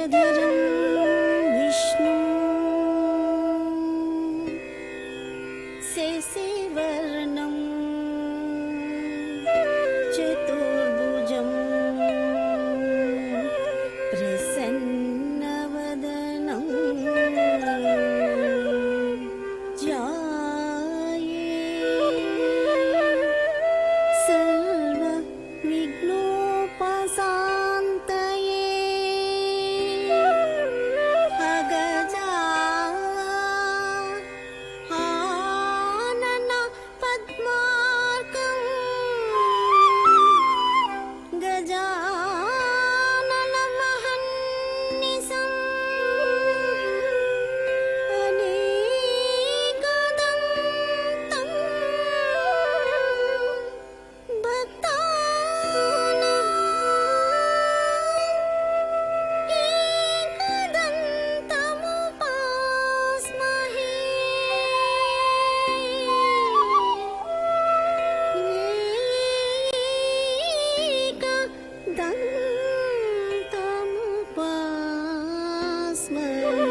शशिवर्णं विष्णु शशिवर्णं चतुर्भुजं प्रसन्नवदनं ध्याये सर्वविघ्नोपशान्तये अगजा आनन पद्मार्कं गजाननमहर्निशम् अनेकदन्तं एकदन्तमुपास्महे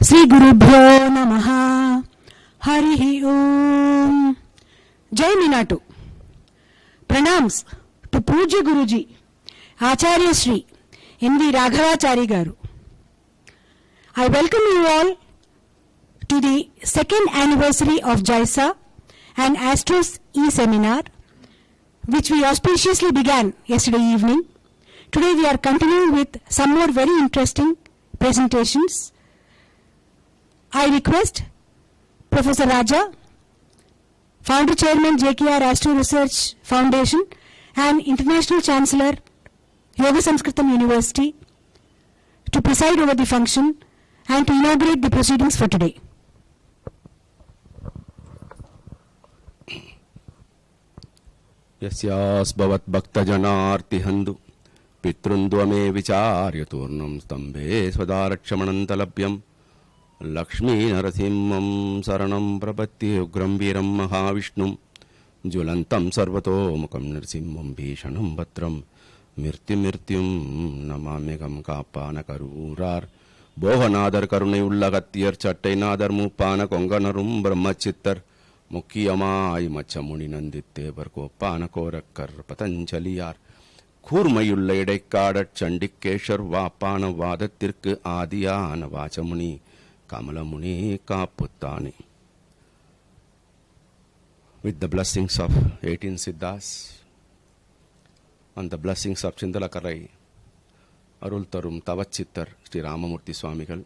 Sri Gurubhyo Namaha. Harihi Om. Jai Minatu. Pranams to Pujya Guruji, Acharya Sri NVRA Raja. I welcome you all to the second anniversary of JYSA and Astro's e-seminar, which we auspiciously began yesterday evening. Today we are continuing with some more very interesting presentations. I request Professor Raja, Founder Chairman JKR Astro Research Foundation and International Chancellor, Yoga SAMSKRUTHAM University, to preside over the function and to inaugurate the proceedings for today. Yasyas bhavat bhakta janartihandu pitrundvame vicharya turnam stambhe swadarakshamanantalabhyam Lakshmi Narasimham Saranam Prapatti Ugram Viram Mahavishnum Julantam Sarvato Mukam Narasimham Bhishanam Bhatram Mirtyum Namamegam Kapana Karurar Bohanadar Karunayullagatyar Chattainadar Mupana Konganarum Brahmachittar Mukkiyamai Machamuni Nandite Barkopana Korakkar Patanjaliyar Kurmayulla Idekkadat Chandikeshar Vapana Vadatirku Adiyana Vachamuni Kamala Muni Kaputtani. With the blessings of 18 Siddhas and the blessings of Chindalakarai, Arul Tarum Tavachittar, Sri Ramamurti Swamigal,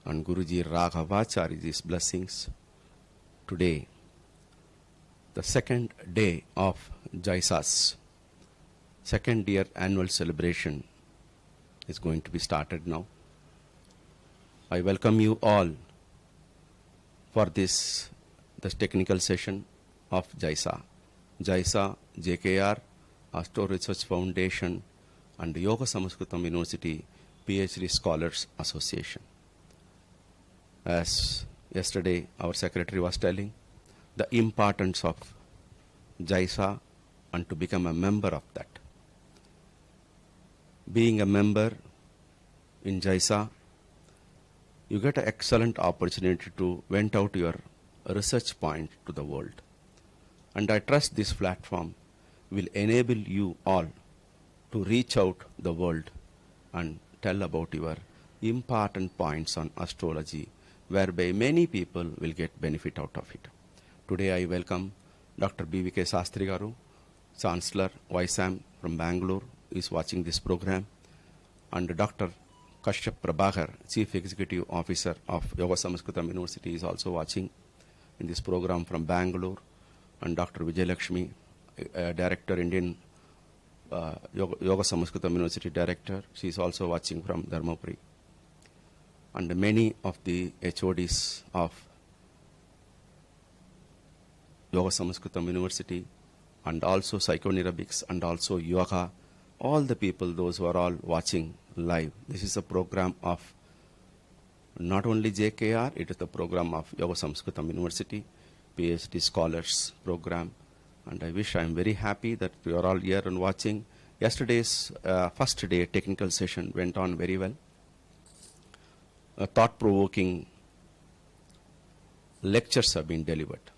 and Guruji Raghavacharyaji's blessings, today, the second day of JYSA's second year annual celebration is going to be started now. I welcome you all for this technical session of JYSA. JYSA, JKR, Astro Research Foundation, and Yoga SAMSKRUTHAM University Ph.D. Scholars Association. As yesterday our secretary was telling, the importance of JYSA and to become a member of that. Being a member in JYSA, you get an excellent opportunity to vent out your research point to the world. And I trust this platform will enable you all to reach out the world and tell about your important points on astrology, whereby many people will get benefit out of it. Today I welcome Dr. B.V.K. Sastri Garu, Chancellor, YSAM from Bangalore, is watching this program, and Dr. Kashyap Prabhakar, Chief Executive Officer of Yoga SAMSKRUTHAM University, is also watching in this program from Bangalore, and Dr. Vijay Lakshmi, Director, Indian Yoga SAMSKRUTHAM University Director, she is also watching from Dharmapuri, and many of the HODs of Yoga SAMSKRUTHAM University, and also psychoneurologics, and also yoga, all the people, those who are all watching live. This is a program of not only JKR, it is the program of Yoga SAMSKRUTHAM University, Ph.D. Scholars program. And I am very happy that you are all here and watching. Yesterday's first day technical session went on very well. Thought-provoking lectures have been delivered.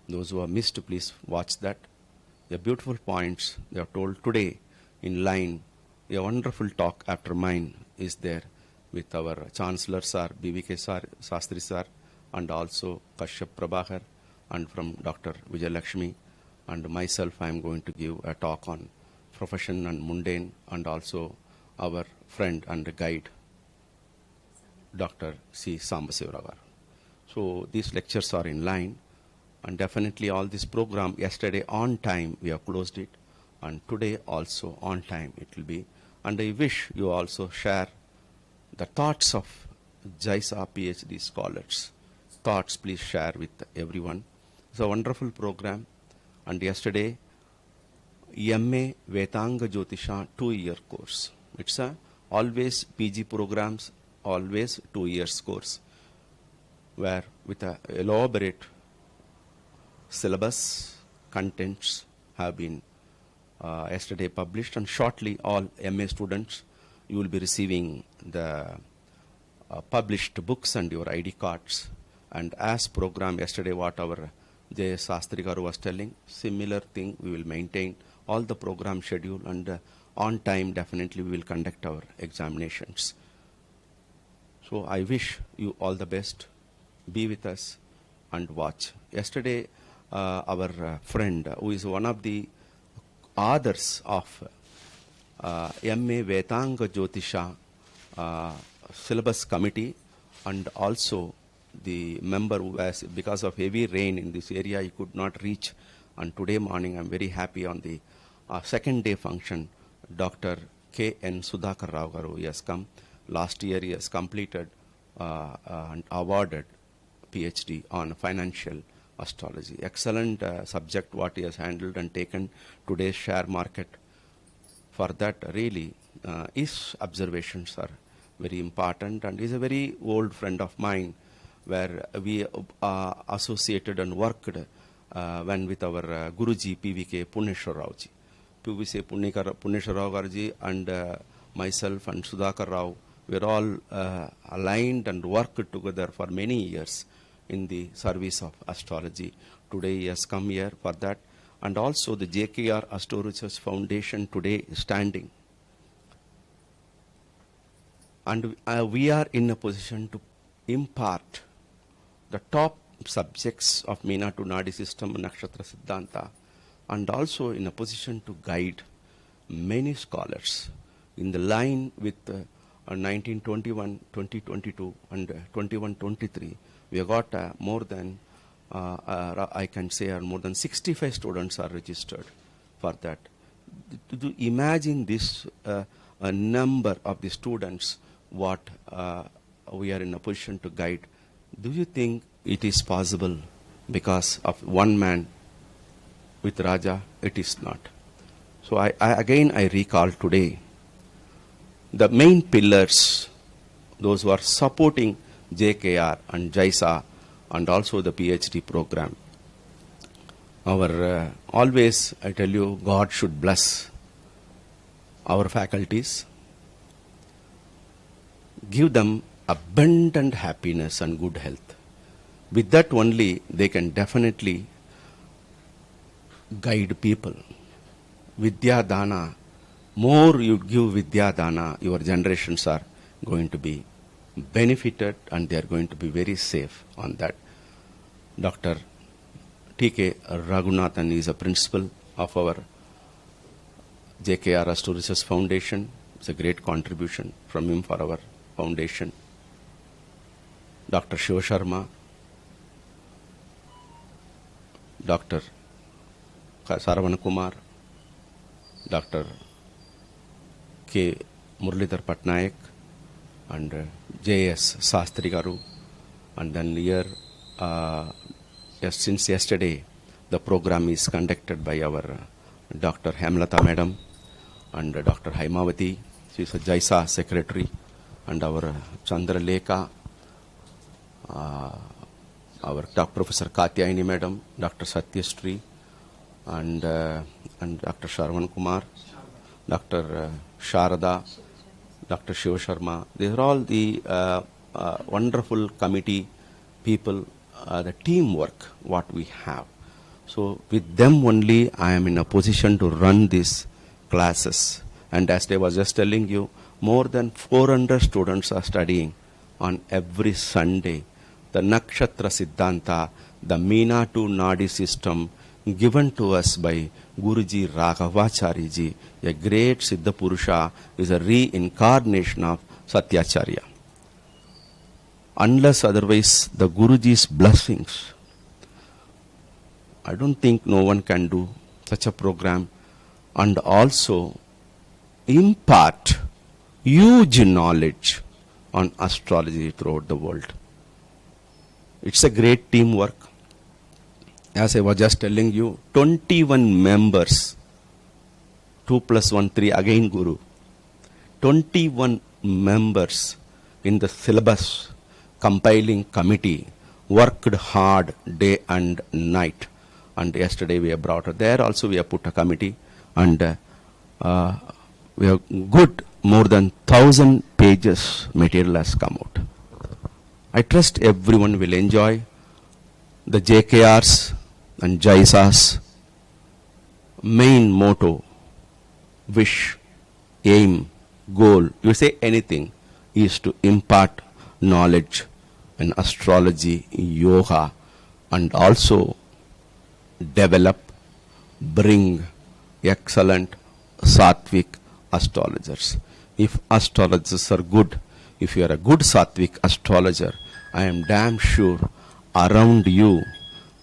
Those who have missed, please watch that. The beautiful points they are told today in line. A wonderful talk after mine is there with our Chancellor Sir, B.V.K. Sastri Sir, and also Kashyap Prabhakar, and from Dr. Vijay Lakshmi, and myself I am going to give a talk on profession and mundane, and also our friend and guide, Dr. C. Sambasivaragar. So these lectures are in line, and definitely all this program, yesterday on time we have closed it, and today also on time it will be. And I wish you also share the thoughts of JYSA Ph.D. scholars. Thoughts please share with everyone. It's a wonderful program. And yesterday, MA Vedanga Jyotisha 2-year course. It's a always PG programs, always 2 years course, where with a elaborate syllabus, contents have been yesterday published, and shortly all MA students, you will be receiving the published books and your ID cards. And as program yesterday, what our J.S. Sastri Garu was telling, similar thing we will maintain all the program schedule, and on time definitely we will conduct our examinations. So I wish you all the best. Be with us and watch. Yesterday, our friend who is one of the authors of MA Vetanga Jyotisha syllabus committee, and also the member who has, because of heavy rain in this area, he could not reach. And today morning, I'm very happy on the second day function, Dr. K.N. Sudhakar Rao Garu, he has come. Last year, he has completed and awarded Ph.D. on financial astrology. Excellent subject what he has handled and taken today's share market. For that, really, his observations are very important, and he's a very old friend of mine, where we associated and worked when with our Guruji P.V.K. Puneshwar Raoji. P.V.C. Puneshwar Rao Garuji and myself and Sudhakar Rao, we are all aligned and worked together for many years in the service of astrology. Today he has come here for that. And also the JKR Astro Research Foundation today is standing. And we are in a position to impart the top subjects of Meena to Naadi system, Nakshatra Siddhanta, and also in a position to guide many scholars in the line with 1921, 2022, and 21-23. We have got more than, I can say, more than 65 students are registered for that. To imagine this a number of the students, what we are in a position to guide. Do you think it is possible because of one man with Raja? It is not. So I recall today the main pillars, those who are supporting JKR and JYSA and also the PhD program. Our always, I tell you, God should bless our faculties, give them abundant happiness and good health. With that only, they can definitely guide people. Vidya Dana, more you give Vidya Dana, your generations are going to be benefited and they are going to be very safe on that. Dr. T.K. Raghunathan is a principal of our JKR Astro Research Foundation. It's a great contribution from him for our foundation. Dr. Shiv Sharma, Dr. Saravan Kumar, Dr. K. Muralidhar Patnaik, and J.S. Sastri Garu. And then here, since yesterday, the program is conducted by our Dr. Hemlata Madam and Dr. Haimavati. She is a JYSA secretary. And our Chandra Lekha, our Professor Katyayani Madam, Dr. Satyastri, and Dr. Sharvan Kumar, Dr. Sharada, Dr. Shiv Sharma. These are all the wonderful committee people, the teamwork what we have. So with them only I am in a position to run these classes. And as I was just telling you, more than 400 students are studying on every Sunday. The Nakshatra Siddhanta, the Meena to Naadi system given to us by Guruji Raghavacharya, a great Siddha Purusha, is a reincarnation of Satyacharya. Unless otherwise, the Guruji's blessings, I don't think no one can do such a program and also impart huge knowledge on astrology throughout the world. It's a great teamwork. As I was just telling you, 21 members, 2 plus 1, 3, again Guru. 21 members in the syllabus compiling committee worked hard day and night. And yesterday we have brought her there. Also we have put a committee and we have good more than 1,000 pages material has come out. I trust everyone will enjoy the JKR's and JYSA's main motto, wish, aim, goal, you say anything, is to impart knowledge in astrology, yoga, and also develop, bring excellent sattvic astrologers. If astrologers are good, if you are a good sattvic astrologer, I am damn sure around you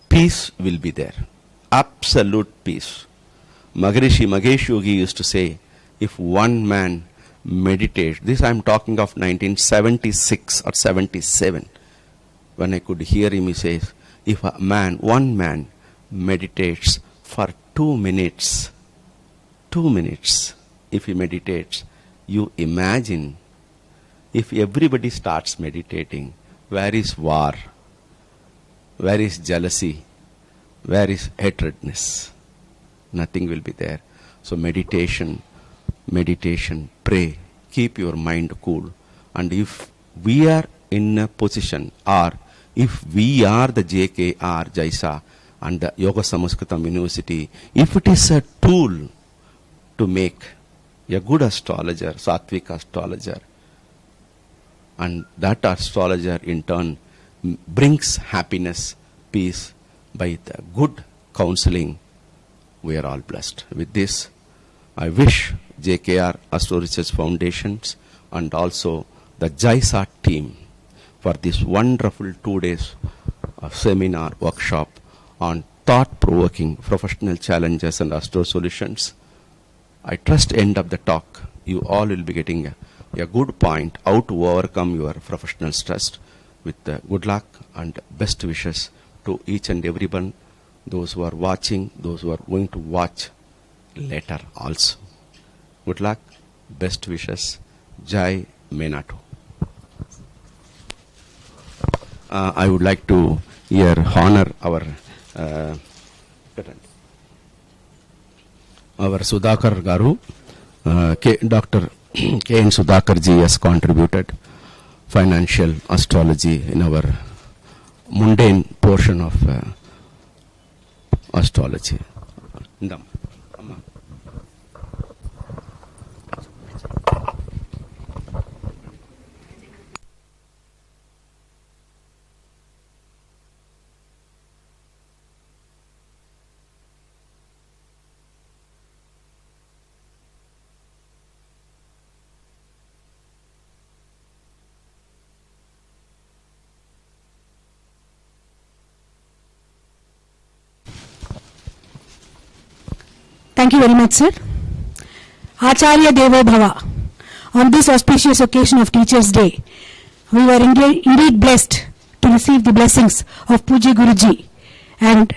peace will be there. Absolute peace. Mahesh Yogi used to say, if one man meditates, this I am talking of 1976 or 77, when I could hear him, he says, if one man meditates for 2 minutes, if he meditates, you imagine if everybody starts meditating, where is war? Where is jealousy? Where is hatredness? Nothing will be there. So meditation, pray, keep your mind cool. And if we are in a position, or if we are the JKR, JYSA, and the Yoga SAMSKRUTHAM University, if it is a tool to make a good astrologer, sattvic astrologer, and that astrologer in turn brings happiness, peace by the good counseling, we are all blessed. With this, I wish JKR Astro Research Foundations and also the JYSA team for this wonderful 2 days of seminar workshop on thought-provoking professional challenges and astro solutions. I trust end of the talk, you all will be getting a good point how to overcome your professional stress. With good luck and best wishes to each and everyone, those who are watching, those who are going to watch later also. Good luck, best wishes. Jai Menatu. I would like to here honor our Sudhakar Garu, Dr. K.N. Sudhakar ji has contributed financial astrology in our mundane portion of astrology. Ndam. Thank you very much, sir. Acharya Devo Bhava. On this auspicious occasion of Teachers' Day, we were indeed blessed to receive the blessings of Pujya Guruji and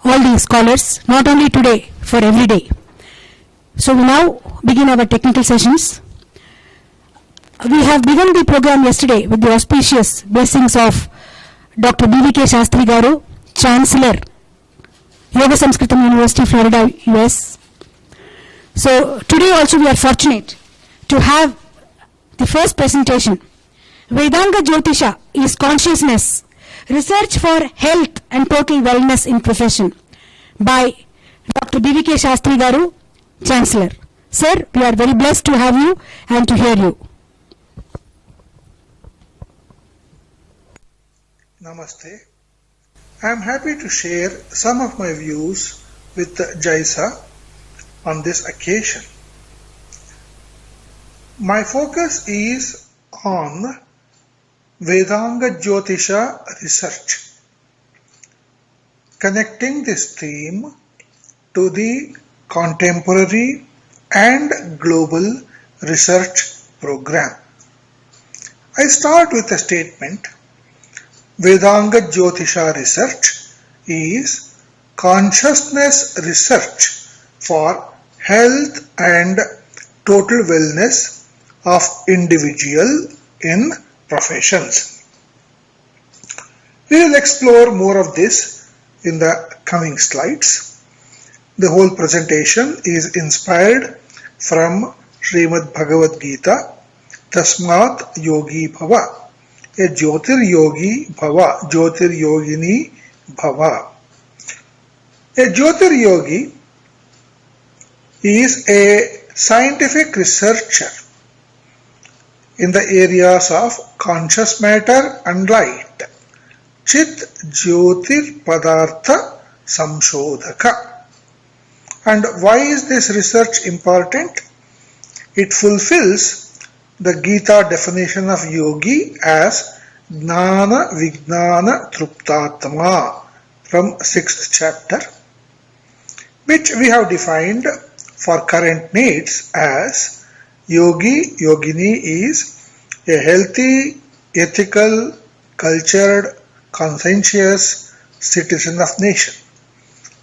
all the scholars, not only today, for every day. So we now begin our technical sessions. We have begun the program yesterday with the auspicious blessings of Dr. B.V.K. Shastri Garu, Chancellor, Yoga SAMSKRUTHAM University, Florida, US. So today also we are fortunate to have the first presentation. Vedanga Jyotisha is consciousness, research for health and total wellness in profession, by Dr. B.V.K. Shastri Garu, Chancellor. Sir, we are very blessed to have you and to hear you. Namaste. I am happy to share some of my views with JYSA on this occasion. My focus is on Vedanga Jyotisha research, connecting this theme to the contemporary and global research program. I start with a statement. Vedanga Jyotisha research is consciousness research for health and total wellness of individual in professions. We will explore more of this in the coming slides. The whole presentation is inspired from Srimad Bhagavad Gita, Tasmat Yogi Bhava. a Jyotiryogi Bhava, Jyotiryogini Bhava. A Jyotiryogi is a scientific researcher in the areas of conscious matter and light. Chit Jyotir Padartha Samshodhaka. And why is this research important? It fulfills the Gita definition of yogi as Gnana Vijnana Truptatma from 6th chapter, which we have defined for current needs as yogi, yogini is a healthy, ethical, cultured, conscientious citizen of nation,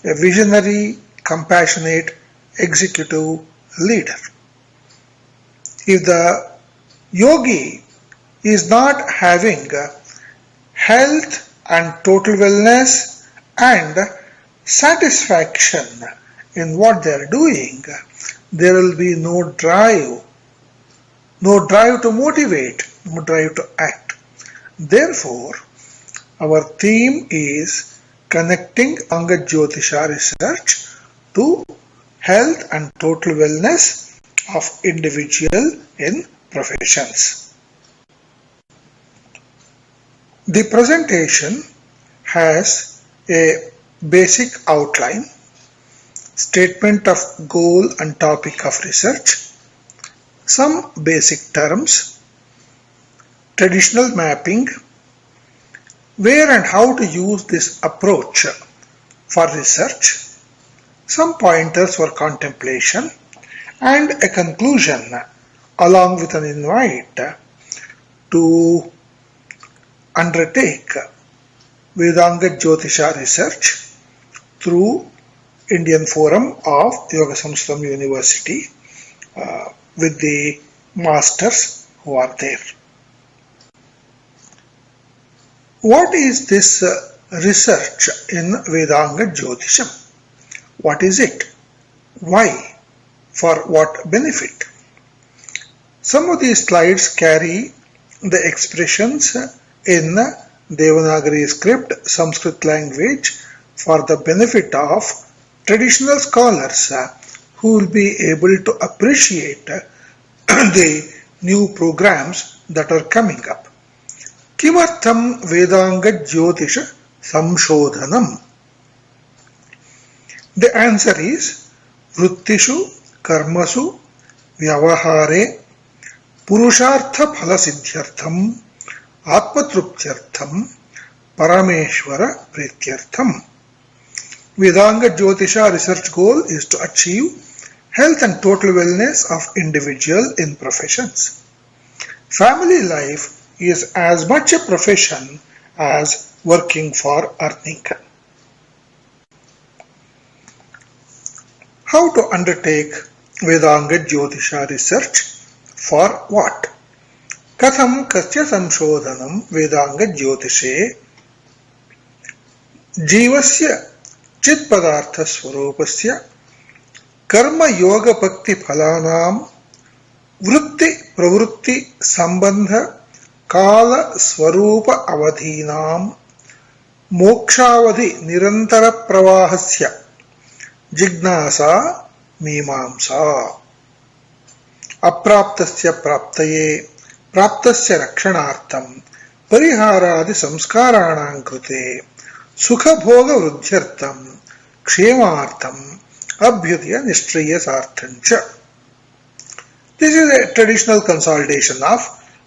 a visionary, compassionate, executive leader. If the yogi is not having health and total wellness and satisfaction in what they are doing, there will be no drive to motivate, no drive to act. Therefore, our theme is connecting Anga Jyotisha research to health and total wellness of individual in professions. The presentation has a basic outline, statement of goal and topic of research, some basic terms, traditional mapping, where and how to use this approach for research, some pointers for contemplation, and a conclusion along with an invite to undertake Vedanga Jyotisha research through Indian Forum of Yoga Samskrutham University with the masters who are there. What is this research in Vedanga Jyotisham? What is it? Why? For what benefit? Some of these slides carry the expressions in Devanagari script, Sanskrit language, for the benefit of traditional scholars who will be able to appreciate the new programs that are coming up. Kimartham Vedanga Jyotisha Samshodhanam? The answer is Vrittishu Karmasu Vyavahare Purushartha Phala Siddhyartham Atmatruptyartham Parameshwara Prityartham. Vedanga Jyotisha research goal is to achieve health and total wellness of individual in professions. Family life is as much a profession as working for earning. How to undertake Vedanga Jyotisha research? For what? Katham Kasya Samshodhanam Vedanga Jyotishe Jivasya Chit Padartha Swarupasya Karma Yoga Bhakti Phalanam Vritti Pravrutti Sambandha Kala Swarupa Avadhinam Mokshavadhi Nirantara Pravahasya Jignasa Mimamsa Apraptasya Praptaye Praptasya Rakshanartham Pariharadi Samskaranam Krute Sukha Bhoga Vruddhyartham Kshemartham Abhyudya Nishriyasarthancha. This is a traditional consultation of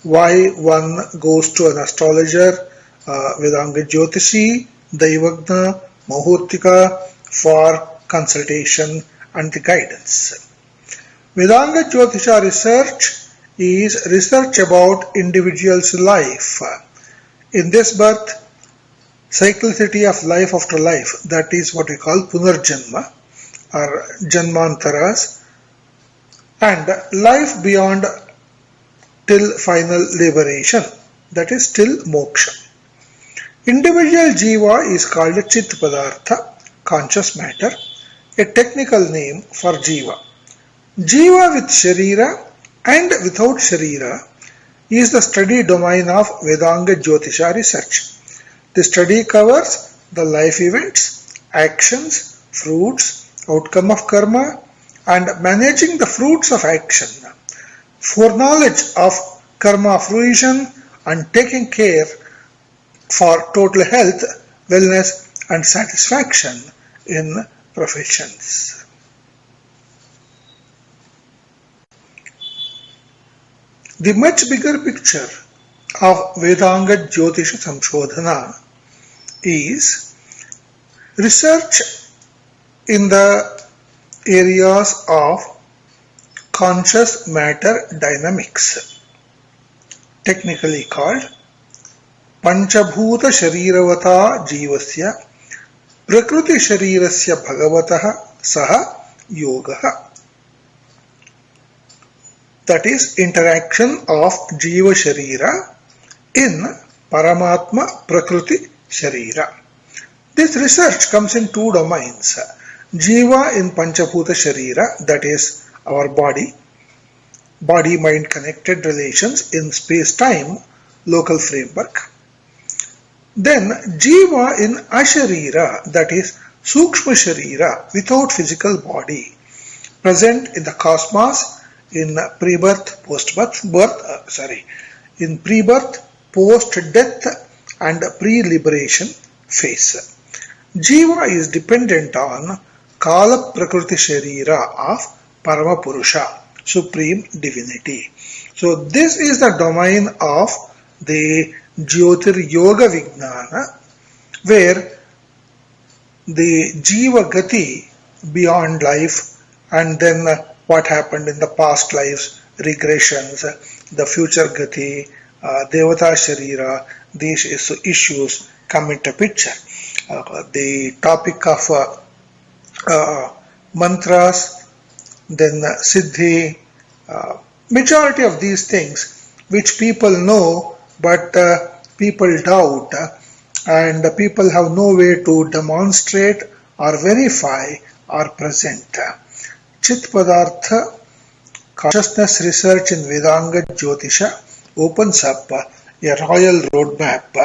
why one goes to an astrologer, Vedanga Jyotishi, Daivagna, Mahurtika for consultation and the guidance. Vedanga Jyotisha research is research about individual's life in this birth, cyclicity of life after life, that is what we call Punarjanma or Janmantaras, and life beyond till final liberation, that is till moksha. Individual jiva is called a Chit Padartha, conscious matter, a technical name for jiva. Jiva with sharira and without sharira is the study domain of Vedanga Jyotisha research. The study covers the life events, actions, fruits, outcome of karma, and managing the fruits of action, foreknowledge of karma fruition, and taking care for total health, wellness, and satisfaction in professions. The much bigger picture of Vedanga Jyotisha Samshodhana is research in the areas of conscious matter dynamics, technically called Panchabhuta Shariravata Jivasya Prakriti Sharirasya Bhagavataha Saha Yogaha. That is, interaction of Jiva Sharira in Paramatma Prakriti Sharira. This research comes in two domains. Jiva in Panchabhuta Sharira, that is our body-mind connected relations in space-time local framework. Then Jiva in Asharira, that is Sukshma Sharira, without physical body, present in the cosmos in pre-birth, post-birth, in pre-birth, post-death and pre-liberation phase. Jiva is dependent on Kala Prakriti Sharira of Parama Purusha, Supreme Divinity. So this is the domain of the Jyotir Yoga Vijnana, where the Jiva Gati beyond life, and then what happened in the past lives, regressions, the future Gati, Devata Sharira, these issues come into picture. The topic of mantras, then Siddhi, majority of these things which people know but people doubt and people have no way to demonstrate or verify are present. Chit Padartha consciousness research in Vedanga Jyotisha opens up a royal roadmap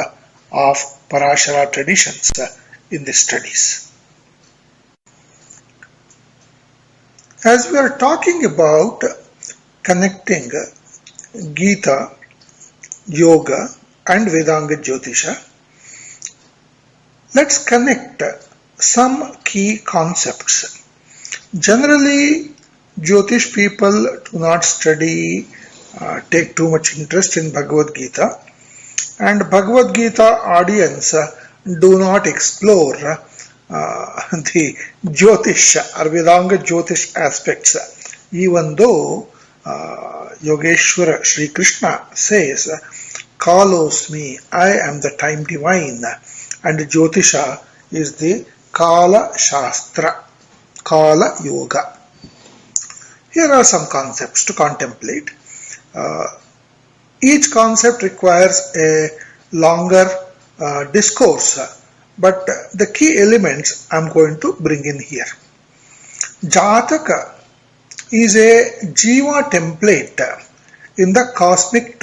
of Parashara traditions in the studies. As we are talking about connecting Gita, Yoga and Vedanga Jyotisha, let's connect some key concepts. Generally, Jyotish people do not study, take too much interest in Bhagavad Gita, and Bhagavad Gita audience do not explore the Jyotish or Vedanga Jyotish aspects, even though Yogeshwara Sri Krishna says, Kalosmi, I am the time divine, and Jyotisha is the Kala Shastra, Kala Yoga. Here are some concepts to contemplate. Each concept requires a longer discourse, but the key elements I am going to bring in here. Jataka is a Jiva template in the cosmic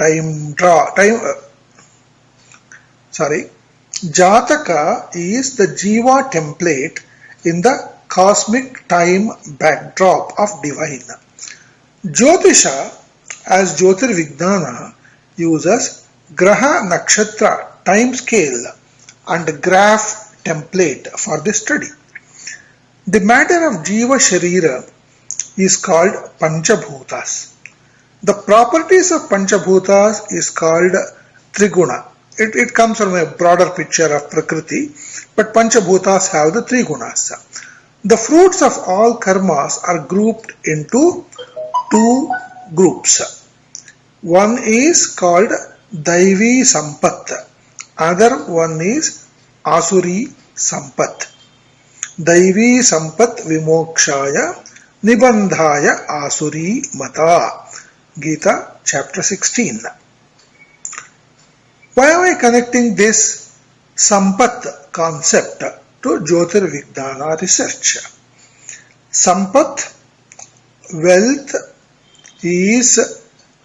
Jataka is the Jiva template in the cosmic time backdrop of divine. Jyotisha as Jyotir Vijnana uses Graha Nakshatra time scale and graph template for the study. The matter of Jiva Sharira is called Panchabhutas. The properties of Panchabhutas is called Triguna. It comes from a broader picture of Prakriti, but Panchabhutas have the three gunas. The fruits of all karmas are grouped into two groups. One is called Daivi Sampat, other one is Asuri Sampat. Daivi Sampat Vimokshaya Nibandhaya Asuri Mata. Gita chapter 16. Why am I connecting this Sampat concept to Jyotir Vijnana research? Sampat, wealth, is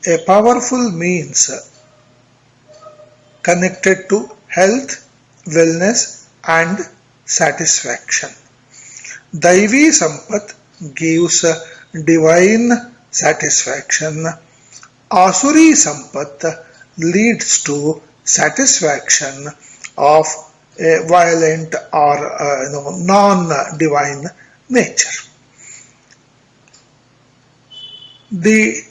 a powerful means connected to health, wellness and satisfaction. Daivi Sampat gives divine satisfaction. Asuri Sampat leads to satisfaction of a violent or non-divine nature. The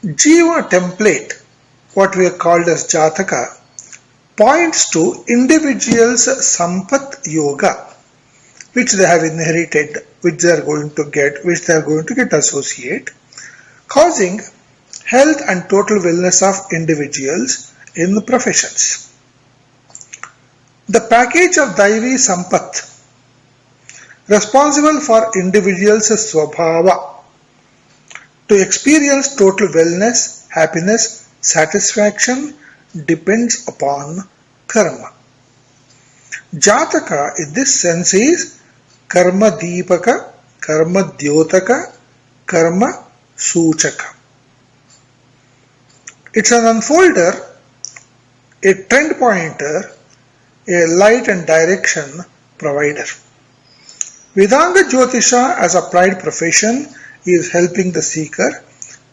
Jiva template, what we have called as Jataka, points to individuals' Sampat Yoga, which they have inherited, which they are going to get associate, causing health and total wellness of individuals in the professions. The package of Daivi Sampat, responsible for individuals' Swabhava, to experience total wellness, happiness, satisfaction, depends upon karma. Jataka in this sense is karma deepaka, karma dyotaka, karma suchaka. It's an unfolder, a trend pointer, a light and direction provider. Vedanga Jyotisha as applied profession is helping the seeker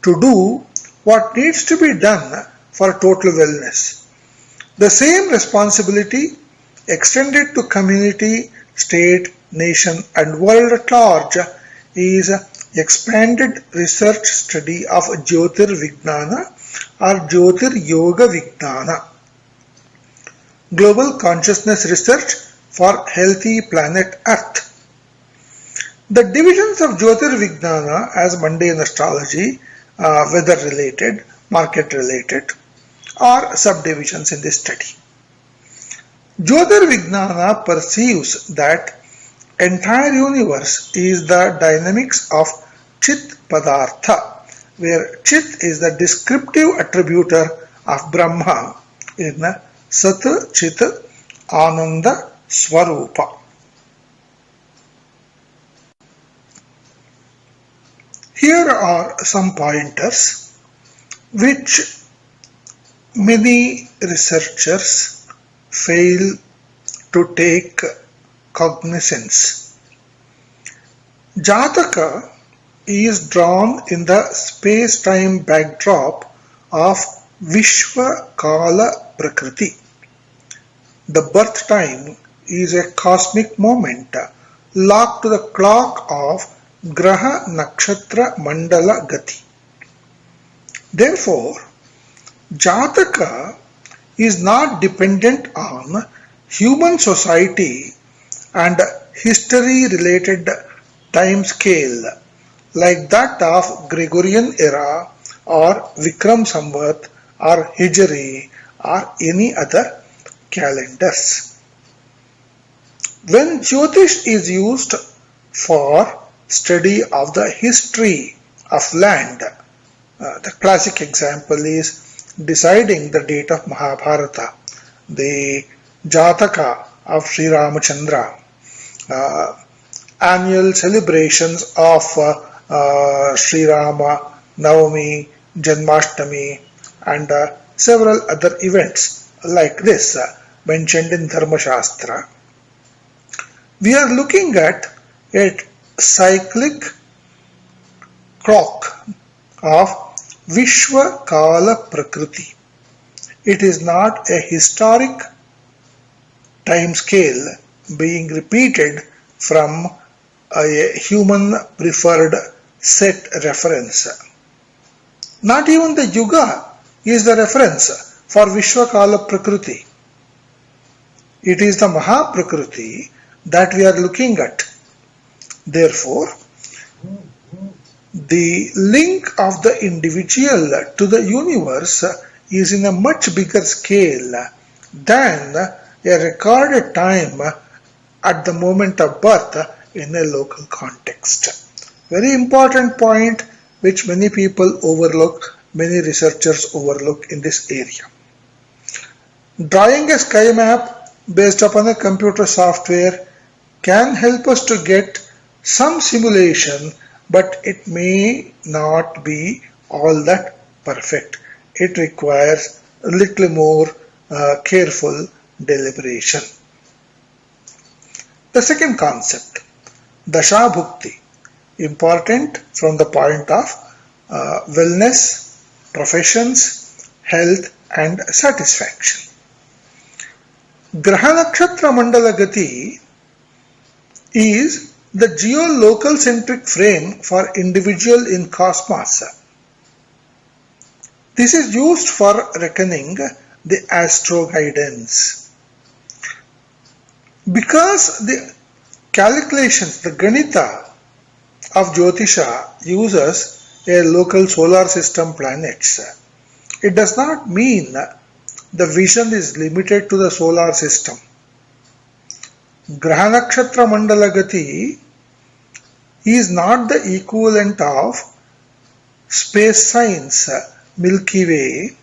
to do what needs to be done for total wellness. The same responsibility extended to community, state, nation and world at large is expanded research study of Jyotir Vijnana or Jyotir Yoga Vijnana, global consciousness research for healthy planet Earth. The divisions of Jyotir Vijnana as mundane astrology, weather related, market related, are subdivisions in this study. Jyotir Vijnana perceives that entire universe is the dynamics of Chit Padartha, where Chit is the descriptive attributor of Brahma in Sat Chit Ananda Swarupa. Here are some pointers which many researchers fail to take cognizance. Jataka is drawn in the space-time backdrop of Vishwa Kala Prakriti. The birth time is a cosmic moment locked to the clock of Graha Nakshatra Mandala Gati. Therefore, Jataka is not dependent on human society and history related time scale like that of Gregorian era or Vikram Samvat or Hijri or any other calendars. When Jyotish is used for study of the history of land, the classic example is deciding the date of Mahabharata, the Jataka of Sri Ramachandra, annual celebrations of Sri Rama, Navami, Janmashtami and several other events like this mentioned in Dharma Shastra. We are looking at a cyclic clock of Vishwa Kala Prakriti. It is not a historic time scale being repeated from a human preferred set reference. Not even the Yuga is the reference for Vishwa Kala Prakriti. It is the Mahaprakriti that we are looking at. Therefore, the link of the individual to the universe is in a much bigger scale than a recorded time at the moment of birth in a local context. Very important point which many people overlook, many researchers overlook in this area. Drawing a sky map based upon a computer software can help us to get some simulation, but it may not be all that perfect. It requires a little more careful deliberation. The second concept, Dasha Bhukti, important from the point of wellness, professions, health and satisfaction. Graha Nakshatra Mandala Gati is the geolocal centric frame for individual in cosmos. This is used for reckoning the astro guidance. Because the calculations, the Ganita of Jyotisha uses a local solar system planets, it does not mean the vision is limited to the solar system. Graha Nakshatra Mandala Gati is not the equivalent of space science Milky Way,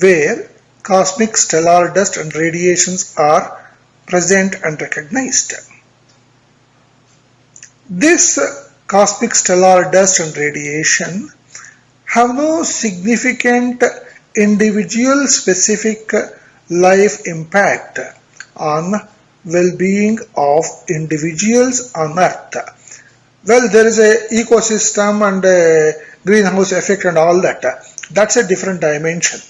where cosmic stellar dust and radiations are present and recognized. This cosmic stellar dust and radiation have no significant individual specific life impact on well-being of individuals on Earth. Well, there is a ecosystem and a greenhouse effect and all that. That's a different dimension.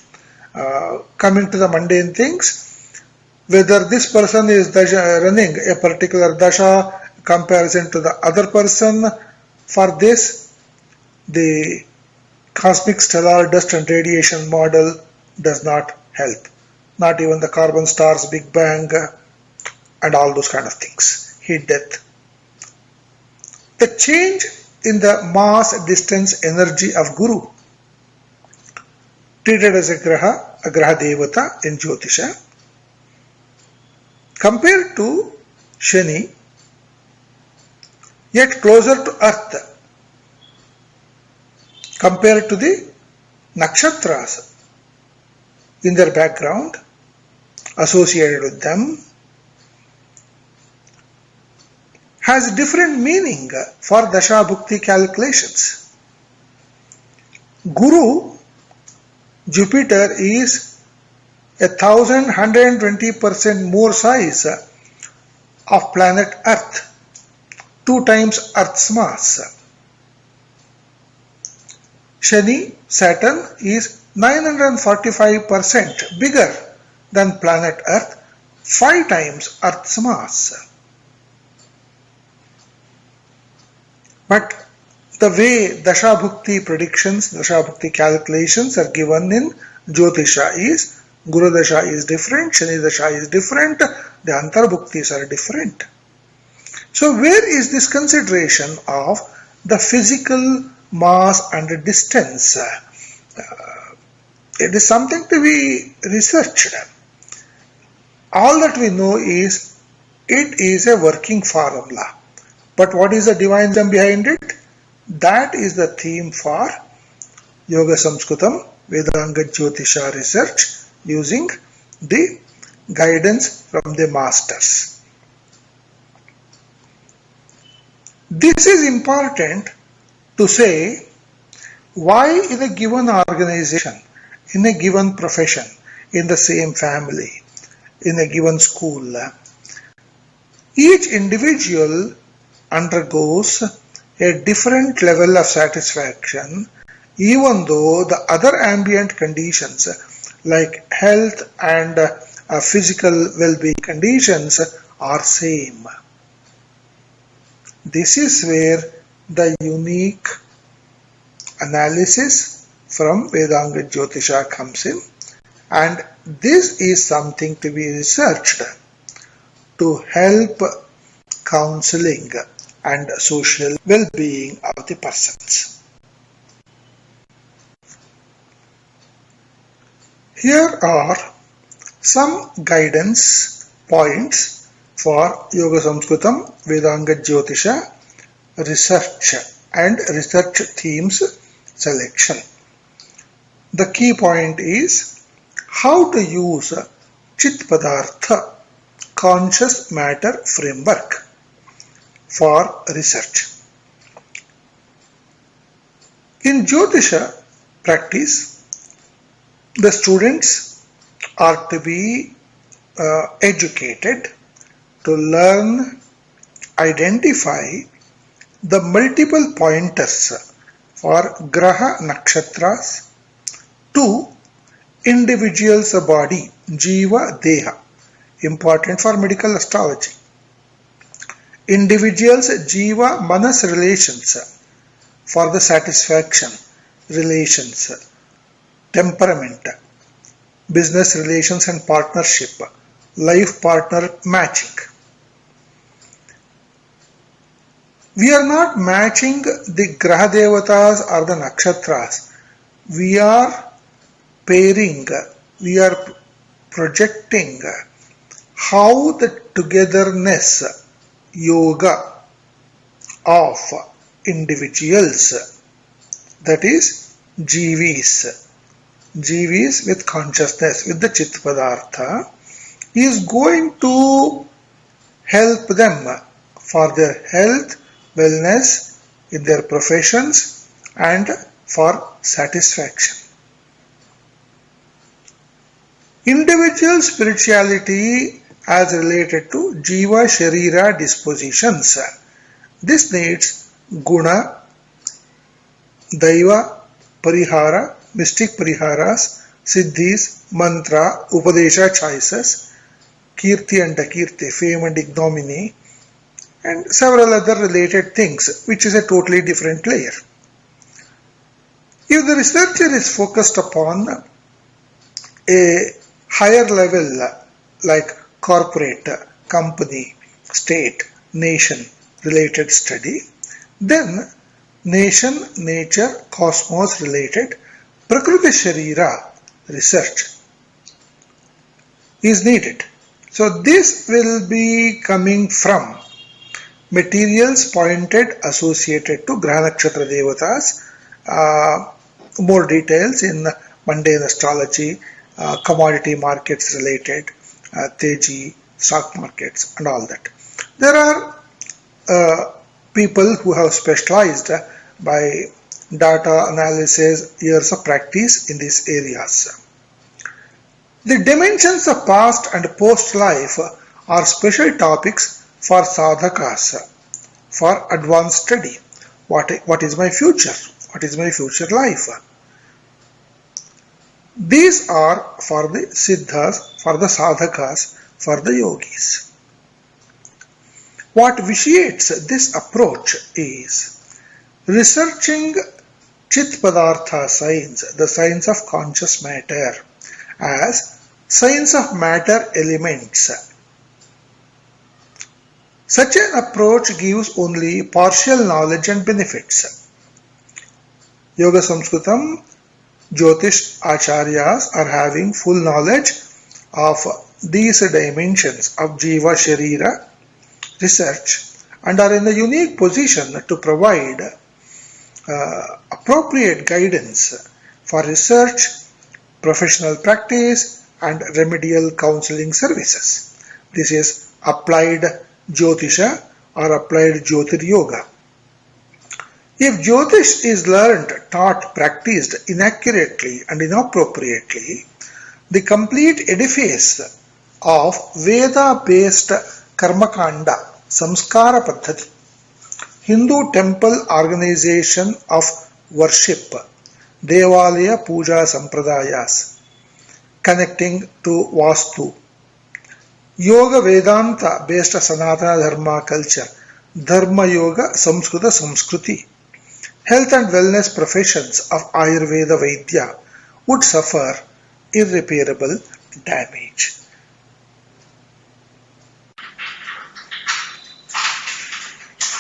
Coming to the mundane things, whether this person is running a particular dasha comparison to the other person, for this the cosmic stellar dust and radiation model does not help. Not even the carbon stars, Big Bang and all those kind of things. Heat death. The change in the mass distance energy of Guru, treated as a Graha Devata in Jyotisha, compared to Shani, yet closer to Earth, compared to the Nakshatras in their background, associated with them, has different meaning for Dasha Bhukti calculations. Guru, Jupiter, is 1,120% more size of planet Earth, 2 times Earth's mass. Shani, Saturn, is 945% bigger than planet Earth, 5 times Earth's mass. But the way Dasha Bhukti predictions, Dasha Bhukti calculations are given in Jyotisha is, Guru Dasha is different, Shani Dasha is different, the Antar Bhuktis are different. So where is this consideration of the physical mass and distance? It is something to be researched. All that we know is it is a working formula. But what is the divine wisdom behind it? That is the theme for Yoga Samskrutham Vedanga Jyotisha research, using the guidance from the masters. This is important to say why in a given organization, in a given profession, in the same family, in a given school, each individual undergoes a different level of satisfaction, even though the other ambient conditions like health and physical well-being conditions are same. This is where the unique analysis from Vedanga Jyotisha comes in, and this is something to be researched to help counseling and social well-being of the persons. Here are some guidance points for Yoga Samskrutham Vedanga Jyotisha research and research themes selection. The key point is how to use Chit Padartha, conscious matter framework, for research. In Jyotisha practice, the students are to be educated to learn, identify the multiple pointers for Graha Nakshatras to individual's body, Jiva Deha, important for medical astrology. Individuals' Jiva Manas relations for the satisfaction, relations, temperament, business relations and partnership, life partner matching. We are not matching the Graha Devatas or the Nakshatras. We are pairing, we are projecting how the togetherness, yoga of individuals, that is Jivis with consciousness, with the Chit Padartha, is going to help them for their health, wellness in their professions and for satisfaction. Individual spirituality as related to Jiva Sharira dispositions. This needs Guna, Daiva, Parihara, mystic Pariharas, Siddhis, Mantra, Upadesha choices, Kirti and Akirti, fame and ignominy, and several other related things, which is a totally different layer. If the researcher is focused upon a higher level like corporate, company, state, nation related study, then nation, nature, cosmos related Prakriti Sharira research is needed. So this will be coming from materials pointed associated to Graha Nakshatra Devatas, more details in mundane astrology, commodity markets related, Teji, stock markets and all that. There are people who have specialized by data analysis, years of practice in these areas. The dimensions of past and post life are special topics for sadhakas, for advanced study. What is my future? What is my future life? These are for the siddhas, for the sadhakas, for the yogis. What vitiates this approach is researching Chit Padartha signs, the signs of conscious matter, as signs of matter elements. Such an approach gives only partial knowledge and benefits. Yoga Samskrutham Jyotish Acharyas are having full knowledge of these dimensions of Jiva Sharira research and are in a unique position to provide appropriate guidance for research, professional practice and remedial counseling services. This is applied Jyotisha or applied Jyotir Yoga. If Jyotish is learned, taught, practiced inaccurately and inappropriately, the complete edifice of Veda-based Karmakanda, Samskara Paddhati, Hindu temple organization of worship, Devalaya Puja Sampradayas, connecting to Vastu, Yoga Vedanta based Sanatana Dharma culture, Dharma Yoga Samskruta Samskruti, health and wellness professions of Ayurveda Vaidya would suffer irreparable damage.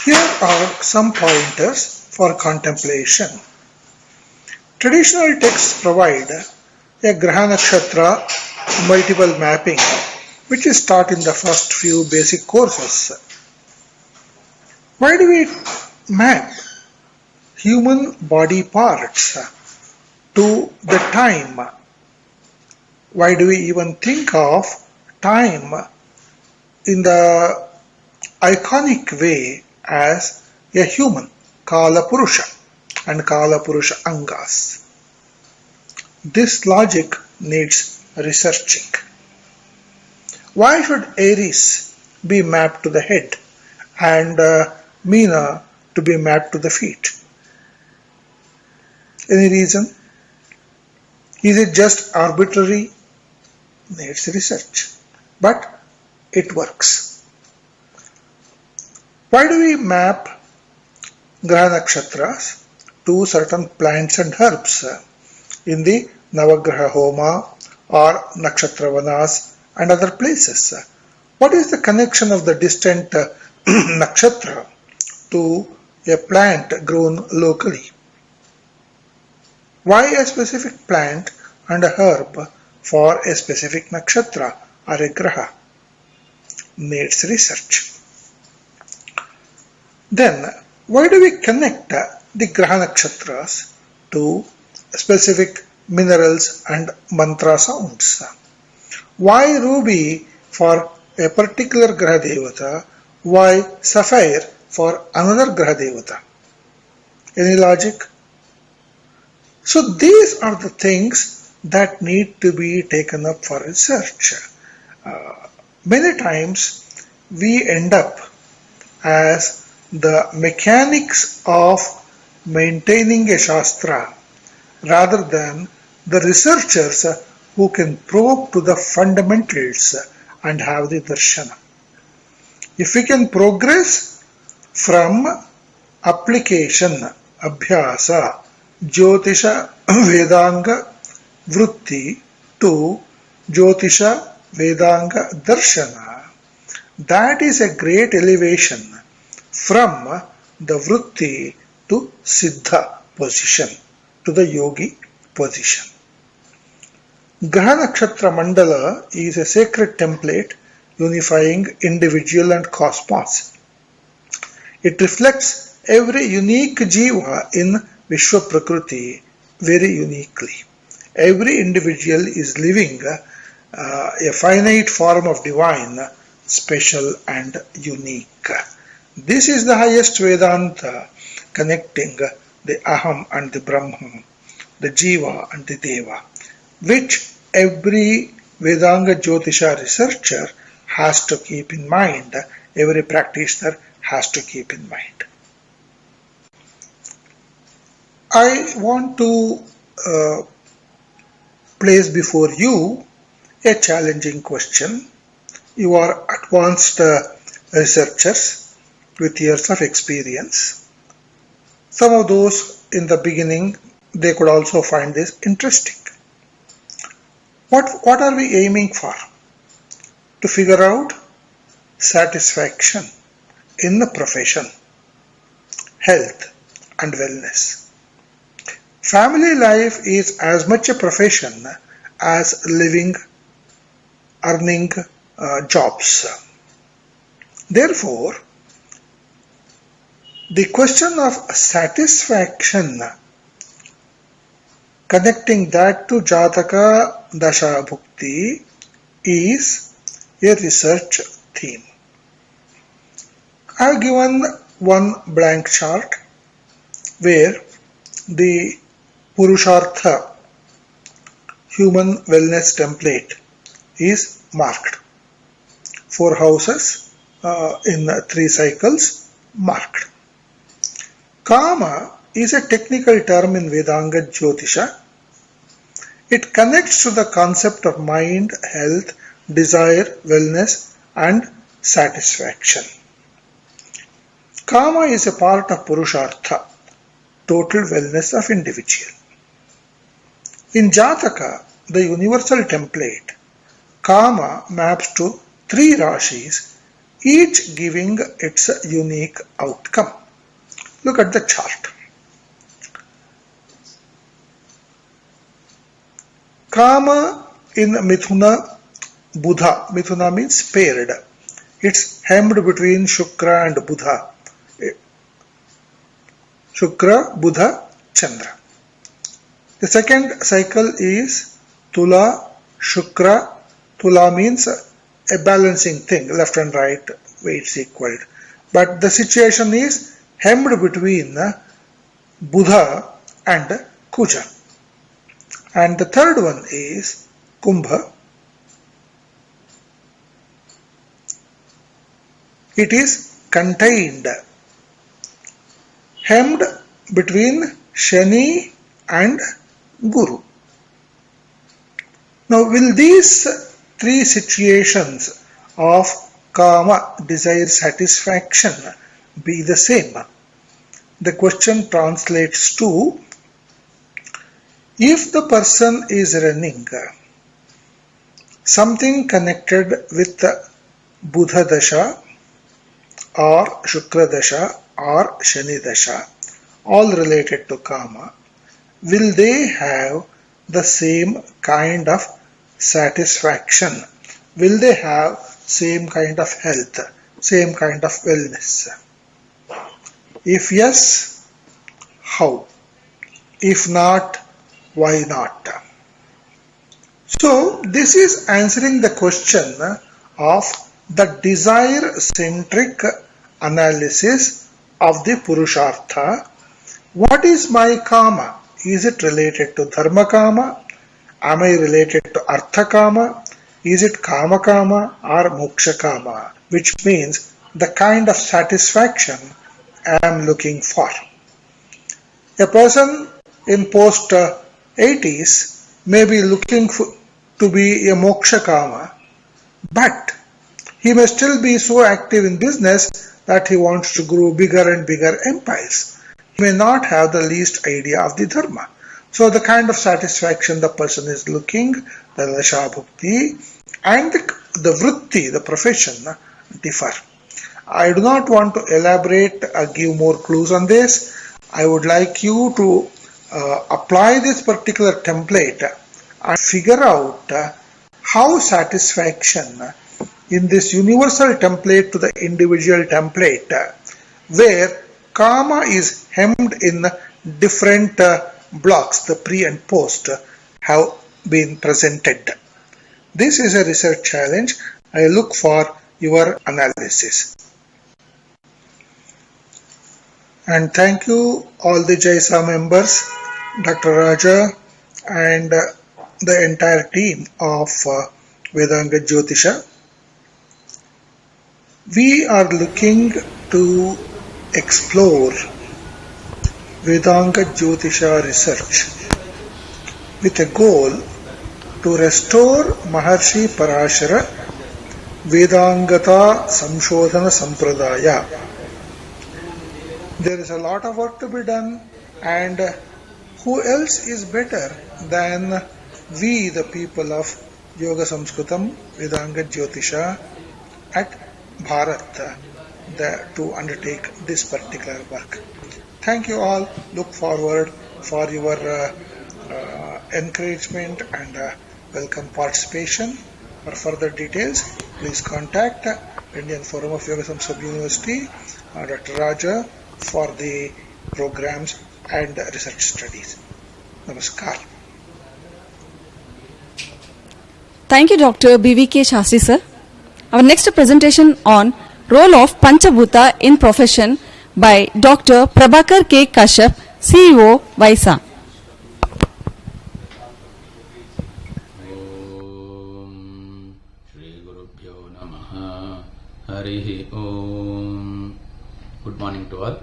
Here are some pointers for contemplation. Traditional texts provide a Graha Nakshatra multiple mapping, which is taught in the first few basic courses. Why do we map human body parts to the time? Why do we even think of time in the iconic way as a human, Kala Purusha and Kala Purusha Angas? This logic needs researching. Why should Aries be mapped to the head and Meena to be mapped to the feet? Any reason? Is it just arbitrary? Needs research. But it works. Why do we map Graha Nakshatras to certain plants and herbs in the Navagraha Homa or Nakshatra Vanas and other places? What is the connection of the distant nakshatra to a plant grown locally? Why a specific plant and a herb for a specific nakshatra or a graha? Needs research. Then, why do we connect the graha nakshatras to specific minerals and mantra sounds? Why ruby for a particular graha devata? Why sapphire for another graha devata? Any logic? So these are the things that need to be taken up for research. Many times we end up as the mechanics of maintaining a shastra rather than the researchers who can probe to the fundamentals and have the darshana. If we can progress from application, abhyasa, Jyotisha Vedanga Vritti to Jyotisha Vedanga Darshana, that is a great elevation from the Vritti to Siddha position, to the Yogi position. Graha Nakshatra Mandala is a sacred template unifying individual and cosmos. It reflects every unique jiva in Vishwa Prakriti very uniquely. Every individual is living a finite form of divine, special and unique. This is the highest Vedanta, connecting the Aham and the Brahman, the Jiva and the Deva, which every Vedanga Jyotisha researcher has to keep in mind, every practitioner has to keep in mind. I want to place before you a challenging question. You are advanced researchers with years of experience. Some of those in the beginning, they could also find this interesting. What are we aiming for? To figure out satisfaction in the profession, health and wellness. Family life is as much a profession as living, earning jobs. Therefore, the question of satisfaction, connecting that to Jataka Dasha Bhukti, is a research theme. I have given one blank chart where the Purushartha human wellness template is marked. 4 houses in 3 cycles marked. Kama is a technical term in Vedanga Jyotisha. It connects to the concept of mind, health, desire, wellness and satisfaction. Kama is a part of Purushartha, total wellness of individual. In Jataka, the universal template, Kama maps to 3 Rashis, each giving its unique outcome. Look at the chart. Kama in Mithuna, Buddha. Mithuna means paired. It's hemmed between Shukra and Buddha. Shukra, Buddha, Chandra. The second cycle is Tula, Shukra. Tula means a balancing thing, left and right weights equal. But the situation is hemmed between Buddha and Kuja. And the third one is Kumbha. It is contained, hemmed between Shani and Guru. Now, will these three situations of kama, desire, satisfaction be the same? The question translates to, if the person is running something connected with Buddha Dasha or Shukra Dasha or Shani Dasha, all related to kama, will they have the same kind of satisfaction? Will they have same kind of health, same kind of wellness? If yes, how? If not, why not? So this is answering the question of the desire-centric analysis of the Purushartha. What is my kama? Is it related to Dharma kama? Am I related to Artha kama? Is it Kama kama or Moksha kama? Which means the kind of satisfaction I am looking for. A person in post 80s may be looking to be a Moksha kama, but he may still be so active in business that he wants to grow bigger and bigger empires. He may not have the least idea of the Dharma. So the kind of satisfaction the person is looking, the Dasha Bhukti and the Vritti, the profession, differ. I do not want to elaborate or give more clues on this. I would like you to apply this particular template and figure out how satisfaction in this universal template to the individual template, where kama is hemmed in different blocks, the pre and post, have been presented. This is a research challenge. I look for your analysis. And thank you all the JYSA members, Dr. Raja and the entire team of Vedanga Jyotisha. We are looking to explore Vedanga Jyotisha research with a goal to restore Maharshi Parashara Vedangata Samshodhana Sampradaya. There is a lot of work to be done, and who else is better than we, the people of Yoga Samskrutham Vedanga Jyotisha at Bharat, to undertake this particular work. Thank you all. Look forward for your encouragement and welcome participation. For further details, please contact Indian Forum of Yoga Samskrutham University, Dr. Raja, for the programs and research studies. Namaskar. Thank you, Dr. BVK Shastri sir. Our next presentation on role of Panchabhuta in profession by Dr. Prabhakar K. Kashyap, CEO, JYSA. Om Shri Gurubhyo Namaha Harihi Om. Good morning to all.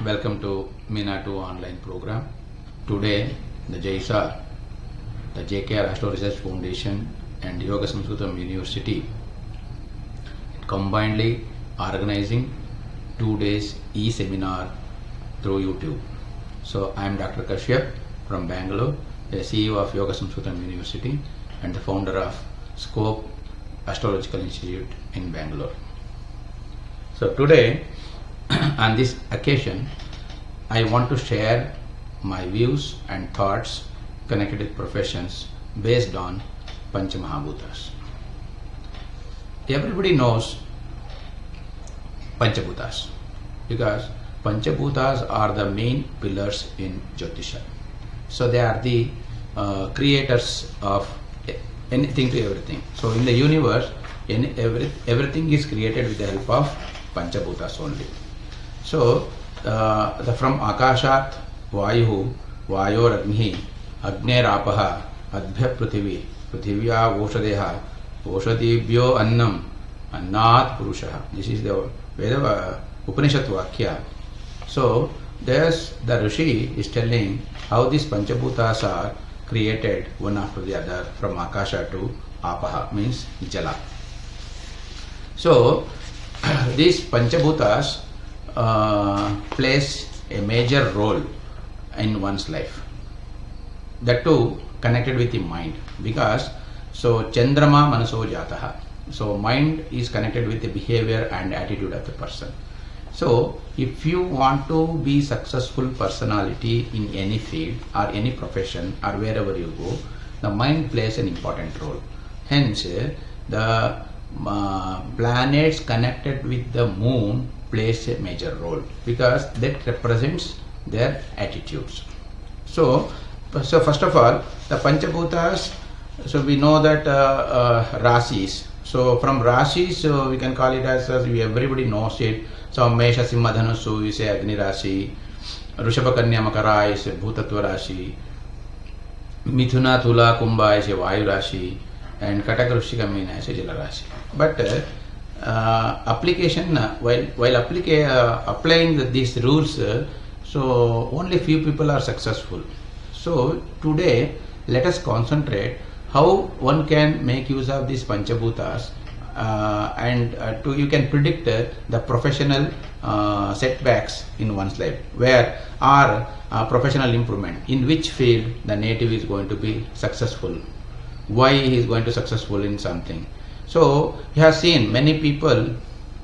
Welcome to Minatu online program. Today, the JYSA, the JKR Astro Research Foundation and Yoga Samskrutham University combinedly organizing 2 days e-seminar through YouTube. So I am Dr. Kashyap from Bangalore, the CEO of Yoga Samskrutham University and the founder of Scope Astrological Institute in Bangalore. So today, on this occasion, I want to share my views and thoughts connected with professions based on Panchamahabhutas. Everybody knows Panchabhutas because Panchabhutas are the main pillars in Jyotisha. So they are the creators of anything to everything. So in the universe, everything is created with the help of Panchabhutas only. So from Akashat, Vayu, Vayor Agni, Agner Apaha, adbhya prithvi, prithivya oshadeha, oshadibhyo annam, annat purusha. This is the Veda Upanishad Vakya. So, there's the Rishi is telling how these Panchabhutas are created one after the other from Akasha to Apaha, means Jala. So, these Panchabhutas plays a major role in one's life. That too connected with the mind, because so Chandrama Manaso Jataha. So mind is connected with the behavior and attitude of the person. So if you want to be successful personality in any field or any profession or wherever you go, the mind plays an important role. Hence, the planets connected with the moon plays a major role because that represents their attitudes. So first of all, the Panchabhutas, so we know that Rasis. So from Rasis, we can call it as everybody knows it. So Mesha Simha Dhanusu is a Agni Rashi, Rishabha Kanya Makara is a Bhutatva Rashi, Mithuna Thula Kumbha is a Vayu Rashi, and Kataka Vrishika Meena is a Jala Rashi. But application, while applying these rules, so only few people are successful. So today, let us concentrate how one can make use of these Panchabhutas and you can predict the professional setbacks in one's life, where are professional improvement, in which field the native is going to be successful, why he is going to successful in something. So you have seen many people,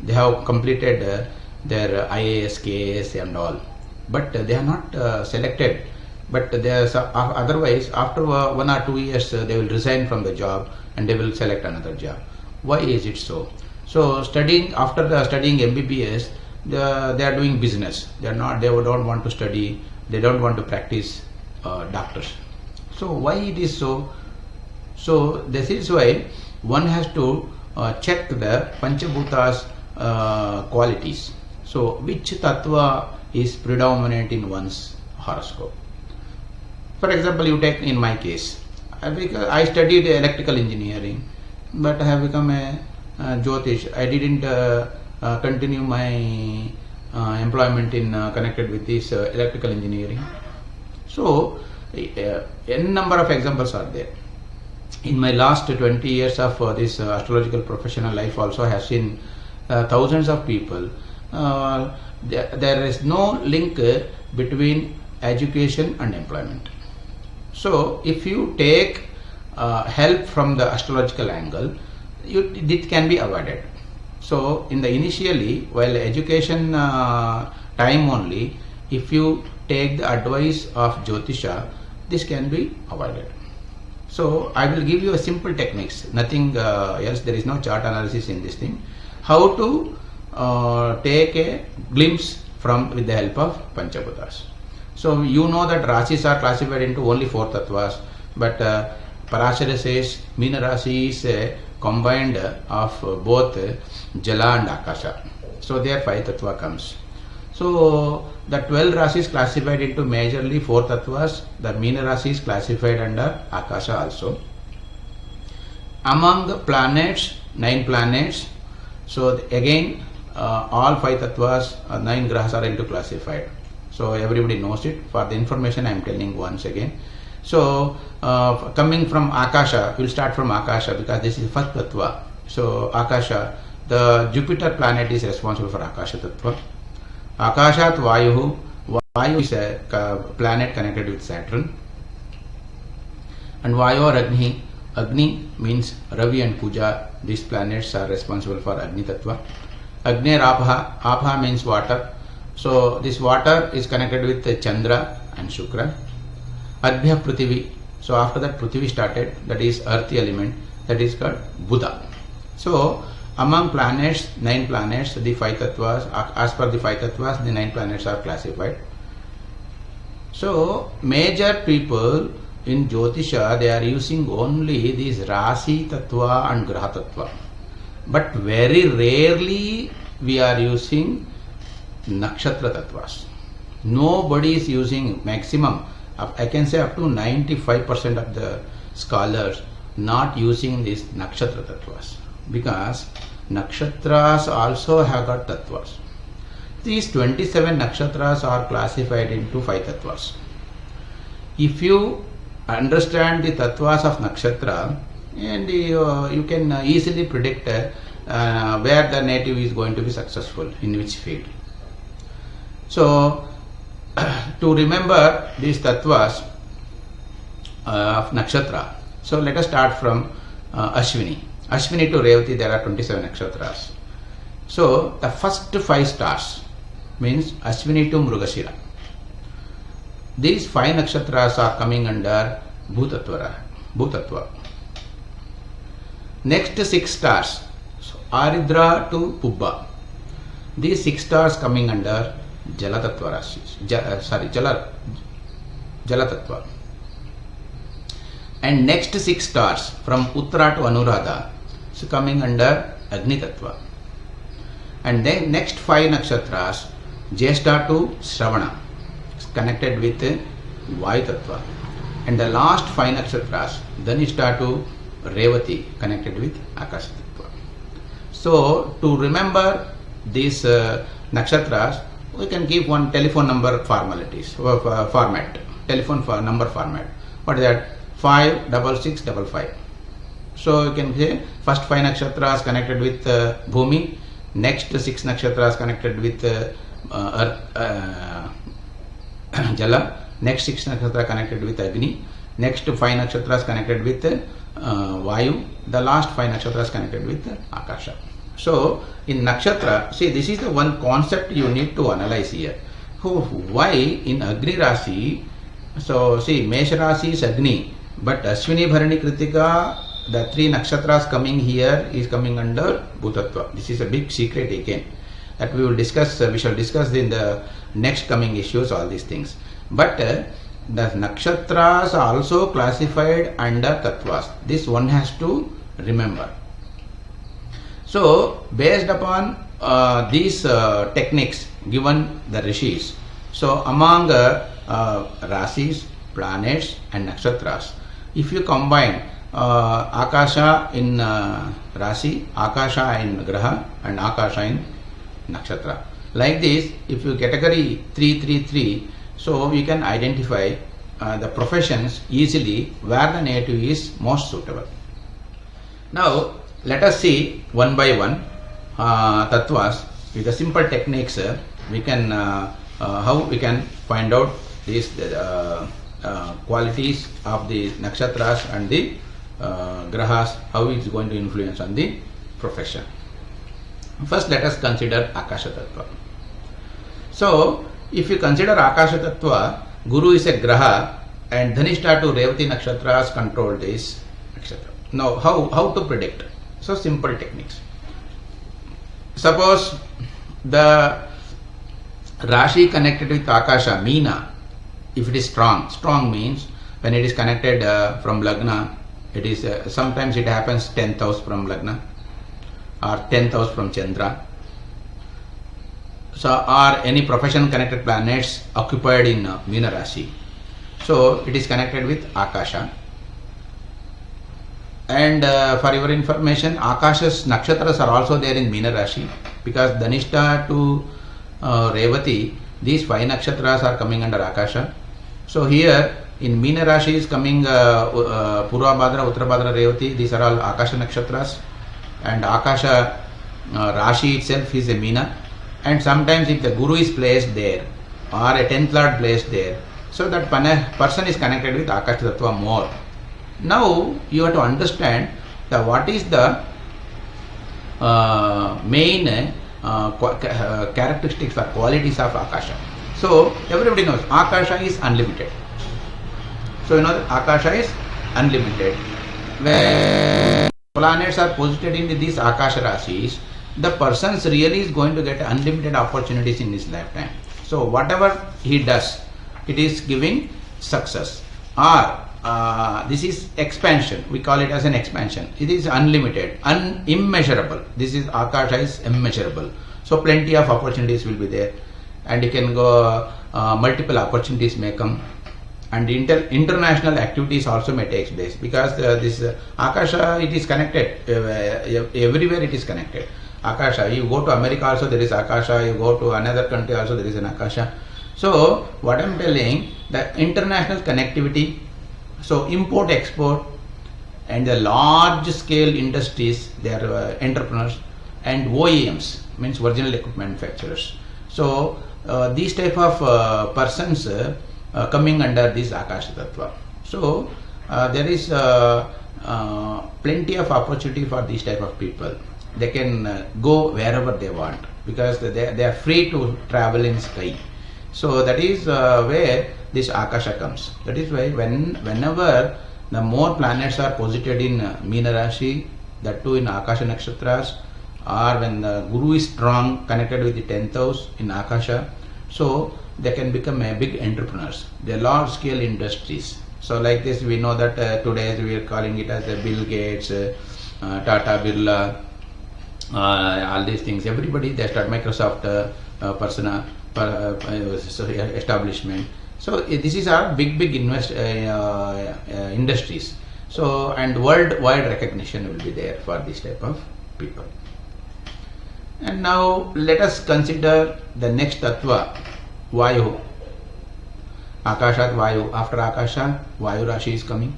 they have completed their IAS, KAS and all, but they are not selected. But otherwise, after 1 or 2 years, they will resign from the job and they will select another job. Why is it so? So after studying MBBS, they are doing business. They don't want to study. They don't want to practice doctors. So why it is so? So this is why one has to check the Panchabhutas qualities. So which tattva is predominant in one's horoscope? For example, you take in my case, I studied electrical engineering, but I have become a Jyotish. I didn't continue my employment in connected with this electrical engineering. So, n number of examples are there. In my last 20 years of this astrological professional life, also I have seen thousands of people. There is no link between education and employment. So, if you take help from the astrological angle, it can be avoided. So, in the initially, while education time only, if you take the advice of Jyotisha, this can be avoided. So, I will give you a simple techniques, nothing else. There is no chart analysis in this thing. How to take a glimpse with the help of Panchabhutas. So you know that Rasis are classified into only 4 tattvas, but Parashara says Meena Rasi is combined of both Jala and Akasha. So there 5 tattva comes. So the 12 Rasis classified into majorly 4 tattvas. The Meena Rasi is classified under Akasha also. Among the planets, 9 planets. So again, all 5 tattvas, 9 grahas are into classified. So everybody knows it. For the information I am telling once again. So coming from Akasha, we will start from Akasha because this is first tattva. So Akasha, the Jupiter planet is responsible for Akasha tattva. Akashat Vayu, Vayu is a planet connected with Saturn. And Vayu or Agni, Agni means Ravi and Kuja. These planets are responsible for Agni tattva. Agni Apaha, Apaha means water. So this water is connected with Chandra and Shukra. Adbhya Prithvi. So after that Prithvi started, that is earthy element, that is called Buddha. So among planets, 9 planets, the 5 tattvas, as per the 5 tattvas, the 9 planets are classified. So major people in Jyotisha, they are using only these Rasi tattva and Graha tattva. But very rarely we are using Nakshatra tattvas. Nobody is using maximum, I can say up to 95% of the scholars not using these nakshatra tattvas, because nakshatras also have got tattvas. These 27 nakshatras are classified into 5 tattvas. If you understand the tattvas of nakshatra, and you can easily predict where the native is going to be successful, in which field. So, to remember these tattvas of nakshatra, so let us start from Ashwini. Ashwini to Revati, there are 27 nakshatras. So, the first 5 stars means Ashwini to Mrugashira. These 5 nakshatras are coming under Bhutatva. Next 6 stars, so Aridra to Pubba. These 6 stars coming under Jalatattva Rashis, Jalatattva. And next 6 stars from Uttara to Anuradha, so coming under Agni Tattva. And then next 5 nakshatras, Jyeshtha to Shravana, connected with Vayu Tattva. And the last 5 nakshatras, Dhanishta to Revati, connected with Akasha Tattva. So, to remember these nakshatras, we can give one telephone number formalities, format, telephone number format. What is that? 56655. So, you can say first 5 nakshatras connected with Bhumi, next 6 nakshatras connected with Jala, next 6 nakshatras connected with Agni, next 5 nakshatras connected with Vayu, the last 5 nakshatras connected with Akasha. So, in nakshatra, see, this is the one concept you need to analyze here. Why in Agni Rashi, so see, Mesha Rashi is Agni, but Ashwini, Bharani, Kritika, the 3 nakshatras coming here is coming under Bhutatva. This is a big secret again, that we will discuss, we shall discuss in the next coming issues, all these things. But the nakshatras are also classified under tattvas. This one has to remember. So, based upon these techniques given the rishis, so among rasis, planets and nakshatras, if you combine Akasha in Rasi, Akasha in Graha and Akasha in Nakshatra. Like this, if you category 333, so you can identify the professions easily where the native is most suitable. Now, let us see one by one tattvas with the simple techniques. We can how we can find out these qualities of the nakshatras and the grahas, how it is going to influence on the profession. First, let us consider Akasha Tattva. So, if you consider Akasha Tattva, Guru is a graha and Dhanishta to Revati nakshatras control this nakshatra. Now, how to predict? So, simple techniques. Suppose the Rashi connected with Akasha, Meena, if it is strong, strong means when it is connected from Lagna, it is sometimes it happens 10th house from Lagna or 10th house from Chandra. So, or any profession connected planets occupied in Meena Rashi. So, it is connected with Akasha. And for your information, Akasha's nakshatras are also there in Meena Rashi, because Dhanishta to Revati, these 5 nakshatras are coming under Akasha. So here in Meena Rashi is coming Purva Bhadra, Uttara Bhadra, Revati, these are all Akasha nakshatras, and Akasha Rashi itself is a Meena. And sometimes if the Guru is placed there or a 10th Lord placed there, so that person is connected with Akasha Tattva more. Now you have to understand that what is the main characteristics or qualities of Akasha. So everybody knows Akasha is unlimited. So you know that Akasha is unlimited. When planets are posited in these Akasha Rashis, the person really is going to get unlimited opportunities in his lifetime. So whatever he does, it is giving success. Or this is expansion. We call it as an expansion. It is unlimited, immeasurable. This is Akasha is immeasurable. So plenty of opportunities will be there, and you can go multiple opportunities may come. and international activities also may take place, because this Akasha, it is connected, everywhere it is connected. Akasha, you go to America also there is Akasha, you go to another country also there is an Akasha. So what I am telling, the international connectivity, so import export and the large scale industries, they are entrepreneurs, and OEMs, means original equipment manufacturers. So these type of persons coming under this Akasha Tattva. So there is plenty of opportunity for these type of people. They can go wherever they want, because they are free to travel in sky. So that is where this Akasha comes. That is why whenever the more planets are posited in Meena Rashi, that too in Akasha Nakshatras, or when the Guru is strong, connected with the 10th house in Akasha, so they can become big entrepreneurs. They are large scale industries. So like this, we know that today we are calling it as Bill Gates, Tata Birla, all these things. Everybody, they start Microsoft establishment. So this is our big industries. So, and worldwide recognition will be there for this type of people. And now let us consider the next tattva, Vayu. Akashat Vayu. After Akasha, Vayu Rashi is coming.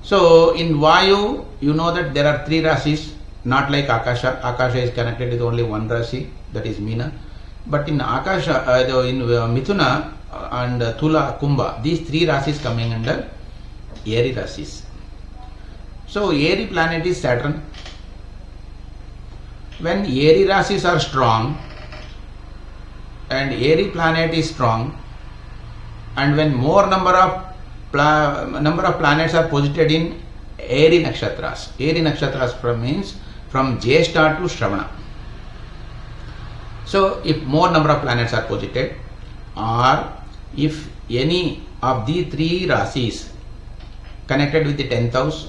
So in Vayu, you know that there are 3 Rasis, not like Akasha. Akasha is connected with only one Rasi, that is Meena. But in Akasha, in Mithuna and Tula, Kumbha, these 3 Rasis coming under Airy Rasis. So Airy planet is Saturn. When Airy Rasis are strong and Airy planet is strong, and when more number of planets are posited in Airy Nakshatras. Airy Nakshatras means from Jyeshtha to Shravana. So if more number of planets are posited, or if any of the 3 Rasis connected with the 10th house,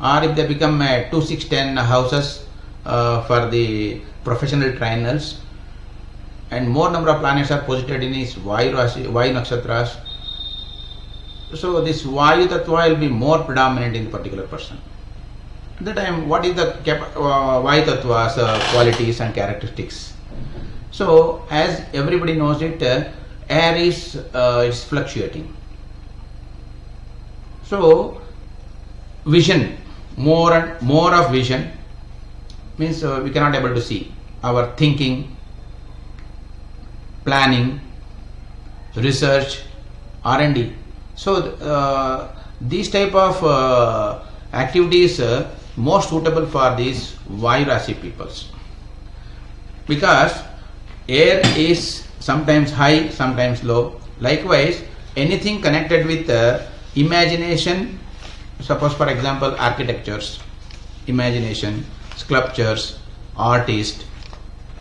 or if they become 2, 6, 10 houses for the professional trainers, and more number of planets are posited in his Vayu Nakshatras, so this Vayu Tattva will be more predominant in the particular person. At the time, what is the Vayu Tattva's qualities and characteristics? So, as everybody knows it, air is fluctuating. So, vision, more and more of vision, means we cannot able to see. Our thinking, planning, research, R&D. So these type of activities more suitable for these Vayu Rasi peoples, because air is sometimes high, sometimes low. Likewise, anything connected with imagination, suppose for example architectures, imagination, sculptures, artists,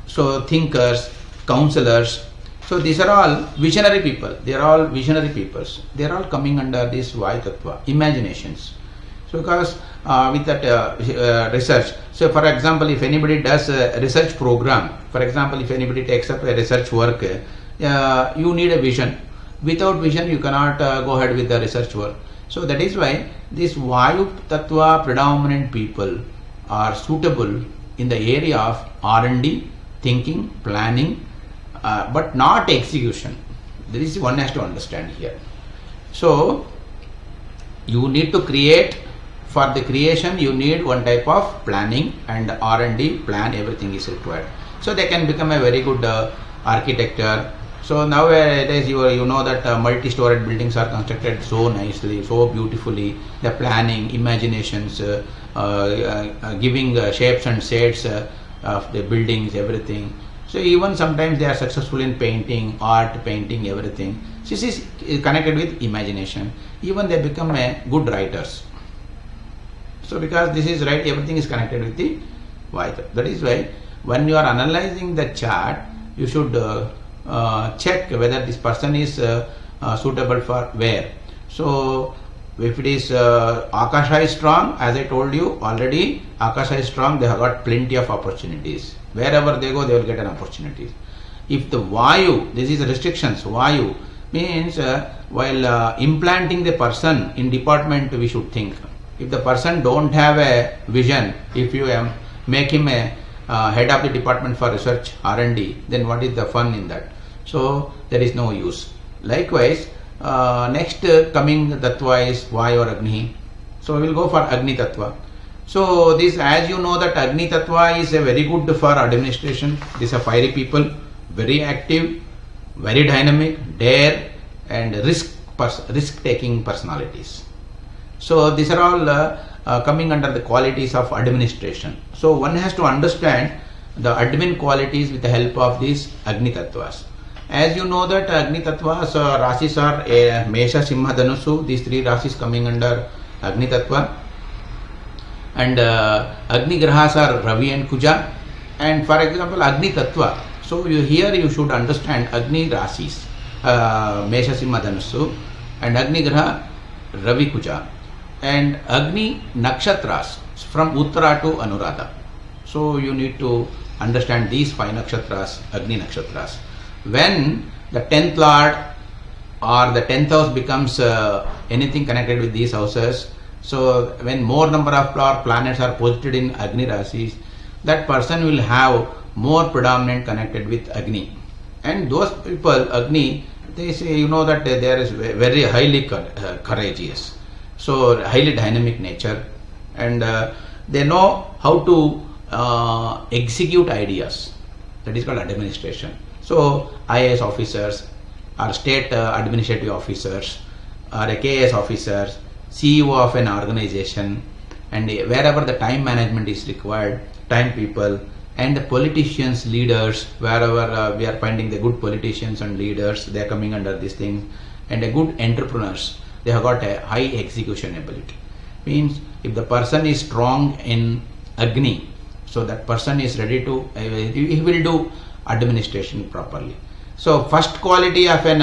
so thinkers, counselors. So these are all visionary people. They are all visionary peoples. They are all coming under this Vayu Tattva, imaginations. So because with that research, so for example, if anybody does a research program, for example, if anybody takes up a research work, you need a vision. Without vision, you cannot go ahead with the research work. So that is why this Vayu Tattva predominant people are suitable in the area of R&D, thinking, planning, but not execution. There is one has to understand here. So you need to create. For the creation, you need one type of planning, and R&D plan, everything is required. So they can become a very good architecture. So nowadays you know that multi-storied buildings are constructed so nicely, so beautifully. The planning, imaginations, giving shapes and shades of the buildings, everything. So even sometimes they are successful in painting, art, painting, everything. So this is connected with imagination. Even they become good writers. So because this is right, everything is connected with the Vayu. That is why when you are analyzing the chart, you should check whether this person is suitable for where. So if it is Akasha is strong, as I told you already, Akasha is strong, they have got plenty of opportunities. Wherever they go, they will get an opportunity. if the Vayu, this is restrictions, Vayu means while implanting the person in department we should think. If the person don't have a vision, if you make him a head of the department for research R&D, then what is the fun in that? So there is no use. Likewise, next coming Tattva is Vayu or Agni. So we will go for Agni Tattva. So this, as you know, that Agni Tattva is a very good for administration. These are fiery people, very active, very dynamic, dare and risk-taking personalities. So these are all coming under the qualities of administration. So one has to understand the admin qualities with the help of these Agni Tattvas. As you know that Agni Tattvas Rasis are Mesha, Simha, Dhanusu, these three Rasis coming under Agni Tattva. And Agni Grahas are Ravi and Kuja. And for example, Agni Tattva. So here you should understand Agni Rasis, Mesha, Simha, Dhanusu, and Agni Graha, Ravi, Kuja. And Agni Nakshatras from Uttara to Anuradha. So you need to understand these 5 Nakshatras, Agni Nakshatras. When the 10th Lord or the 10th house becomes anything connected with these houses, so when more number of planets are posited in Agni Rasis, that person will have more predominant connected with Agni. And those people, Agni, they say, you know that they are very highly courageous. So highly dynamic nature, and they know how to execute ideas. That is called administration. So IAS officers or state administrative officers or a KS officers, CEO of an organization, and wherever the time management is required, time people, and the politicians, leaders, wherever we are finding the good politicians and leaders, they are coming under this thing, and the good entrepreneurs, they have got a high execution ability. Means if the person is strong in Agni, so that person is ready to, he will do administration properly. So first quality of an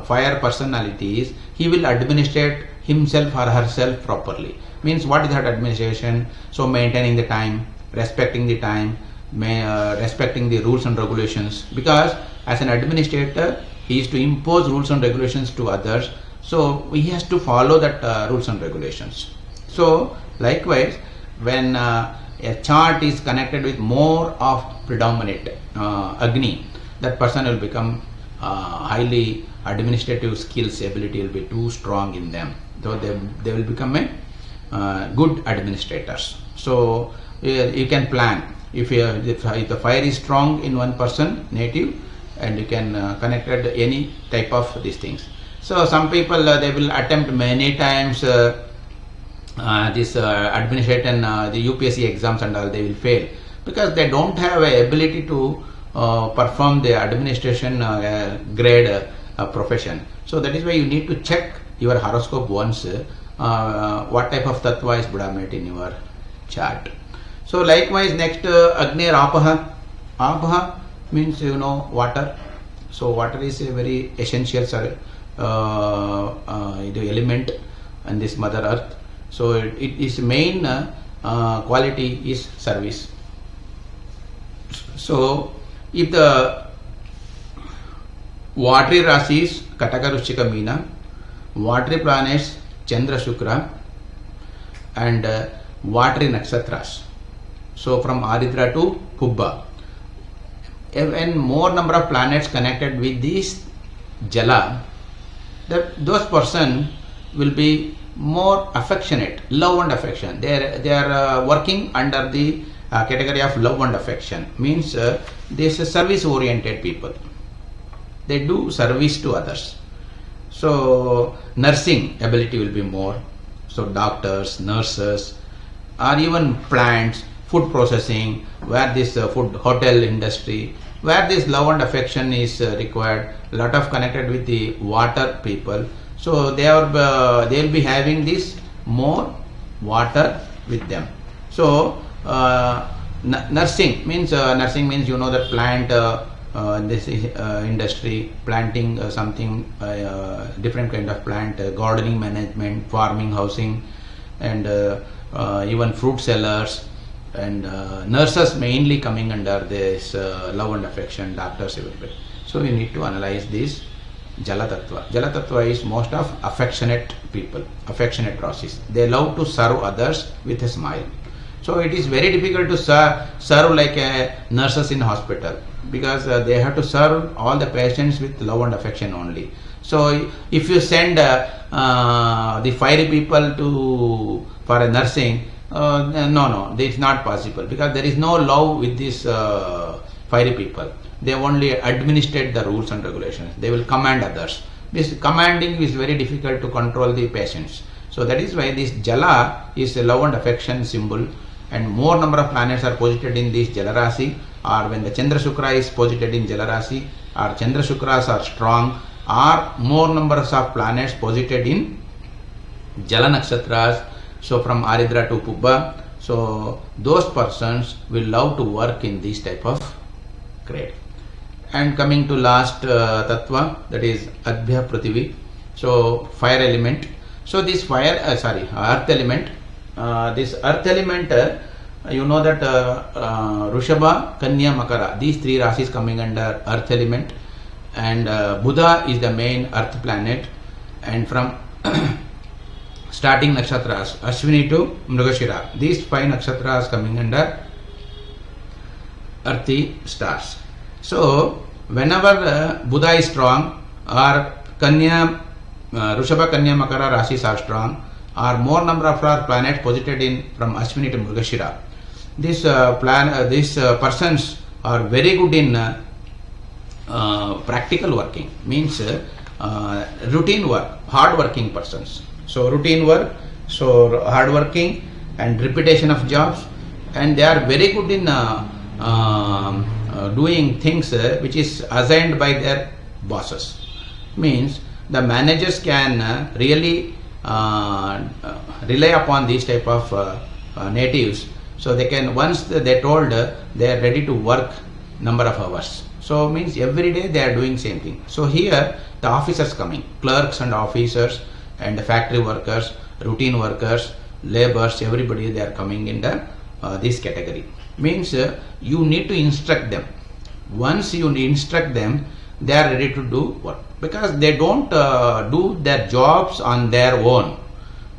fire personality is he will administrate himself or herself properly. Means what is that administration? So maintaining the time, respecting the time, respecting the rules and regulations, because as an administrator he is to impose rules and regulations to others, so he has to follow that rules and regulations. So likewise, when a chart is connected with more of predominant Agni, that person will become highly administrative skills, ability will be too strong in them, so they will become a good administrators. So you can plan if the fire is strong in one person native, and you can connect any type of these things. So some people they will attempt many times this administration, the UPSC exams and all, they will fail because they don't have a ability to perform the administration grade profession. So that is why you need to check your horoscope once, what type of tattva is predominant in your chart. So likewise, next Agni Apaha. Apaha means, you know, water. So water is a very essential element in this Mother Earth. So it is main quality is service. So if the watery rasis Kataka, Ruchika, Meena, watery planets Chandra, Shukra, and watery nakshatras, so from Aridra to Pubba, when more number of planets connected with this Jala, those person will be more affectionate, love and affection. They are working under the category of love and affection. Means this is service oriented people. They do service to others. So nursing ability will be more. So doctors, nurses, or even plants, food processing, where this food hotel industry, where this love and affection is required, lot of connected with the water people. So they will be having this more water with them. So nursing means you know that plant this industry, planting something different kind of plant, gardening management, farming, housing, and even fruit sellers, and nurses mainly coming under this love and affection, doctors, everybody. So we need to analyze this Jala Tattva. Jala Tattva is most of affectionate people, affectionate rasis. They love to serve others with a smile. So it is very difficult to serve like nurses in hospital, because they have to serve all the patients with love and affection only. So if you send the fiery people for a nursing, no, it's not possible, because there is no love with these fiery people. They only administrate the rules and regulations. They will command others. This commanding is very difficult to control the patients. So that is why this Jala is a love and affection symbol, and more number of planets are posited in this Jala Rasi, or when the Chandra Shukra is posited in Jala Rasi, or Chandra Shukras are strong, or more numbers of planets posited in Jala Nakshatras, so from Aridra to Pubba. So those persons will love to work in this type of grade. And coming to last Tattva, that is Adbhya Prithivi, so fire element. So this earth element, you know that Rushabha, Kanya, Makara, these three rasis coming under earth element, and Buddha is the main earth planet, and from starting nakshatras, Ashwini to Mrigashira, these 5 nakshatras coming under earthy stars. So whenever Buddha is strong, or Kanya, Rushabha, Kanya, Makara rasis are strong, or more number of our planets posited in from Ashwini to Mrigashira, these persons are very good in practical working, means routine work, hard working persons. So routine work, so hard working and repetition of jobs, and they are very good in doing things which is assigned by their bosses. Means the managers can really rely upon these type of natives. So they can, once they told, they are ready to work number of hours. So means every day they are doing same thing. So here the officers coming, clerks and officers and factory workers, routine workers, laborers, everybody they are coming in this category. Means you need to instruct them. Once you instruct them, they are ready to do work, because they don't do their jobs on their own.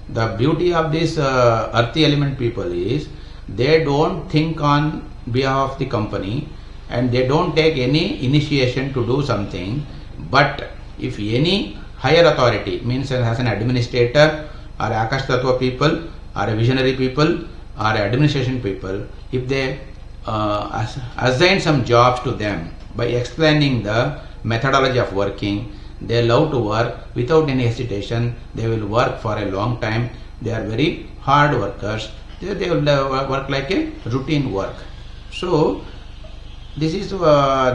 The beauty of this earthy element people is they don't think on behalf of the company, and they don't take any initiation to do something. But if any higher authority, means as an administrator or Akash Tattva people or a visionary people or administration people, if they assign some jobs to them by explaining the methodology of working, they love to work without any hesitation. They will work for a long time. They are very hard workers. They will work like a routine work. So this is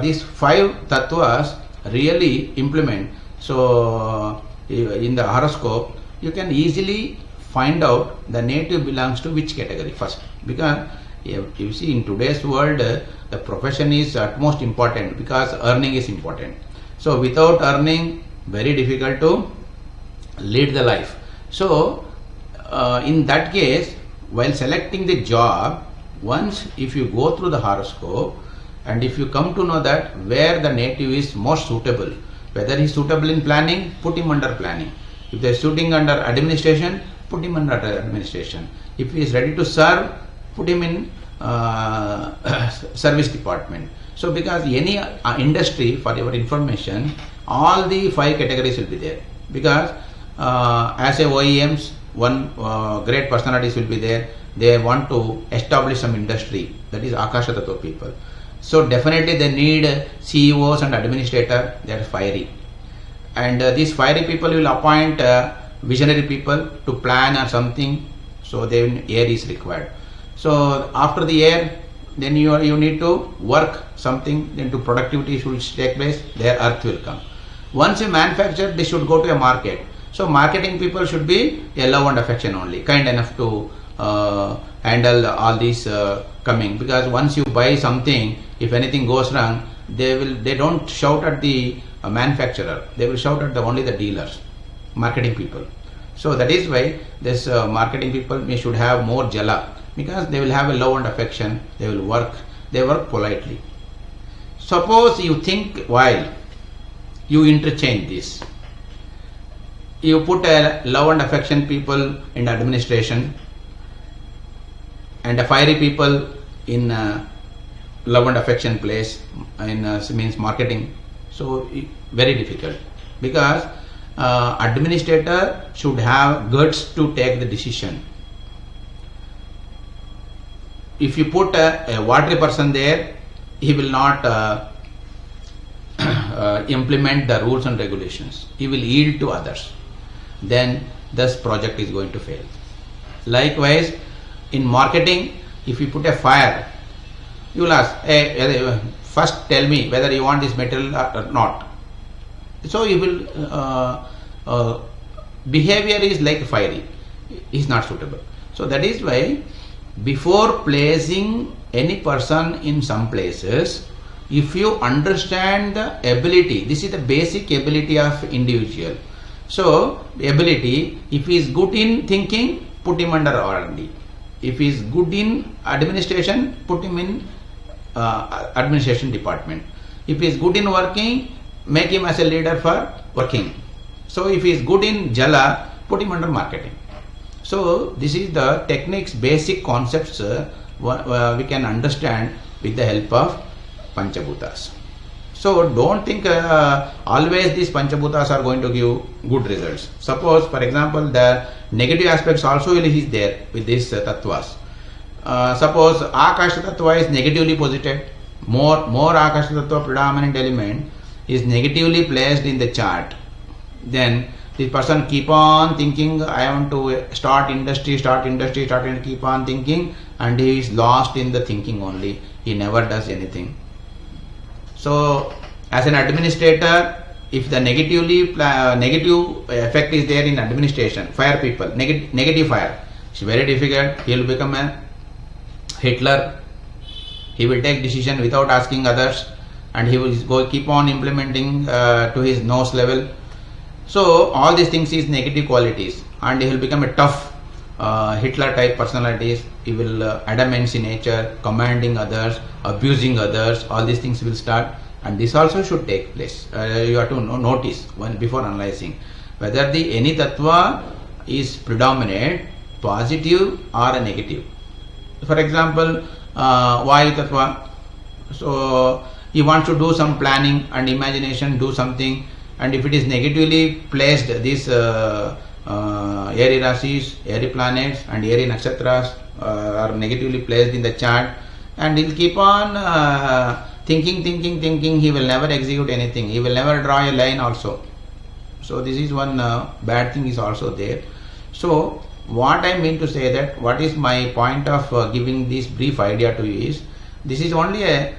these 5 tattvas really implement. So in the horoscope you can easily find out the native belongs to which category first, because you see in today's world the profession is at most important, because earning is important. So without earning, very difficult to lead the life. So in that case, while selecting the job, once if you go through the horoscope and if you come to know that where the native is most suitable, whether he is suitable in planning, put him under planning. If they are suiting under administration, put him under administration. If he is ready to serve, put him in service department. So because any industry, for your information, all the 5 categories will be there. Because as a OEMs, one great personalities will be there. They want to establish some industry, that is Akasha Tattva people. So definitely they need CEOs and administrator. They are fiery, and these fiery people will appoint visionary people to plan or something. So then air is required. So after the air, then you need to work something, then to productivity should take place, their earth will come. Once you manufacture, they should go to a market. So marketing people should be a love and affection only, kind enough to handle all these coming. Because once you buy something, if anything goes wrong, they don't shout at the manufacturer, they will shout at only the dealers, marketing people. So that is why this marketing people should have more jala, because they will have a love and affection, they work politely. Suppose you think while you interchange this, you put a love and affection people in administration and a fiery people in love and affection place in means marketing. So very difficult, because administrator should have guts to take the decision. If you put a watery person there, he will not implement the rules and regulations. He will yield to others. Then this project is going to fail. Likewise, in marketing, if you put a fire, you will ask, hey, first tell me whether you want this material or not. So you will behavior is like fiery, is not suitable. So that is why before placing any person in some places, if you understand the ability, this is the basic ability of individual. So ability, if he is good in thinking, put him under R&D. If he is good in administration, put him in administration department. If he is good in working, make him as a leader for working. So if he is good in jala, put him under marketing. So this is the techniques, basic concepts we can understand with the help of Panchabhutas. So don't think always these Panchabhutas are going to give good results. Suppose, for example, the negative aspects also is there with these tattvas. Suppose Akasha tattva is negatively posited, more Akasha tattva predominant element is negatively placed in the chart, then the person keep on thinking, I want to start industry, keep on thinking, and he is lost in the thinking only. He never does anything. So, as an administrator, if the negative effect is there in administration, fire people, negative fire, it's very difficult. He will become a Hitler. He will take decision without asking others, and he will keep on implementing to his nose level. So all these things is negative qualities, and he will become a tough Hitler type personalities. He will adamance in nature, commanding others, abusing others. All these things will start, and this also should take place. You have to notice before analyzing whether any tattva is predominant, positive or a negative. For example, Vayu tattva. So he wants to do some planning and imagination, do something. And if it is negatively placed, these airy rasis, airy planets and airy nakshatras are negatively placed in the chart, and he'll keep on thinking, he will never execute anything, he will never draw a line also. So this is one bad thing is also there. So what I mean to say that, what is my point of giving this brief idea to you is, this is only a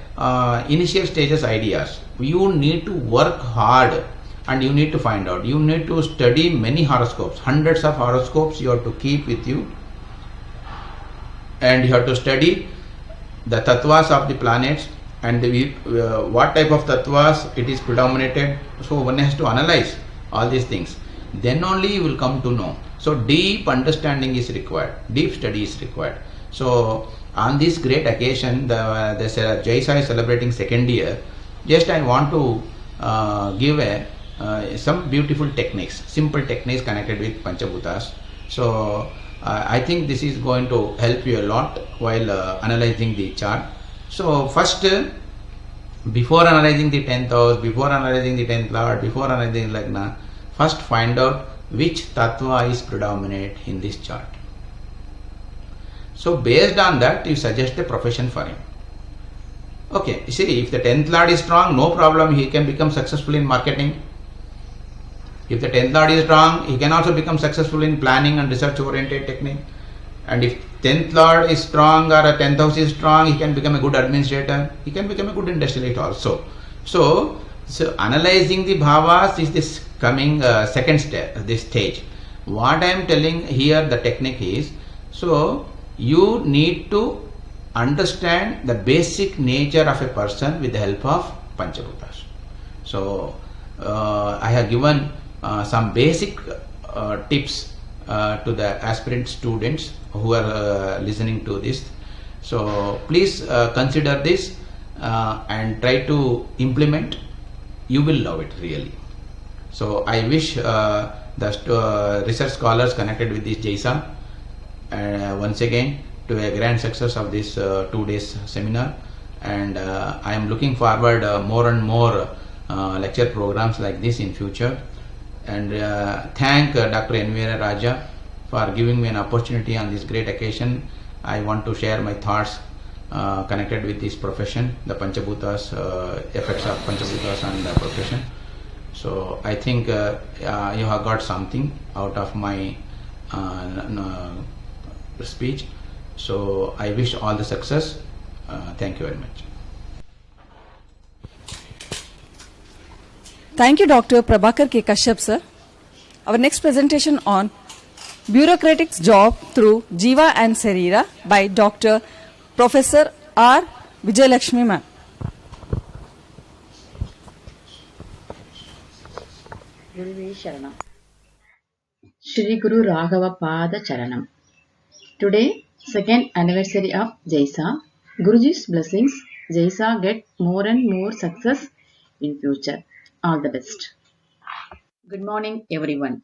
initial stages ideas. You need to work hard, and you need to find out. You need to study many horoscopes, hundreds of horoscopes you have to keep with you, and you have to study the tattvas of the planets and what type of tattvas it is predominated. So one has to analyze all these things. Then only you will come to know. So deep understanding is required, deep study is required. So on this great occasion, the JYSA is celebrating second year. Just I want to give some beautiful techniques, simple techniques connected with Panchabhutas. So I think this is going to help you a lot while analyzing the chart. So first, before analyzing the 10th house, before analyzing the 10th lord, before analyzing Lagna, first find out which tattva is predominant in this chart. So based on that, you suggest a profession for him. Okay, you see, if the 10th lord is strong, no problem, he can become successful in marketing. If the 10th lord is strong, he can also become successful in planning and research oriented technique. And if 10th lord is strong or a 10th house is strong, he can become a good administrator, he can become a good industrialist also. So analyzing the bhavas is this coming second step, this stage. What I am telling here, the technique is, so you need to understand the basic nature of a person with the help of Panchabhutas. So I have given some basic tips to the aspirant students who are listening to this. So please consider this and try to implement. You will love it really. So I wish the research scholars connected with this JYSA once again to a grand success of this 2 days seminar, and I am looking forward more and more lecture programs like this in future, and thank Dr. NVRA Raja for giving me an opportunity on this great occasion. I want to share my thoughts connected with this profession, the Panchabhutas, effects of Panchabhutas on the profession. So I think you have got something out of my speech. So I wish all the success. Thank you very much. Thank you, Dr. Prabhakar K. Kashyap, sir. Our next presentation on bureaucratic job through Jiva and Sarira by Dr. Professor R. Vijayalakshmi ma'am. Guruve Sharanam. Shri Guru Raghava Pada Charanam. Today, second anniversary of JYSA. Guruji's blessings, JYSA get more and more success in future. All the best. Good morning, everyone.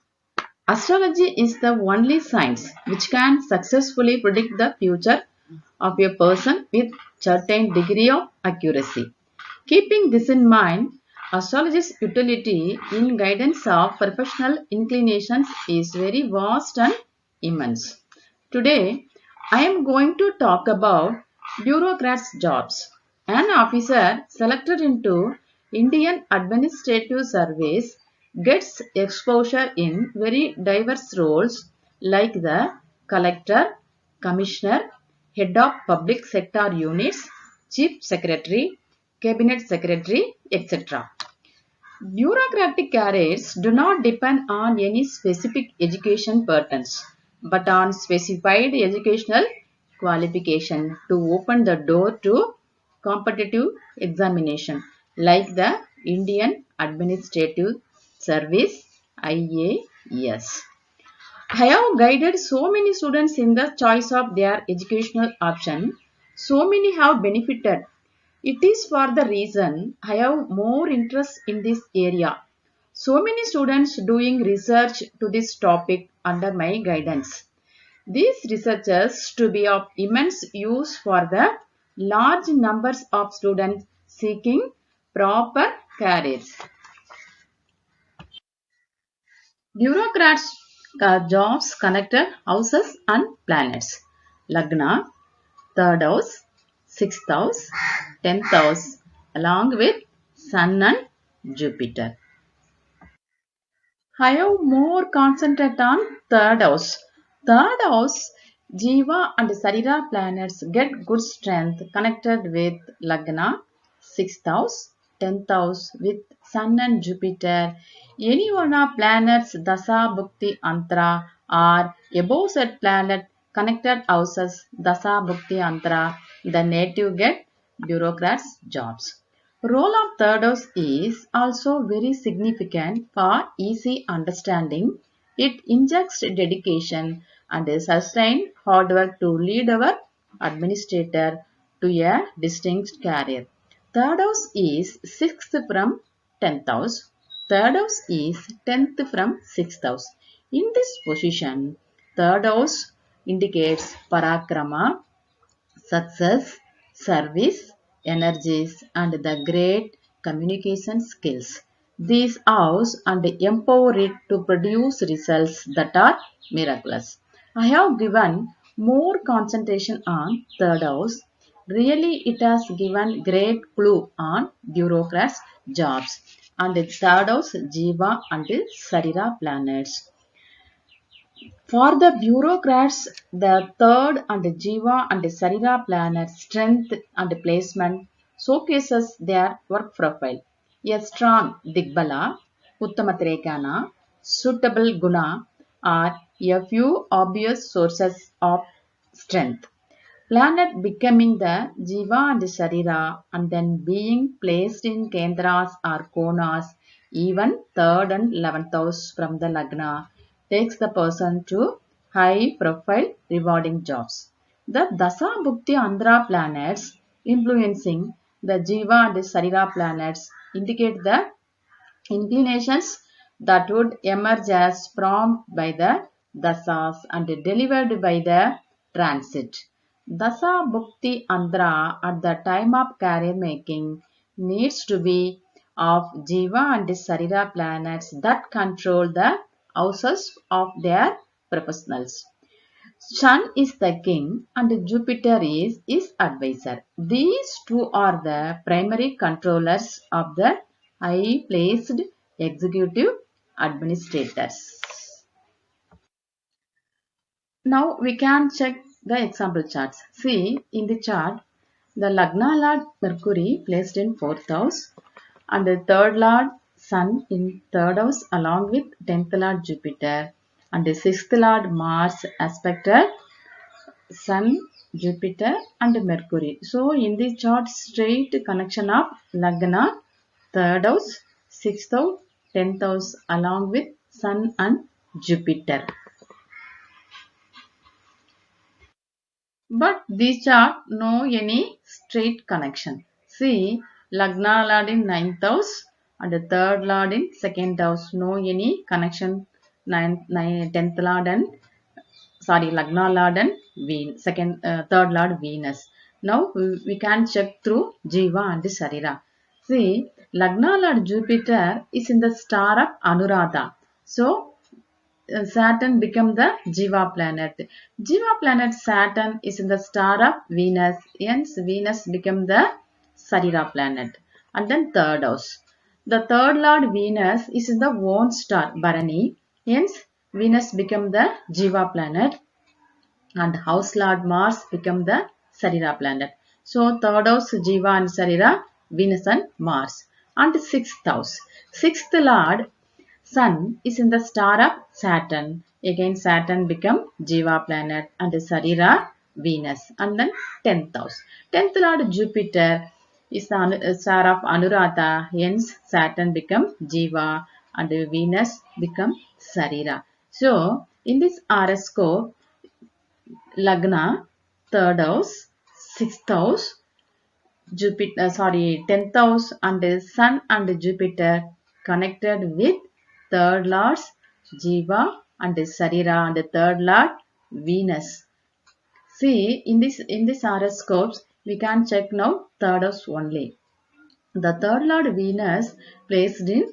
Astrology is the only science which can successfully predict the future of a person with certain degree of accuracy. Keeping this in mind, astrology's utility in guidance of professional inclinations is very vast and immense. Today, I am going to talk about bureaucrats' jobs. An officer selected into Indian Administrative Service gets exposure in very diverse roles like the collector, commissioner, head of public sector units, chief secretary, cabinet secretary, etc. Bureaucratic careers do not depend on any specific education patterns, but on specified educational qualification to open the door to competitive examination like the Indian Administrative Service IAS. I have guided so many students in the choice of their educational option. So many have benefited. It is for the reason I have more interest in this area. So many students doing research to this topic under my guidance. These researches to be of immense use for the large numbers of students seeking proper careers. Bureaucrats jobs connected houses and planets. Lagna, third house, sixth house, 10th house, along with Sun and Jupiter. I have more concentrate on third house. Third house, Jiva and Sarira planets get good strength connected with Lagna, sixth house, 10th house with Sun and Jupiter. Any one of planets Dasa, Bhukti, Antara or above said planet connected houses Dasa, Bhukti, Antara, the native get bureaucrats jobs. Role of third house is also very significant for easy understanding. It injects dedication and sustained hard work to lead our administrator to a distinct career. Third house is 6th from 10th house. Third house is 10th from 6th house. In this position, third house indicates parakrama, success, service, energies, and the great communication skills. These house and empower it to produce results that are miraculous. I have given more concentration on third house. Really, it has given great clue on bureaucrats' jobs and third house Jiva and Sarira planets. For the bureaucrats, the third and Jiva and Sarira planet strength and placement showcases their work profile. A strong Digbala, Uttamatrekana, suitable Guna are a few obvious sources of strength. Planet becoming the Jiva and Sarira and then being placed in Kendras or Konas, even 3rd and 11th house from the Lagna, takes the person to high profile rewarding jobs. The Dasa Bhukti Andhra planets influencing the Jiva and Sarira planets indicate the inclinations that would emerge as prompted by the dasas and delivered by the transit. Dasa Bhukti Andhra at the time of career making needs to be of Jiva and Sarira planets that control the houses of their professionals. Sun is the king and Jupiter is his advisor. These two are the primary controllers of the high placed executive administrators. Now we can check the example charts. See in the chart the Lagna Lord Mercury placed in 4th house and the 3rd Lord Sun in 3rd house along with 10th Lord Jupiter and the 6th Lord Mars aspected Sun, Jupiter and Mercury. So in this chart straight connection of Lagna, 3rd house, 6th house, 10th house along with Sun and Jupiter. But this chart no any straight connection. See Lagna Lord in 9th house and the 3rd Lord in 2nd house. No any connection 10th Lord and Lagna Lord and third Lord Venus. Now we can check through Jiva and Sarira. See, Lagna Lord Jupiter is in the star of Anuradha. So Saturn become the Jiva planet. Jiva planet Saturn is in the star of Venus. Hence Venus become the Sarira planet. And then 3rd house. The 3rd Lord Venus is in the own star Bharani. Hence Venus become the Jiva planet and house Lord Mars become the Sarira planet. So 3rd house Jiva and Sarira, Venus and Mars. And 6th house. 6th Lord Sun is in the star of Saturn. Again Saturn become Jiva planet and Sarira Venus. And then 10th house. 10th Lord Jupiter is the star of Anuradha. Hence Saturn become Jiva and Venus become Sarira. So in this horoscope, Lagna, 3rd house, 6th house, 10th house and Sun and Jupiter connected with 3rd Lords Jiva and Sarira and 3rd Lord Venus. See in this horoscopes we can check now 3rd house only. The 3rd Lord Venus placed in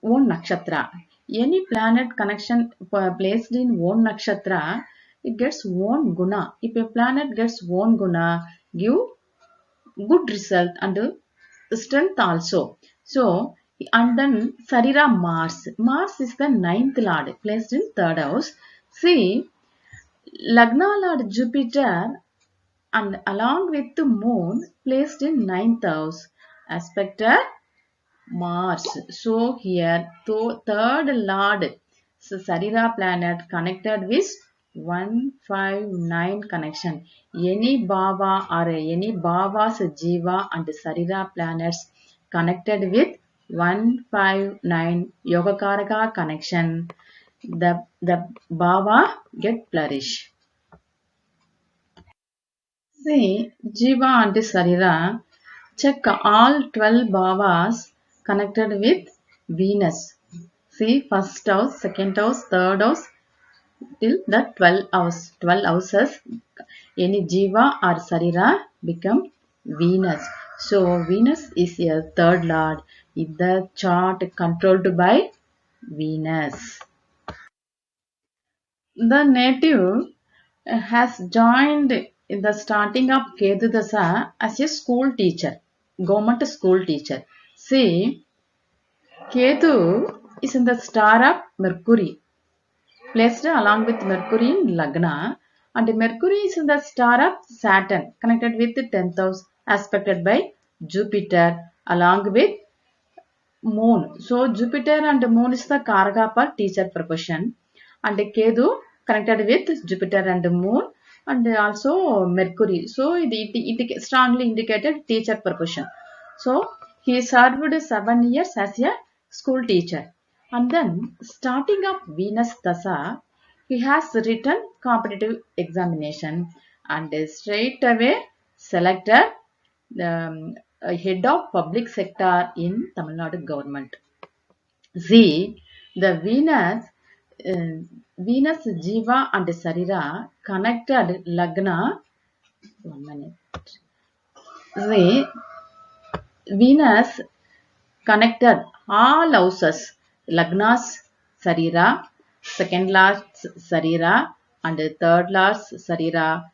own nakshatra. Any planet connection placed in own nakshatra, it gets own guna. If a planet gets own guna, give good result and strength also. So and then Sarira Mars. Mars is the 9th Lord placed in 3rd house. See Lagna Lord Jupiter and along with the moon placed in 9th house aspected Mars. So here 3rd Lord Sarira planet connected with 159 connection. Any Bhava or any Bhavas Jiva and Sarira planets connected with 159 Yogakaraka connection, the Bhava get flourish. See Jiva and Sarira, check all 12 Bhavas connected with Venus. See first house, second house, third house till the 12 houses. Any Jiva or Sarira become Venus. So Venus is a 3rd Lord in the chart controlled by Venus. The native has joined in the starting of Ketu Dasa as a school teacher, government school teacher. See, Ketu is in the star of Mercury, placed along with Mercury in Lagna, and Mercury is in the star of Saturn, connected with the 10th house, aspected by Jupiter, along with Moon. So Jupiter and Moon is the Karaka for teacher profession, and Ketu connected with Jupiter and Moon, and also Mercury. So it strongly indicated teacher profession. So he served 7 years as a school teacher. And then starting up Venus Dasa, he has written competitive examination and straight away selected a head of public sector in Tamil Nadu government. See, the Venus Jiva and Sarira connected Lagna. 1 minute. See, Venus connected all houses, Lagnas Sarira, second Lord's Sarira, and third Lord's Sarira,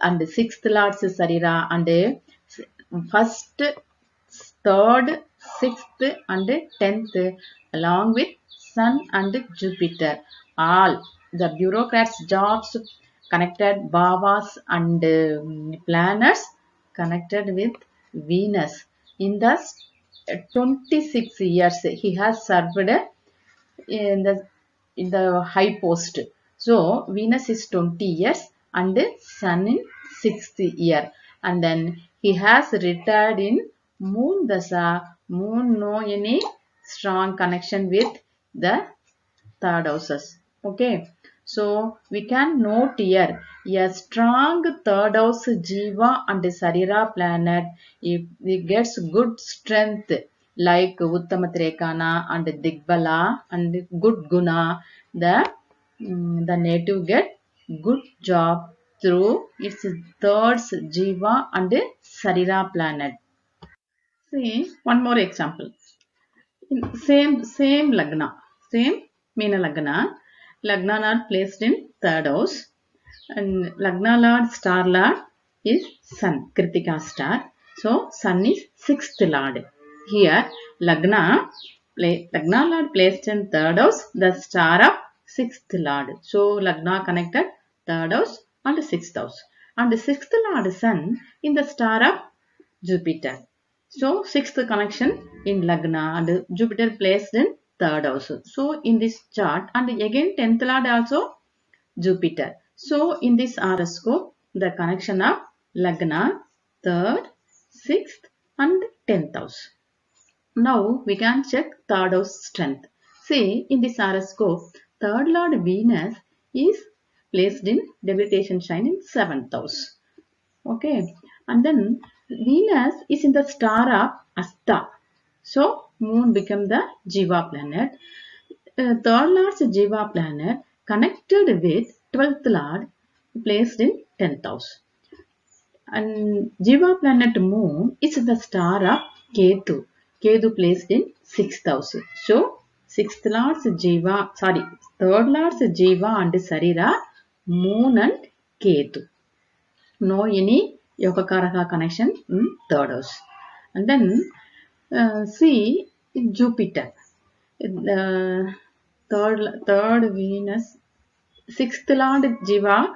and sixth Lord's Sarira, and first, third, sixth, and 10th, along with Sun and Jupiter. All the bureaucrats' jobs connected, Bhavas and planets connected with Venus. In the 26 years he has served in the high post. So Venus is 20 years and Sun in 6th year. And then he has retired in Moon Dasa. Moon no any strong connection with the third houses. Okay. So we can note here a strong third house Jiva and Sarira planet, if it gets good strength like Uttamatrekana and Digbala and good guna, the native get good job through its third Jiva and Sarira planet. See one more example. Same Lagna, same Meena Lagna. Lagna Lord placed in third house, and Lagna Lord star Lord is Sun, Kritika star. So Sun is sixth Lord. Here Lagna Lord placed in third house, the star of sixth Lord. So Lagna connected third house and sixth house, and the sixth Lord Sun in the star of Jupiter. So sixth connection in Lagna and Jupiter placed in third house. So in this chart, and again 10th Lord also Jupiter. So in this horoscope, the connection of Lagna, third, sixth and 10th house. Now we can check third house strength. See in this horoscope, third Lord Venus is placed in debilitation sign in 7th house. Okay, and then Venus is in the star of Asta. So Moon become the Jiva planet. Third Lord's Jiva planet connected with 12th Lord placed in 10th house. And Jiva planet Moon is the star of Ketu. Ketu placed in 6th house. So 6th Lord's Jiva, third Lord's Jiva and Sarira, Moon and Ketu. No any Yogakaraka connection in third house. And then see Jupiter. Third Venus, sixth Lord Jiva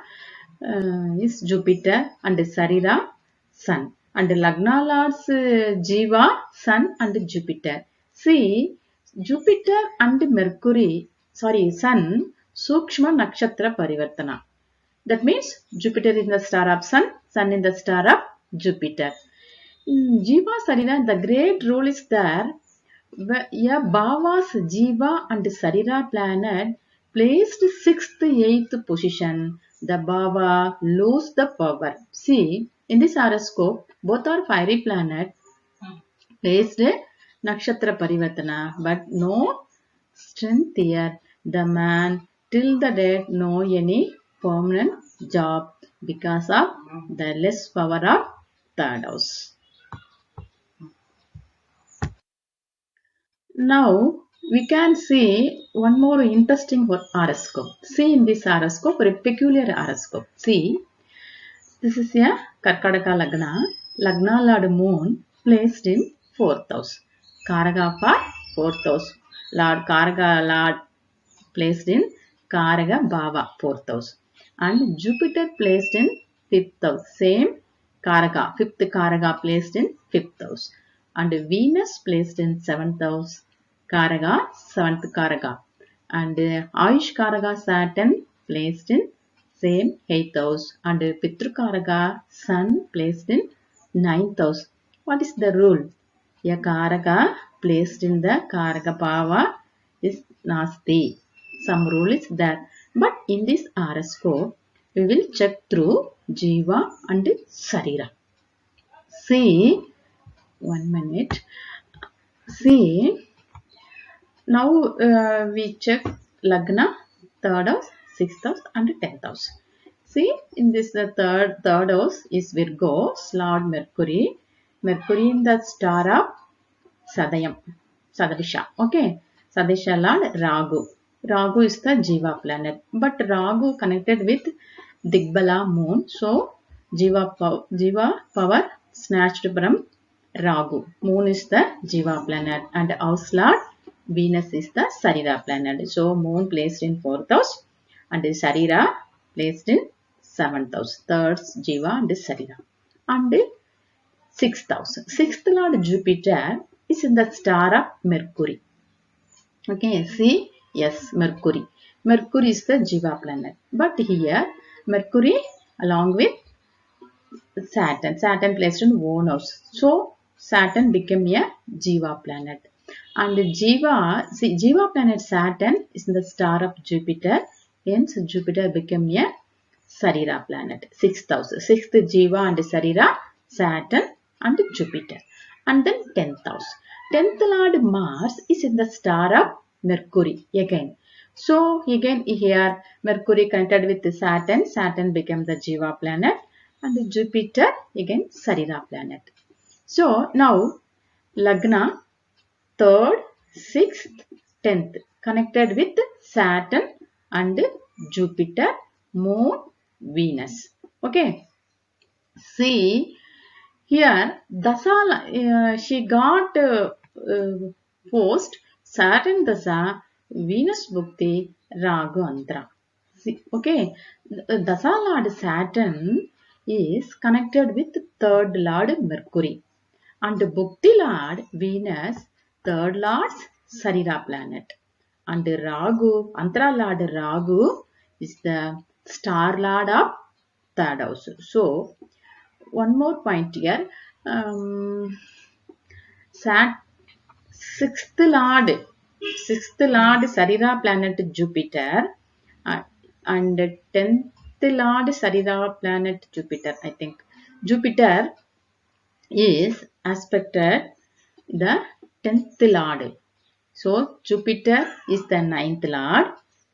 is Jupiter and Sarira Sun. And Lagna Lord's Jiva, Sun and Jupiter. See Jupiter and Sun, Sukshma Nakshatra Parivartana. That means Jupiter in the star of Sun, Sun in the star of Jupiter. In Jiva Sarira, the great rule is there. A Bhava's Jiva and Sarira planet placed 6th, 8th position. The Bhava lose the power. See, in this horoscope, both are fiery planet placed Nakshatra Parivartana, but no strength here. The man till the death no any permanent job because of the less power of third house. Now we can see one more interesting horoscope. See in this horoscope, a peculiar horoscope. See, this is a Karkataka Lagna. Lagna Lord Moon placed in 4th house. Karaga for 4th house. Lord Karaga Lord placed in Karaga Bhava 4th house. And Jupiter placed in 5th house. Same Karaga, 5th Karaga placed in 5th house. And Venus placed in 7th house. Karaga, 7th Karaga. And Ayush Karaga Saturn placed in same 8th house. And Pitru Karaga Sun placed in 9th house. What is the rule? A Karaga placed in the Karaga Bhava is Nasti. Some rule is there. But in this horoscope, we will check through Jiva and Sarira. See, 1 minute. See, now we check Lagna, 3rd house, 6th house and 10th house. See, in this the third house is Virgo, Lord Mercury. Mercury in the star of Sadabisha. Okay. Sadabisha Lord Ragu. Ragu is the Jiva planet. But Ragu connected with Digbala moon. So, Jiva power snatched from Ragu. Moon is the Jiva planet. And house Lord Venus is the Sarira planet. So, moon placed in 4th house. And Sarira placed in 7th house. 3rd Jiva and Sarira. And 6th house. 6th Lord Jupiter is in the star of Mercury. Okay, see, yes, Mercury. Mercury is the Jiva planet. But here, Mercury along with Saturn. Saturn placed in one house. So, Saturn became a Jiva planet. And Jiva planet Saturn is in the star of Jupiter. Hence, Jupiter became a Sarira planet. 6th house. 6th Jiva and Sarira, Saturn and Jupiter. And then 10th house. 10th Lord Mars is in the star of Mercury again. So again here Mercury connected with Saturn. Saturn became the Jiva planet and Jupiter again Sarira planet. So now Lagna 3rd, 6th, 10th connected with Saturn and Jupiter, Moon, Venus. Okay. See here Dasala she got post Saturn Dasa Venus Bhukti Ragu Antra. See, okay. Dasa Lord Saturn is connected with 3rd Lord Mercury and Bhukti Lord Venus 3rd Lord's Sarira planet and Ragu Antra Lord Ragu is the star lord of 3rd house. So one more point here. 6th Lord Sarira planet Jupiter and 10th Lord Sarira planet Jupiter. I think Jupiter is aspected the 10th Lord. So Jupiter is the 9th Lord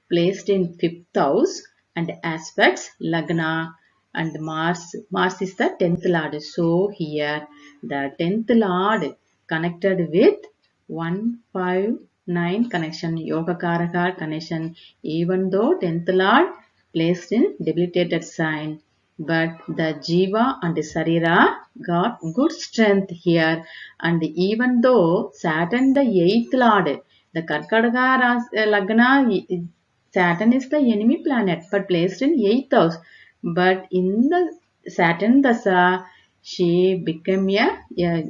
placed in 5th house and aspects Lagna and Mars. Mars is the 10th Lord. So here the 10th Lord connected with 159 connection, Yoga Karaka connection, even though 10th Lord placed in debilitated sign. But the Jiva and Sarira got good strength here. And even though Saturn the 8th Lord, the Karkadaga Lagna, Saturn is the enemy planet but placed in 8th house. But in the Saturn Dasa, she became a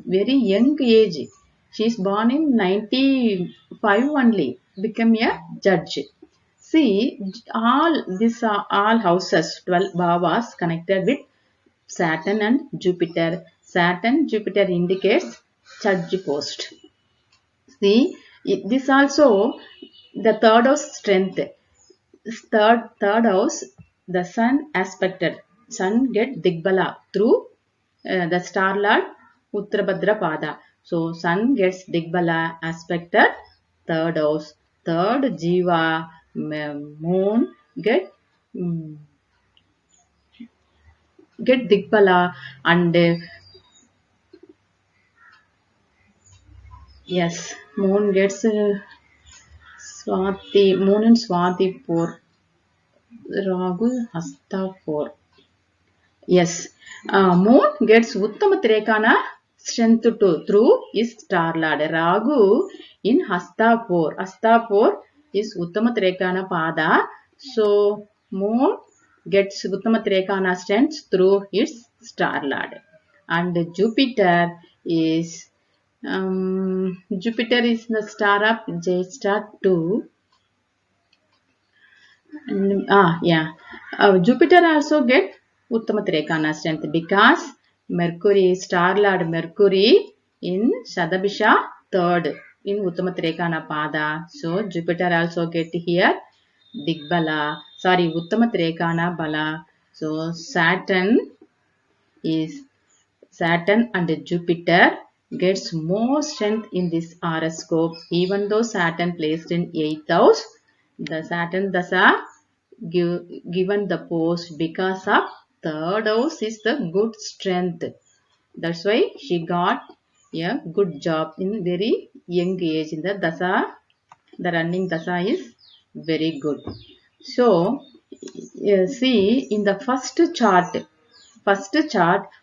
very young age. She is born in 95 only, became a judge. See, these are all houses, 12 bhavas connected with Saturn and Jupiter. Saturn, Jupiter indicates judge post. See, this also the 3rd house strength. Third house, the sun aspected. Sun get Digbala through the star lord Uttarabhadra Pada. So sun gets Digbala aspected 3rd house. 3rd Jiva moon get Digbala and yes, moon gets Swati, moon in Swati 4. Ragu Hasta 4. Yes, moon gets Uttamatrikana strength through is star lord. Ragu in Hasta 4. Hasta 4 is Uttamatrikana Pada. So moon gets Uttamatrikana strength through its star lord. And Jupiter is the star of JYSA 2. Jupiter also get Uttamatrikana strength because Mercury, star lord Mercury in Sadabisha 3rd in Uttamatrikana Pada. So Jupiter also get here Digbala. Sorry, Uttamatrikana Bala. So Saturn and Jupiter gets more strength in this horoscope. Even though Saturn placed in 8th house, the Saturn Dasa given the post because of 3rd house is the good strength. That's why she got a good job in very young age. In the Dasa, the running Dasa is very good. So, see in the first chart,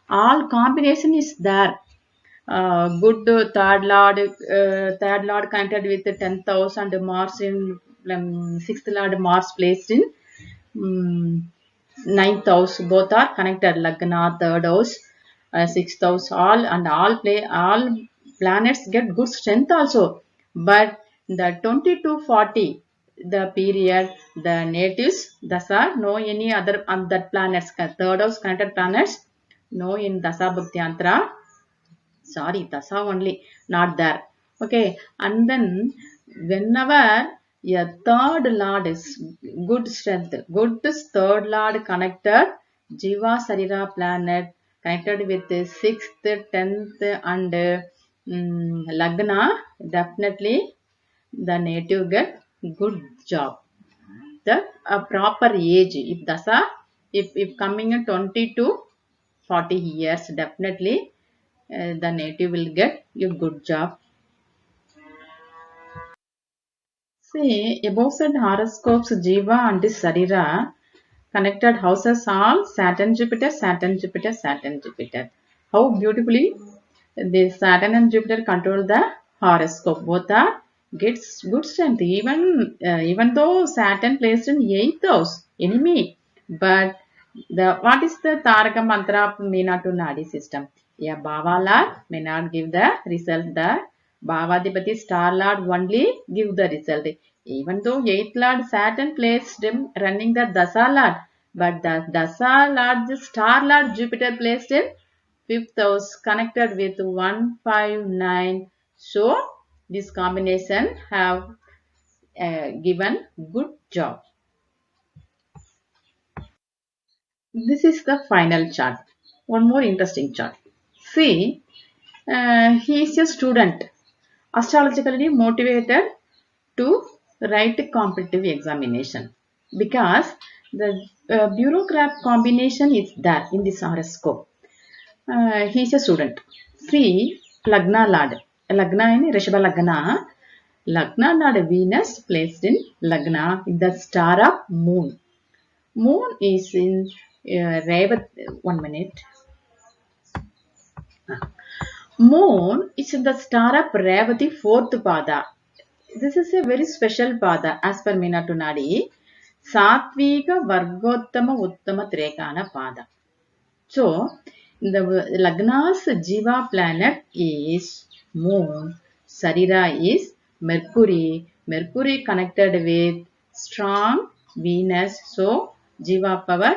all combination is there. Good third lord connected with the 10th house and Mars in 6th lord Mars placed in 9th house. Both are connected. Lagna, 3rd house, 6th house, all planets get good strength also. But the 20 to 40, the period, the natives, Dasa, no any other that planets, 3rd house connected planets, no in Dasa Bhakti sorry, Dasa only, not there. Okay, and then whenever a 3rd lord is good strength, good 3rd lord connected, Jiva Sarira planet connected with the 6th, 10th and Lagna, definitely the native get good job. The proper age, if Dasa, if coming in 20 to 40 years, definitely the native will get a good job. See, above said horoscopes, Jiva and Sarira connected houses are Saturn, Jupiter, Saturn, Jupiter, Saturn, Jupiter. How beautifully the Saturn and Jupiter control the horoscope. Both are gets good strength. Even though Saturn placed in 8th house, enemy, but what is the Taraka mantra of Meena to Nadi system? Yeah, Bhava Lord may not give the result. The Bhavadipati Star Lord only give the result. Even though 8th Lord Saturn placed him running the Dasa Lord, but the Dasa Lord, the Star Lord Jupiter placed in 5th house connected with 159. So this combination have given good job. This is the final chart. One more interesting chart. See, he is a student, astrologically motivated to write a competitive examination because the bureaucrat combination is there in this horoscope. He is a student. See, Lagna Lad. Lagna in Rishabha Lagna. Lagna Lad Venus placed in Lagna in the star of Moon. Moon is in Revat. 1 minute. Moon is in the star of Revati 4th Pada. This is a very special Pada as per Meena to Nadi. Satvika Vargottama Uttama Trekana Pada. So, the Lagna's Jiva planet is Moon. Sarira is Mercury. Mercury connected with strong Venus. So, Jiva power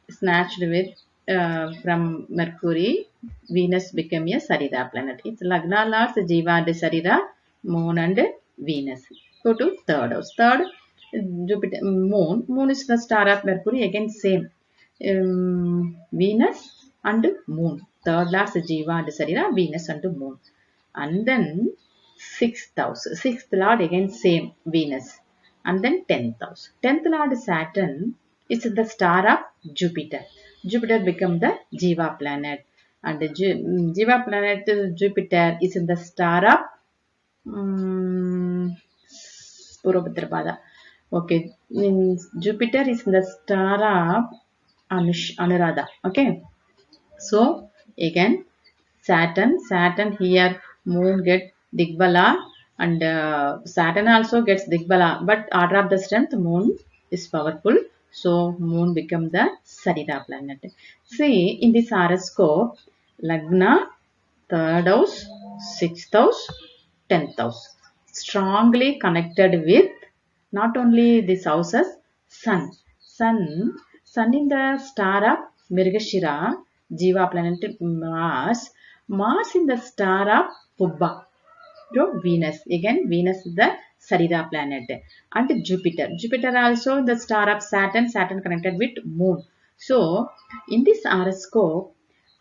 snatched with from Mercury. Venus became a Sarira planet. It's Lagna Lord's Jiva and Sarira, Moon and Venus. Go to 3rd house. 3rd, Jupiter, Moon. Moon is the star of Mercury. Again, same. Venus and Moon. 3rd Lord's Jiva and Sarira, Venus and Moon. And then 6th house. 6th Lord again same Venus. And then 10th house. 10th Lord Saturn is the star of Jupiter. Jupiter become the Jiva planet. And the Jiva planet Jupiter is in the star of Purabhadrapada. Okay. Jupiter is in the star of Anuradha. Okay. So again Saturn here Moon get Digbala and Saturn also gets Digbala, but order of the strength Moon is powerful, so Moon become the Sarira planet. See in this horoscope, Lagna, 3rd house, 6th house, 10th house strongly connected with not only these houses, Sun in the star of Mirgashira, Jiva planet Mars in the star of Pubba. to Venus. Again, Venus is the Sarira planet. And Jupiter. Jupiter also the star of Saturn. Saturn connected with Moon. So, in this horoscope,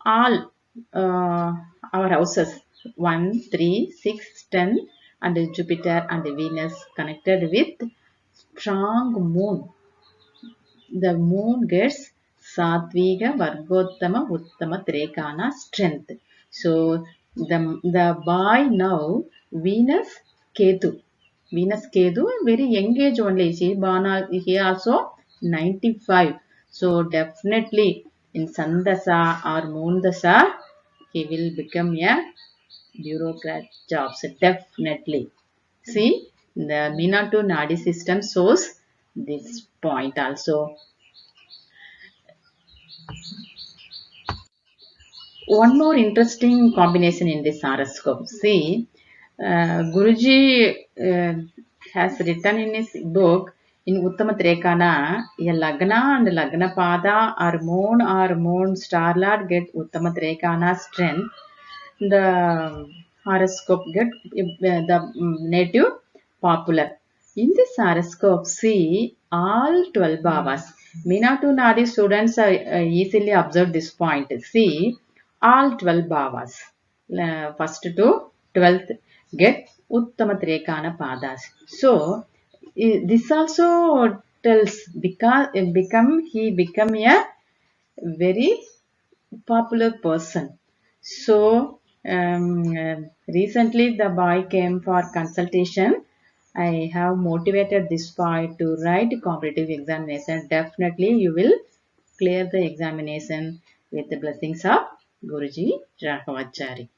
all our houses 1, 3, 6, 10 and Jupiter and Venus connected with strong moon. The moon gets Satviga, Vargottama, Uttama, Trekana strength. So the boy now Venus Ketu. Venus Ketu, very young age only. He also 95. So definitely in Sandasa or Moondasa, he will become a bureaucrat jobs. Definitely. See, the Minato Nadi system shows this point also. One more interesting combination in this horoscope. See, Guruji has written in his book in Uttama Trekana, a Lagna and Lagna Pada or moon star lord get Uttama Trekana strength. The horoscope get the native popular. In this horoscope, see all 12 bhavas. Minato Nadi students easily observe this point. See all 12 bhavas. First to 12th get Uttama Trekana Padas. So this also tells because he become a very popular person. So recently the boy came for consultation. I have motivated this boy to write competitive examination. Definitely you will clear the examination with the blessings of Guruji Raghavachari.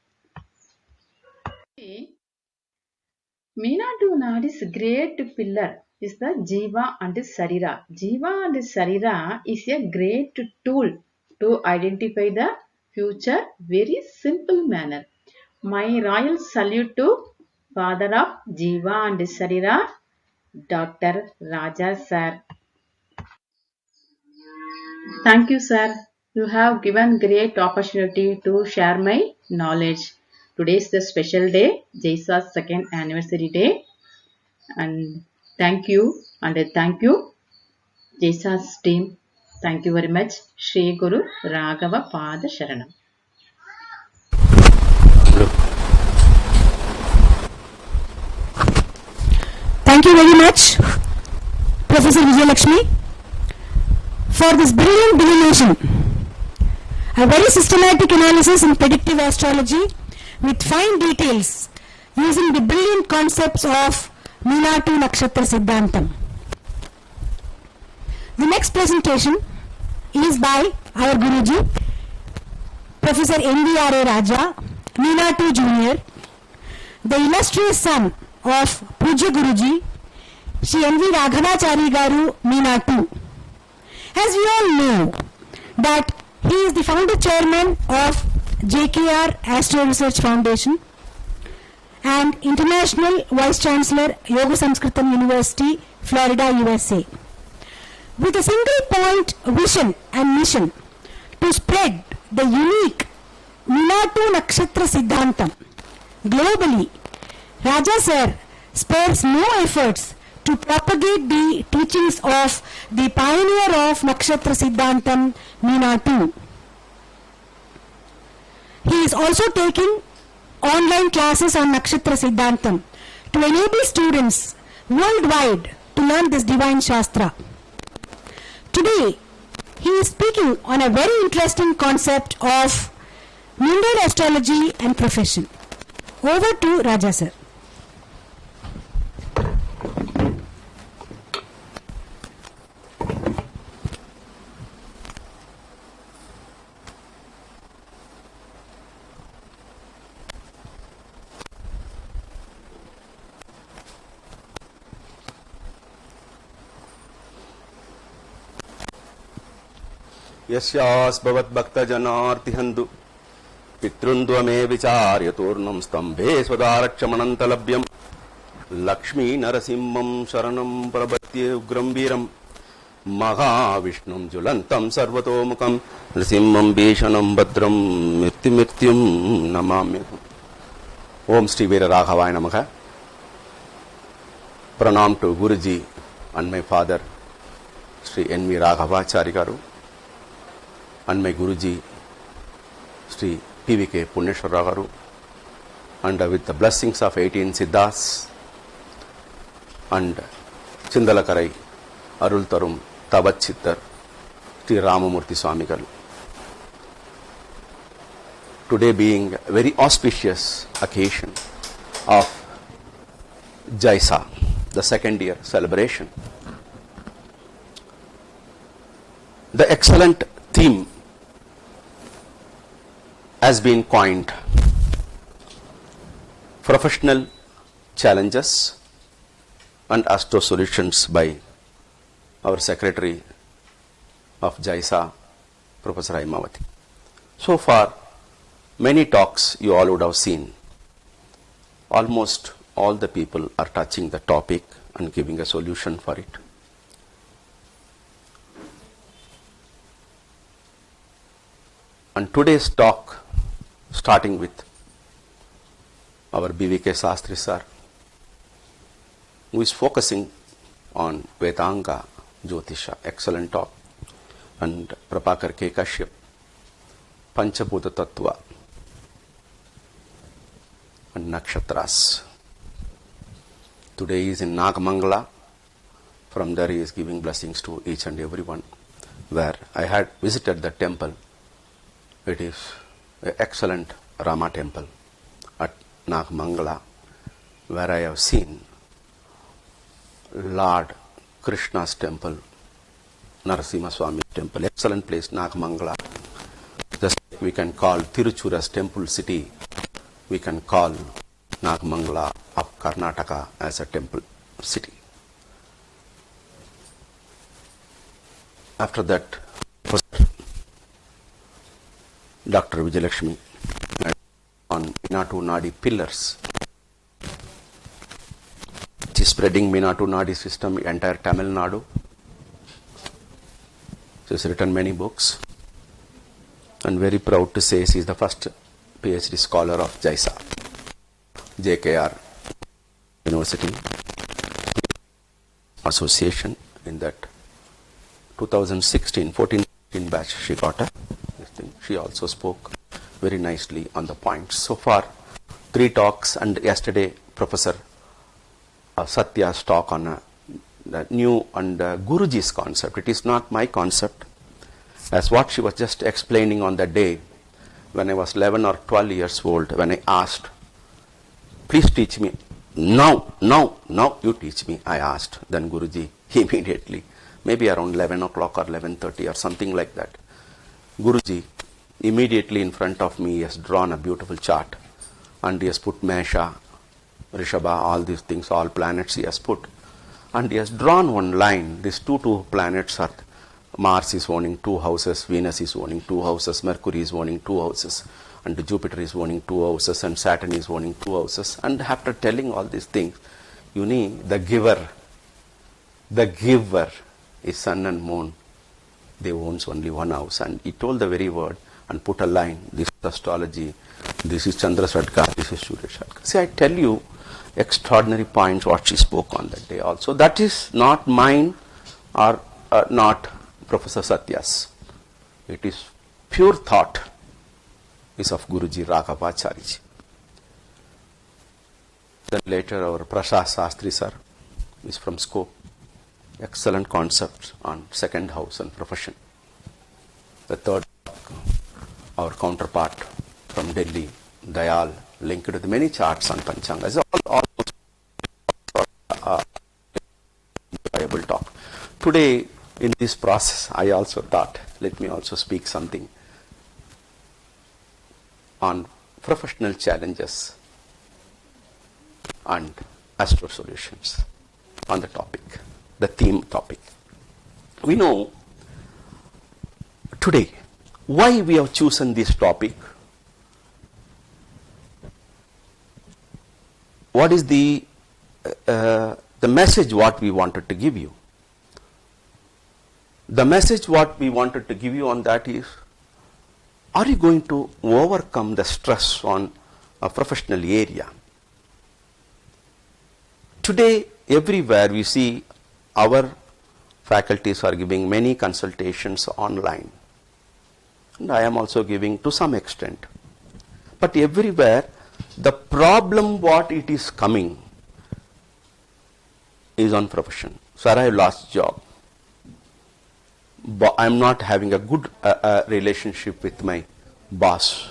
Minato Nadi's great pillar is the Jiva and Sarira. Jiva and Sarira is a great tool to identify the future very simple manner. My royal salute to father of Jiva and Sarira, Dr. Raja sir. Thank you sir. You have given great opportunity to share my knowledge. Today is the special day, JYSA's second anniversary day. And thank you JYSA's team. Thank you very much. Shri Guru Raghava Pada Sharanam. Thank you very much, Professor Vijayalakshmi, for this brilliant delineation. A very systematic analysis in predictive astrology with fine details using the brilliant concepts of Minato Nakshatra Siddhantham. The next presentation is by our Guruji, Professor NVRA Raja, Minato Jr., the illustrious son of Puja Guruji, Shri N.V. Raghavachari Garu Minato. As we all know that he is the founder chairman of JKR Astro Research Foundation and International Vice Chancellor, Yoga SAMSKRUTHAM University, Florida, USA. With a single point vision and mission to spread the unique Minato Nakshatra Siddhantham globally, Raja sir spares no efforts to propagate the teachings of the pioneer of Nakshatra Siddhantham, Minato. He is also taking online classes on Nakshatra Sodhantham to enable students worldwide to learn this divine Shastra. Today, he is speaking on a very interesting concept of mundane astrology and profession. Over to Raja sir. यस्यास्भवद्भक्तजनार्तिहन्तु पितृन्द्वमे विचार्य तूर्णं स्तम्भे स्वदारक्षमणन्तलभ्यं लक्ष्मीनरसिंहं शरणं प्रपद्ये उग्रं वीरं महाविष्णुं ज्वलन्तं सर्वतोमुखं नृसिंहं भीषणं भद्रं मृत्युं नमाम्यहम्. Om Sri Veera Raghavaya Namaha. Pranam to Guruji and my father, Sri NVRA Raja Garu, and my Guruji, Sri PVK Punyeshwara Garu, and with the blessings of 18 Siddhas and Chindalakarai, Arul Tarum, Tabat Chittar, Sri Ramamurthy Swami Garu. Today being a very auspicious occasion of JYSA, the second year celebration. The excellent theme has been coined: Professional Challenges and Astro Solutions by our Secretary of JYSA, Professor Aimavati. So far, many talks you all would have seen. Almost all the people are touching the topic and giving a solution for it. And today's talk, starting with our BVK Sastri sir, who is focusing on Vedanga Jyotisha, excellent talk, and Prabhakar K. Kashyap, Panchabhuta Tattva, and Nakshatras. Today he is in Nagamangala. From there he is giving blessings to each and everyone. Where I had visited the temple, it is an excellent Rama temple at Nagamangala, where I have seen Lord Krishna's temple, Narasimha Swami temple, excellent place, Nagamangala. Just like we can call Tiruchura's temple city, we can call Nagamangala of Karnataka as a temple city. After that, Dr. Vijayalakshmi on Minatu Naadi pillars. She is spreading Minatu Naadi system entire Tamil Nadu. She has written many books, and very proud to say she is the first Ph.D. scholar of JYSA, JKR University Association. In that 14 batch she got this thing. She also spoke very nicely on the points. So far, 3 talks, and yesterday Professor Satya's talk on the new and Guruji's concept. It is not my concept, as what she was just explaining on that day when I was 11 or 12 years old, when I asked, please teach me. Now you teach me, I asked. Then Guruji immediately, maybe around 11 o'clock or 11:30 or something like that, Guruji immediately in front of me has drawn a beautiful chart, and he has put Mesha, Rishabha, all these things, all planets he has put, and he has drawn one line. These two planets are, Mars is owning 2 houses, Venus is owning 2 houses, Mercury is owning 2 houses, and Jupiter is owning 2 houses, and Saturn is owning 2 houses. And after telling all these things, you need the giver is sun and moon. They owns only 1 house, and he told the very word and put a line. This is astrology, this is Chandra Sadka, this is Surya Sadka. See, I tell you extraordinary points what she spoke on that day also. That is not mine or not Professor Satya's. It is pure thought is of Guruji Raghavacharya. Then later our Prasad Sastri sir is from Scope. Excellent concept on second house and profession. The third, our counterpart from Delhi, Dayal, linked with many charts on Panchanga. It's all viable talk. Today, in this process, I also thought, let me also speak something on professional challenges and astro solutions on the topic, the theme topic. We know today why we have chosen this topic. What is the message what we wanted to give you? The message what we wanted to give you on that is, are you going to overcome the stress on a professional area? today, everywhere we see our faculties are giving many consultations online. And I am also giving to some extent. But everywhere, the problem what it is coming is on profession. Sir, I have lost job. I am not having a good relationship with my boss.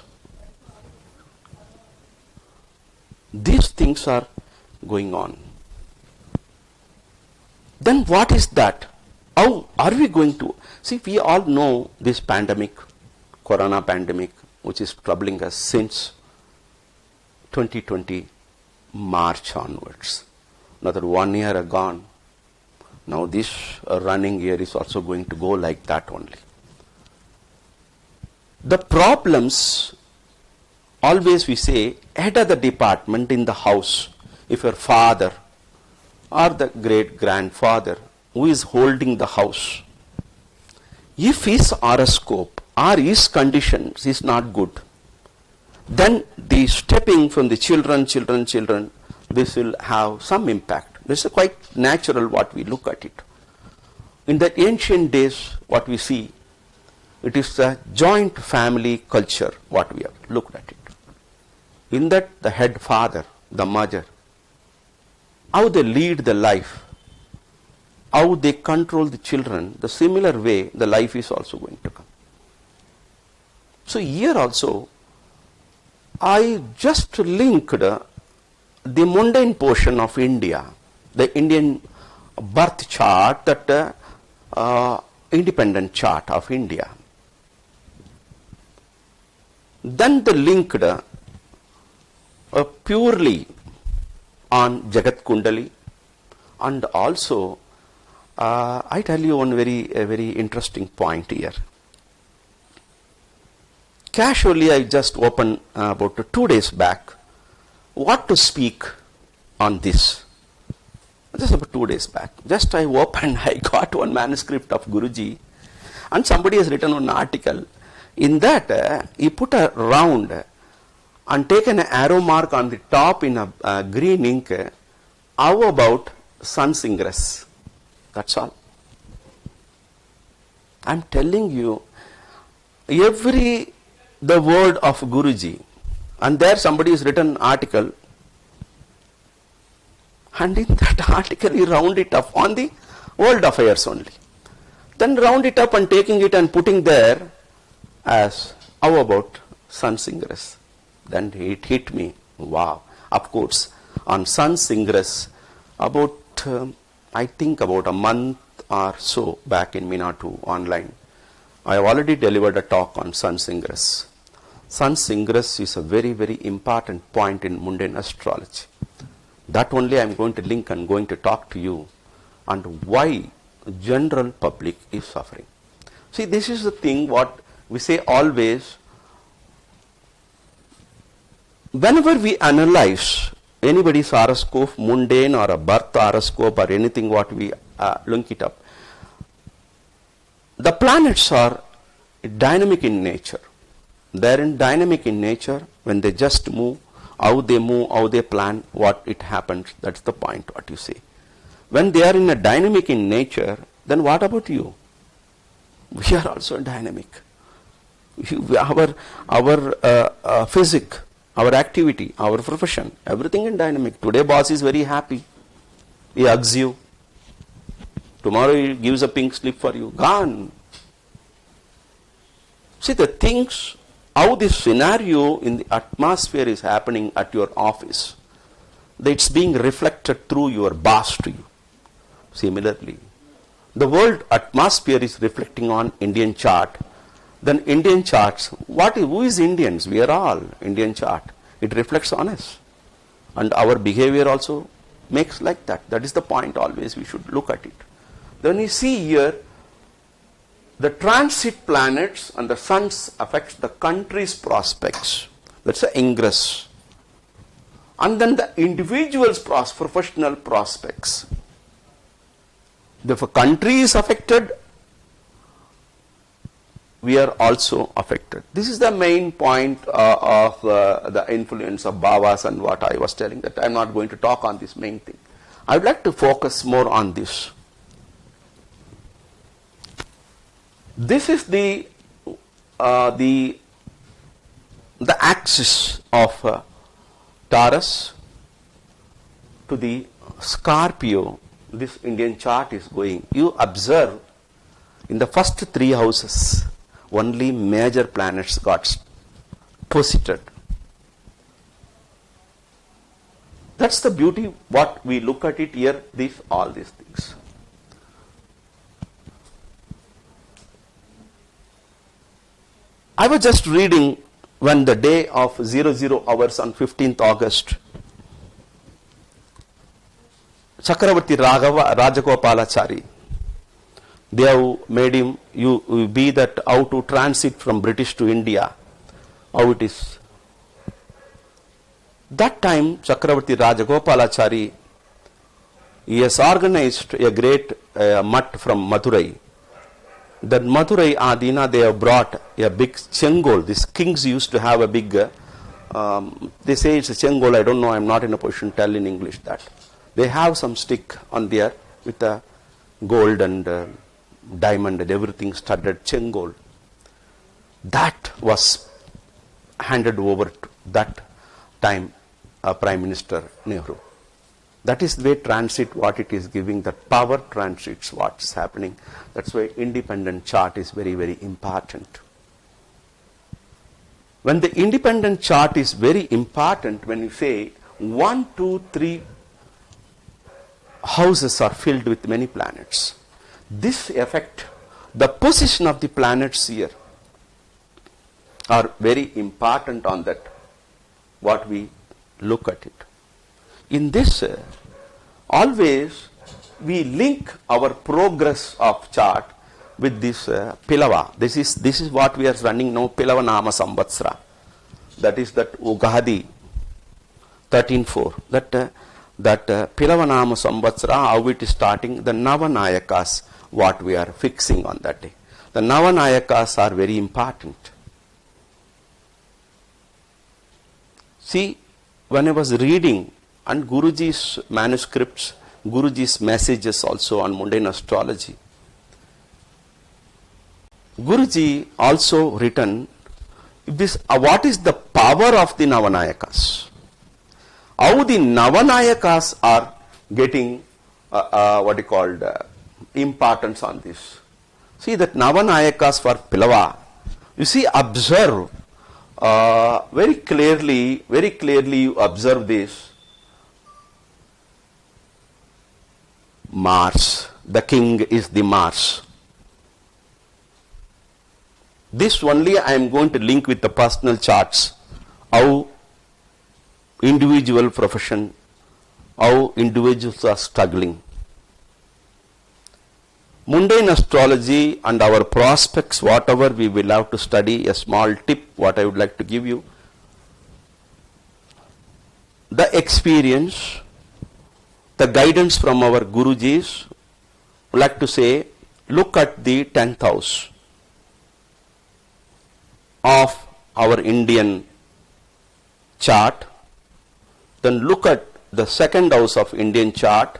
These things are going on. Then what is that? How are we going to? See, we all know this pandemic, corona pandemic, which is troubling us since 2020 March onwards. Another 1 year gone. Now this running year is also going to go like that only. The problems, always we say, head of the department in the house, if your father or the great grandfather who is holding the house, if his horoscope or his conditions is not good, then the stepping from the children, this will have some impact. This is quite natural what we look at it. In the ancient days, what we see, it is a joint family culture, what we have looked at it. In that, the head father, the mother, how they lead the life, how they control the children, the similar way the life is also going to come. So here also, I just linked the mundane portion of India, the Indian birth chart, that independent chart of India. Then they linked purely on Jagat Kundali, and also I tell you one very interesting point here. Casually, I just opened about 2 days back what to speak on this. Just about 2 days back. Just I opened, I got one manuscript of Guruji, and somebody has written an article. In that, he put a round and taken an arrow mark on the top in a green ink. How about sun's ingress? That's all. I'm telling you, the word of Guruji, and there somebody has written an article, and in that article he round it up on the world affairs only. Then round it up and taking it and putting there as, how about sun's ingress? Then it hit me, wow. Of course, on sun's ingress, about I think about a month or so back in Minatu online, I have already delivered a talk on sun's ingress. Sun's ingress is a very important point in mundane astrology. That only I am going to link and going to talk to you, and why general public is suffering. See, this is the thing what we say always. Whenever we analyze anybody's horoscope, mundane or a birth horoscope or anything what we link it up, the planets are dynamic in nature. They are dynamic in nature. When they just move, how they plan, what it happens. That's the point what you say. When they are in a dynamic in nature, then what about you? We are also dynamic. Our physics, our activity, our profession, everything in dynamic. Today boss is very happy. He hugs you. Tomorrow he gives a pink slip for you. Gone. See the things, how this scenario in the atmosphere is happening at your office. It's being reflected through your boss to you. Similarly, the world atmosphere is reflecting on Indian chart. Then Indian charts, who is Indians? We are all Indian chart. It reflects on us. And our behavior also makes like that. That is the point always we should look at it. Then you see here, the transit planets and the suns affect the country's prospects. That's the ingress. And then the individual's professional prospects. If a country is affected, we are also affected. This is the main point of the influence of Bhavas and what I was telling, that I am not going to talk on this main thing. I would like to focus more on this. This is the axis of Taurus to the Scorpio. This Indian chart is going. You observe in the first 3 houses, only major planets got posited. That's the beauty. What we look at it here, all these things. I was just reading when the day of 00 hours on 15th August, Chakravarti Rajagopalachari, they have made him you be that how to transit from British to India, how it is. That time Chakravarti Rajagopalachari, he has organized a great mutt from Madurai. That Madurai Adina, they have brought a big chengol. These kings used to have a big, they say it's a chengol, I don't know, I'm not in a position to tell in English that. They have some stick on there with a gold and diamond and everything studded chengol. That was handed over to that time Prime Minister Nehru. That is the way transit, what it is giving, that power transits what's happening. That's why independent chart is very, very important. When the independent chart is very important, when you say 1, 2, 3 houses are filled with many planets, this affect the position of the planets here are very important on that, what we look at it. In this, always we link our progress of chart with this Pilava. This is what we are running now, Pilava Nama Samvatsara. That is that Ugadi 13.4. That Pilava Nama Samvatsara, how it is starting, the Navanayakas, what we are fixing on that day. The Navanayakas are very important. See, when I was reading and Guruji's manuscripts, Guruji's messages also on mundane astrology, Guruji also written this, what is the power of the Navanayakas? How the Navanayakas are getting what you called importance on this. See that Navanayakas for Pilava, you see, observe very clearly you observe this. Mars, the king is the Mars. This only I am going to link with the personal charts, how individual profession, how individuals are struggling. Mundane astrology and our prospects, whatever we will have to study, a small tip what I would like to give you. The experience, the guidance from our Gurujis, would like to say, look at the 10th house of our Indian chart, then look at the 2nd house of Indian chart,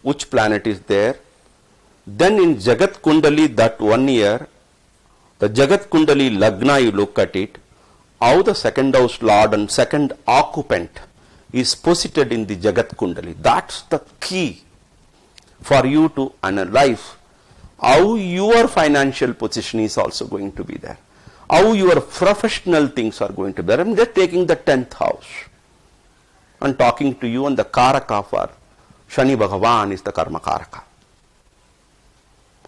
which planet is there. Then in Jagat Kundali that 1 year, the Jagat Kundali Lagna, you look at it, how the 2nd house lord and 2nd occupant is posited in the Jagat Kundali. That's the key for you to analyze how your financial position is also going to be there, how your professional things are going to be there. I'm just taking the 10th house and talking to you, and the Karaka for Shani Bhagavan is the Karma Karaka.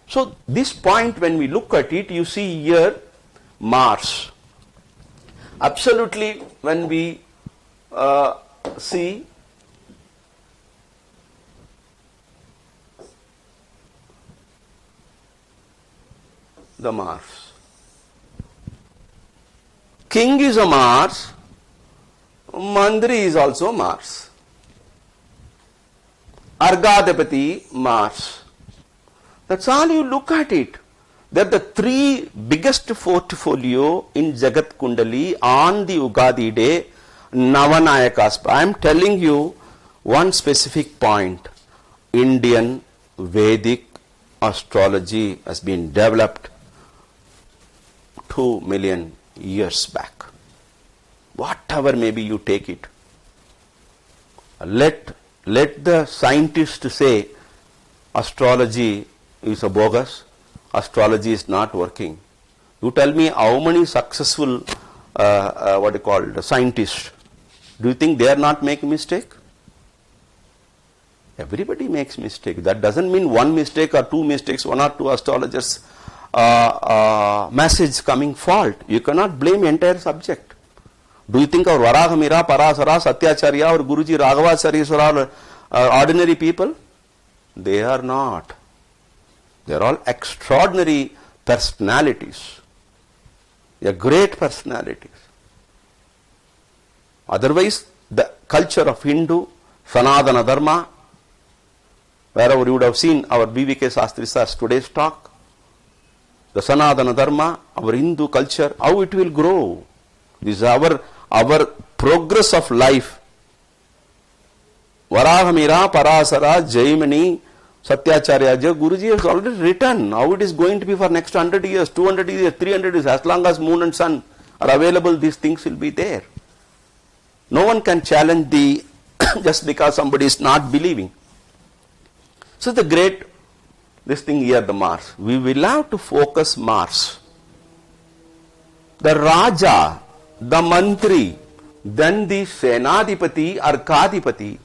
So this point, when we look at it, you see here Mars. Absolutely, when we see the Mars. King is a Mars, Mandri is also Mars. Argadapati, Mars. That's all you look at it. They're the 3 biggest portfolio in Jagat Kundali on the Ugadi day, Navanayakas. I am telling you, one specific point, Indian Vedic astrology has been developed 2 million years back. Whatever maybe you take it, let the scientists say astrology is a bogus, astrology is not working. You tell me how many successful scientists, do you think they are not making mistake? Everybody makes mistake. That doesn't mean one mistake or two mistakes, one or two astrologers message coming fault. You cannot blame entire subject. Do you think our Varahamira, Parasara, Satyacharya or Guruji Raghavacharya are ordinary people? They are not. They are all extraordinary personalities. They are great personalities. Otherwise, the culture of Hindu, Sanatana Dharma, wherever you would have seen our BVK Sastri Sir's today's talk, the Sanatana Dharma, our Hindu culture, how it will grow. This is our progress of life. Varahamira, Parasara, Jaimani, Satyacharya, Guruji has already written how it is going to be for next 100 years, 200 years, 300 years. As long as moon and sun are available, these things will be there. No one can challenge the just because somebody is not believing. So the great, this thing here, the Mars. We will have to focus Mars. The Raja, the Mantri, then the Senadipati or Kadipati.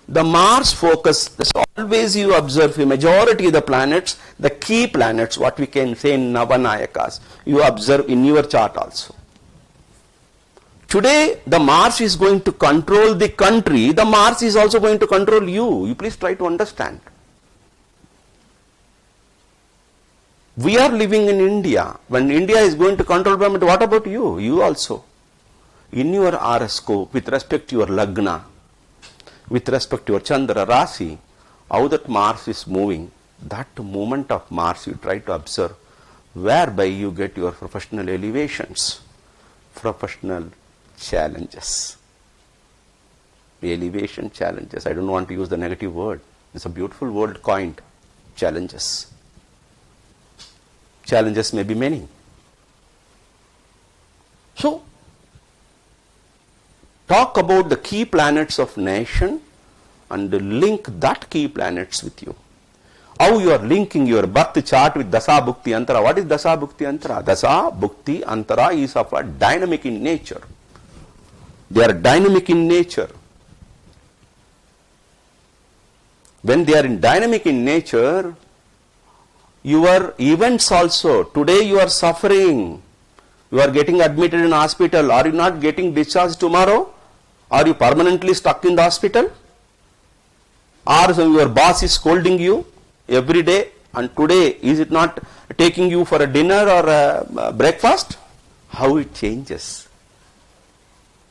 The Mars focus, always you observe the majority of the planets, the key planets, what we can say in Navanayakas, you observe in your chart also. Today, the Mars is going to control the country, the Mars is also going to control you. You please try to understand. We are living in India. When India is going to control government, what about you? You also. In your horoscope, with respect to your Lagna, with respect to your Chandra Rasi, how that Mars is moving, that movement of Mars you try to observe, whereby you get your professional elevations, professional challenges. Elevation challenges. I don't want to use the negative word. It's a beautiful word coined. Challenges. Challenges may be many. So, talk about the key planets of nation and link that key planets with you. How you are linking your birth chart with Dasa Bhukti Antara. What is Dasa Bhukti Antara? Dasa Bhukti Antara is of a dynamic in nature. They are dynamic in nature. When they are in dynamic in nature, your events also, today you are suffering, you are getting admitted in hospital, are you not getting discharged tomorrow? Are you permanently stuck in the hospital? Or your boss is scolding you every day, and today is it not taking you for a dinner or a breakfast? How it changes.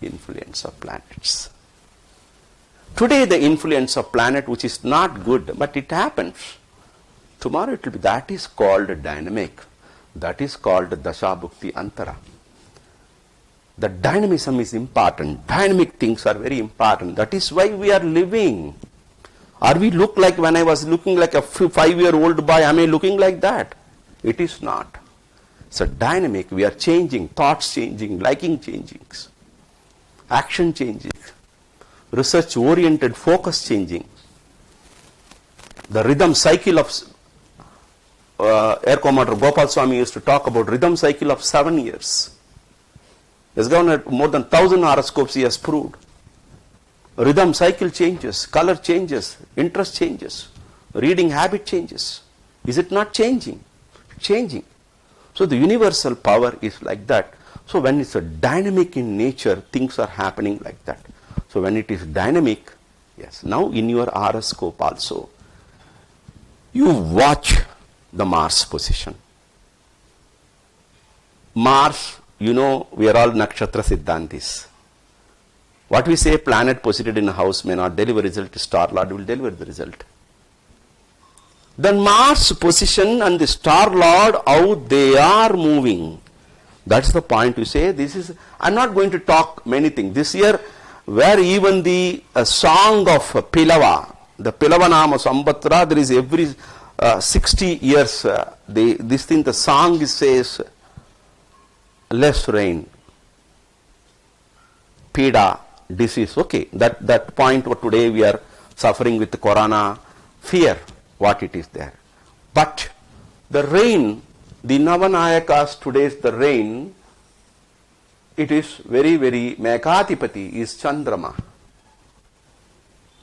Influence of planets. Today the influence of planet which is not good, but it happens. Tomorrow it will be, that is called dynamic. That is called Dasha Bhukti Antara. The dynamism is important. Dynamic things are very important. That is why we are living. Are we look like when I was looking like a 5-year-old boy, am I looking like that? It is not. It's a dynamic. We are changing, thoughts changing, liking changing, action changing, research oriented focus changing. The rhythm cycle of Air Commander Gopal Swami used to talk about rhythm cycle of 7 years. He has gone more than 1,000 horoscopes he has proved. Rhythm cycle changes, color changes, interest changes, reading habit changes. Is it not changing? Changing. So the universal power is like that. So when it's a dynamic in nature, things are happening like that. So when it is dynamic, yes, now in your horoscope also, you watch the Mars position. Mars, you know, we are all Nakshatra Siddhantis. What we say, planet posited in a house may not deliver result, star lord will deliver the result. Then Mars position and the star lord, how they are moving. That's the point you say. This is, I'm not going to talk many things. This year, where even the song of Pilava, the Pilavanama Sambatra, there is every 60 years, the song says, less rain, Pida, disease. Okay, that point what today we are suffering with the corona, fear, what it is there. But the rain, the Navanayakas today's the rain, it is very, very, Mekatipati is Chandrama.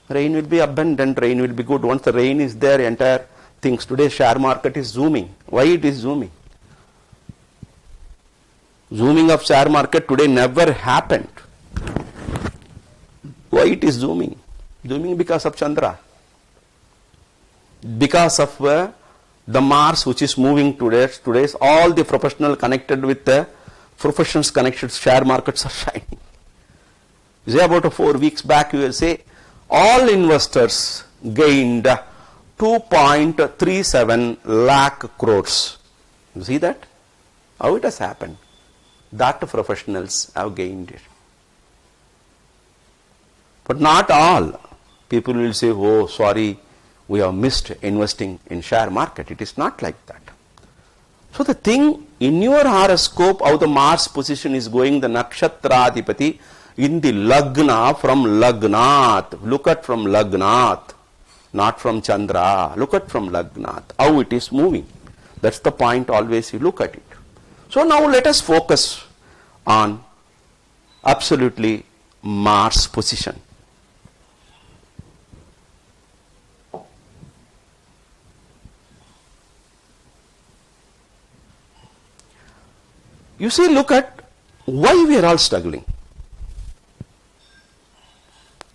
Rain will be abundant, rain will be good. Once the rain is there, entire things. Today share market is zooming. Why it is zooming? Zooming of share market today never happened. Why it is zooming? Zooming because of Chandra. Because of the Mars which is moving today's all the professional connected with the professions connected share markets are shining. You say about 4 weeks back you will say all investors gained 2.37 lakh crores. You see that? How it has happened? That professionals have gained it. But not all. People will say, oh sorry, we have missed investing in share market. It is not like that. So the thing in your horoscope, how the Mars position is going, the Nakshatra Adipati in the Lagna from Lagnath. Look at from Lagnath, not from Chandra. Look at from Lagnath, how it is moving. That's the point always you look at it. So now let us focus on absolutely Mars position. You see, look at why we are all struggling.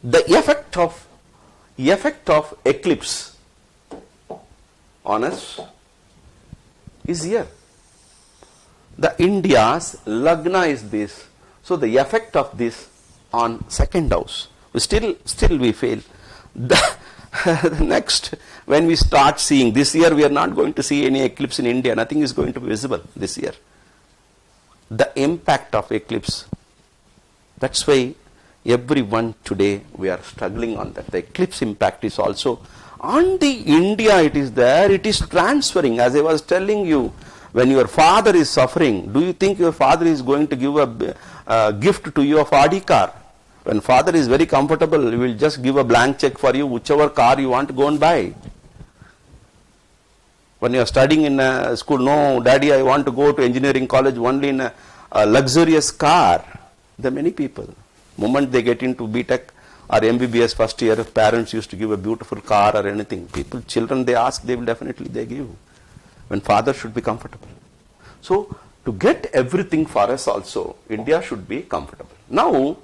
The effect of eclipse on us is here. The India's Lagna is this. So the effect of this on second house. Still we fail. The next, when we start seeing, this year we are not going to see any eclipse in India. Nothing is going to be visible this year. The impact of eclipse. That's why everyone today we are struggling on that. The eclipse impact is also on the India. It is there. It is transferring. As I was telling you, when your father is suffering, do you think your father is going to give a gift to you of Audi car? When father is very comfortable, he will just give a blank check for you, whichever car you want to go and buy. When you are studying in a school, no, daddy, I want to go to engineering college only in a luxurious car. There are many people. Moment they get into BTech or MBBS first year, parents used to give a beautiful car or anything. Children, they ask, they will definitely they give. When father should be comfortable. So, to get everything for us also, India should be comfortable. Now,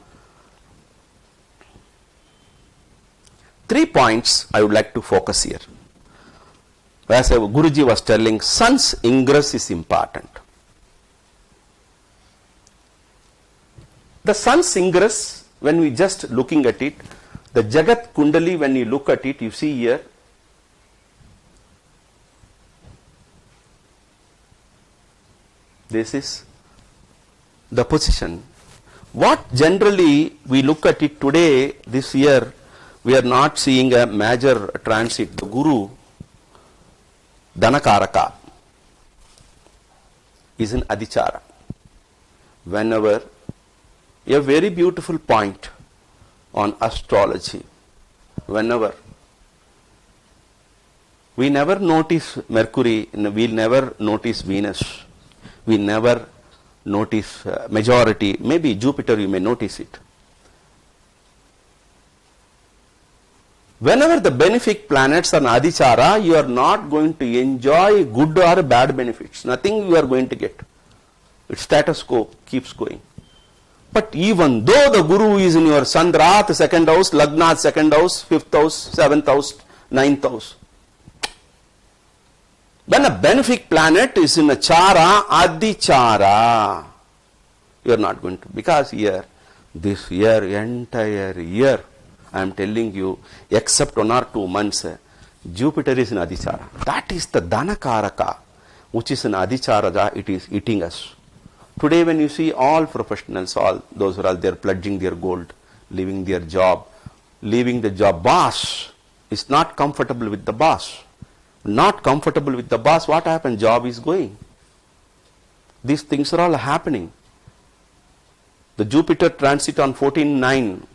3 points I would like to focus here. As Guruji was telling, sun's ingress is important. The sun's ingress, when we just looking at it, the Jagat Kundali, when you look at it, you see here, this is the position. What generally we look at it today, this year, we are not seeing a major transit. The Guru, Dhanakaraka, is in Adichara. Whenever, a very beautiful point on astrology, whenever we never notice Mercury, we'll never notice Venus, we never notice majority, maybe Jupiter you may notice it. Whenever the benefic planets are Adichara, you are not going to enjoy good or bad benefits. Nothing you are going to get. Its status quo keeps going. But even though the Guru is in your Sandrath, second house, Lagnath, second house, fifth house, seventh house, ninth house. When a benefic planet is in a Chara, Adichara, you are not going to. Because here, this year, entire year, I am telling you, except 1 or 2 months, Jupiter is in Adichara. That is the Dhanakaraka, which is in Adichara, it is eating us. Today when you see all professionals, all those who are there pledging their gold, leaving their job, leaving the job. Boss is not comfortable with the boss. Not comfortable with the boss, what happens? Job is going. These things are all happening. The Jupiter transit on 14/9,